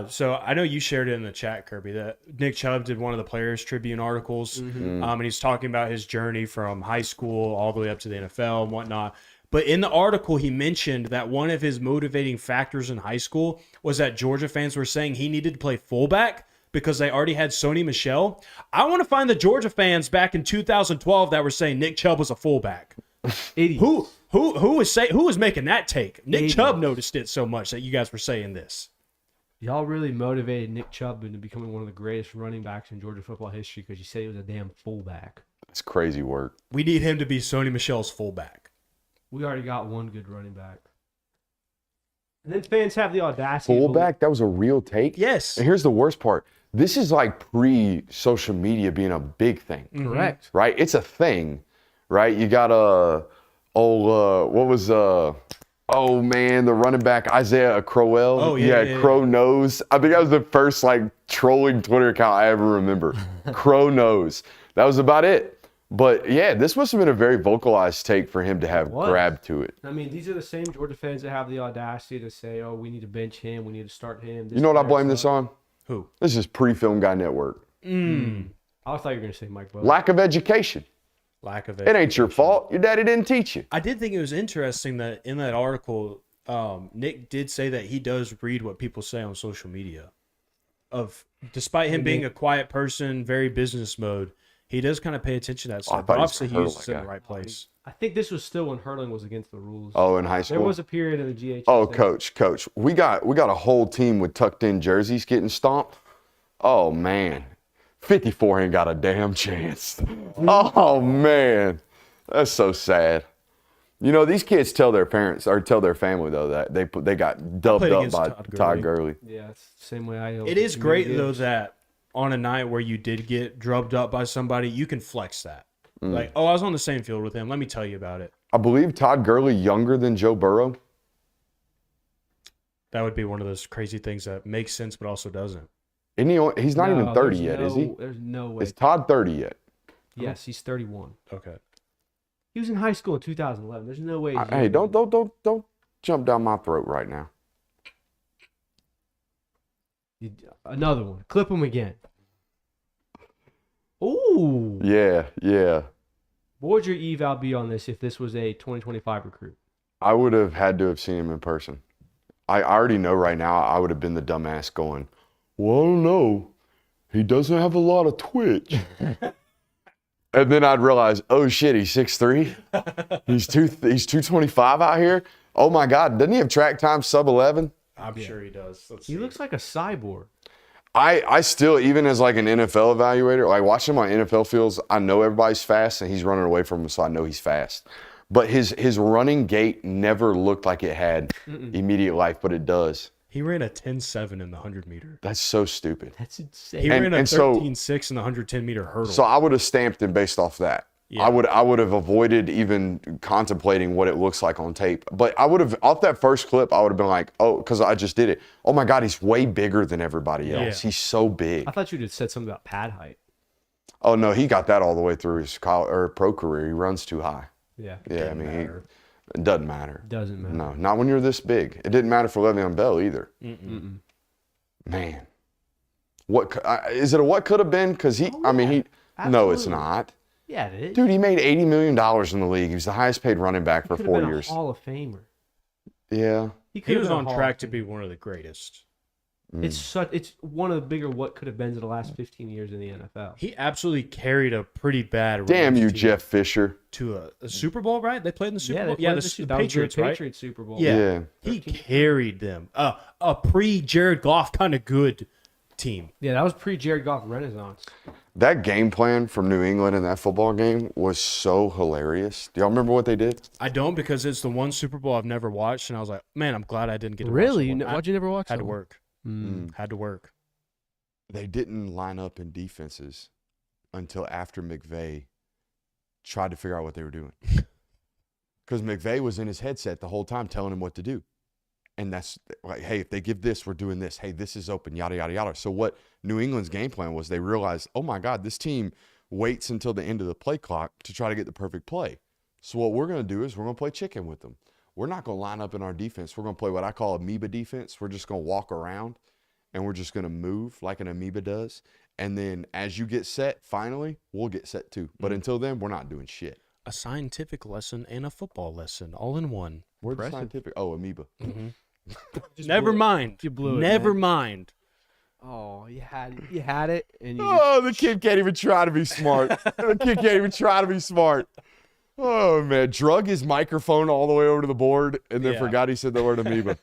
So I know you shared it in the chat, Kirby, that Nick Chubb did one of the Players Tribune articles, and he's talking about his journey from high school all the way up to the NFL and whatnot. But in the article, he mentioned that one of his motivating factors in high school was that Georgia fans were saying he needed to play fullback because they already had Sony Michel. I want to find the Georgia fans back in 2012 that were saying Nick Chubb was a fullback. idiot. Who was making that take? Nick Idiot. Chubb noticed it so much that you guys were saying this. Y'all really motivated Nick Chubb into becoming one of the greatest running backs in Georgia football history because you said he was a damn fullback. It's crazy work. We need him to be Sony Michel's fullback. We already got one good running back. And then fans have the audacity. to Fullback, that was a real take? Yes. And here's the worst part. This is like pre-social media being a big thing, believe- Correct. right? It's a thing, right? You got the running back, Isaiah Crowell. Oh, He yeah, had yeah, Crow Nose. I think that was the first like trolling Twitter account I ever remember. Crow Nose. That was about it. But yeah, this must have been a very vocalized take for him to have was. grabbed to it. I mean, these are the same Georgia fans that have the audacity to say, "Oh, we need to bench him. We need to start him." You know what I blame this on? Who? This is pre-Film Guy Network. I thought you were gonna say Mike Bowie. Lack of education. Lack of It ain't your fault. Your daddy didn't teach you. I did think it was interesting that in that article, Nick did say that he does read what people say on social media. Despite him being a quiet person, very business mode, he does kind of pay attention to that stuff. But obviously, he uses it in the right place. I think this was still when hurling was against the rules. Oh, in high school. There was a period in the GH. Oh, coach, we got a whole team with tucked in jerseys getting stomped. Oh man, 54 ain't got a damn chance. Oh man, that's so sad. You know, these kids tell their parents or tell their family though that they got dubbed up by Todd Gurley. Yeah, it's the same way I. It is great though that on a night where you did get drubbed up by somebody, you can flex that. Like, oh, I was on the same field with him. Let me tell you about it. I believe Todd Gurley younger than Joe Burrow. That would be one of those crazy things that makes sense but also doesn't. Isn't he? He's not even 30 yet, is he? There's no way. Is Todd 30 yet? Yes, he's 31. Okay. He was in high school in 2011. There's no way. He's Hey, younger. don't jump down my throat right now. Another one. Clip him again. Ooh. Yeah. What would your eval be on this if this was a 2025 recruit? I would have had to have seen him in person. I already know right now I would have been the dumbass going, well, I don't know. He doesn't have a lot of twitch. And then I'd realize, oh shit, he's 6'3". He's 225 out here. Oh my God, doesn't he have track time sub 11? I'm sure he does. He looks like a cyborg. I still, even as like an NFL evaluator, like watching him on NFL fields, I know everybody's fast and he's running away from him, so I know he's fast. But his running gait never looked like it had immediate life, but it does. He ran a 10.7 in the 100-meter. That's so stupid. That's insane. He ran a and so- 13.6 in the 110-meter hurdle. So I would have stamped him based off that. Yeah. I would have avoided even contemplating what it looks like on tape. But I would have, off that first clip, I would have been like, oh, because I just did it. Oh my God, he's way bigger than everybody else. Yeah. He's so big. I thought you just said something about pad height. Oh no, he got that all the way through his pro career. He runs too high. Yeah. Yeah, I mean, it doesn't matter. Doesn't matter. No, not when you're this big. It didn't matter for Le'Veon Bell either. Man, is it a what could have been? Because he, I mean, no, it's Absolutely. not. Yeah, it is. Dude, he made $80 million in the league. He was the highest paid running back for Could've 4 been years. a Hall of Famer. Yeah. he could've was been a on Hall track of to Famer. be one of the greatest. It's one of the bigger what could have been in the last 15 years in the NFL. He absolutely carried a pretty bad Damn you, Rams team Jeff Fisher. to a Super Bowl, right? They played in the Super Yeah, Bowl. they Yeah, played the that was Patriots, the right? Patriots Super Bowl. Yeah. Yeah. He carried them. A pre-Jared Goff kind of good team. Yeah, that was pre-Jared Goff renaissance. That game plan from New England in that football game was so hilarious. Do y'all remember what they did? I don't, because it's the one Super Bowl I've never watched, and I was like, man, I'm glad I didn't get to Really? watch it. Why'd you never watch Had that to one? work. Had to work. They didn't line up in defenses until after McVay tried to figure out what they were doing. Because McVay was in his headset the whole time telling him what to do. And that's like, hey, if they give this, we're doing this. Hey, this is open, yada, yada, yada. So what New England's game plan was, they realized, oh, my God, this team waits until the end of the play clock to try to get the perfect play. So what we're going to do is we're going to play chicken with them. We're not going to line up in our defense. We're going to play what I call amoeba defense. We're just going to walk around, and we're just going to move like an amoeba does. And then as you get set, finally, we'll get set too. But until then, we're not doing shit. A scientific lesson and a football lesson all in one. We're the scientific. Oh, amoeba. Never mind. You blew it, Never man. mind. Oh, you had it, and you. Oh, the kid can't even try to be smart. The kid can't even try to be smart. Oh, man. Drug his microphone all the way over to the board and then Yeah. forgot he said the word amoeba.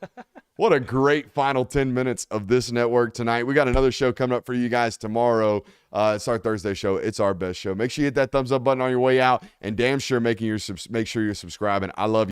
What a great final 10 minutes of this network tonight. We got another show coming up for you guys tomorrow. It's our Thursday show. It's our best show. Make sure you hit that thumbs up button on your way out, and damn sure make sure you're subscribing. I love you.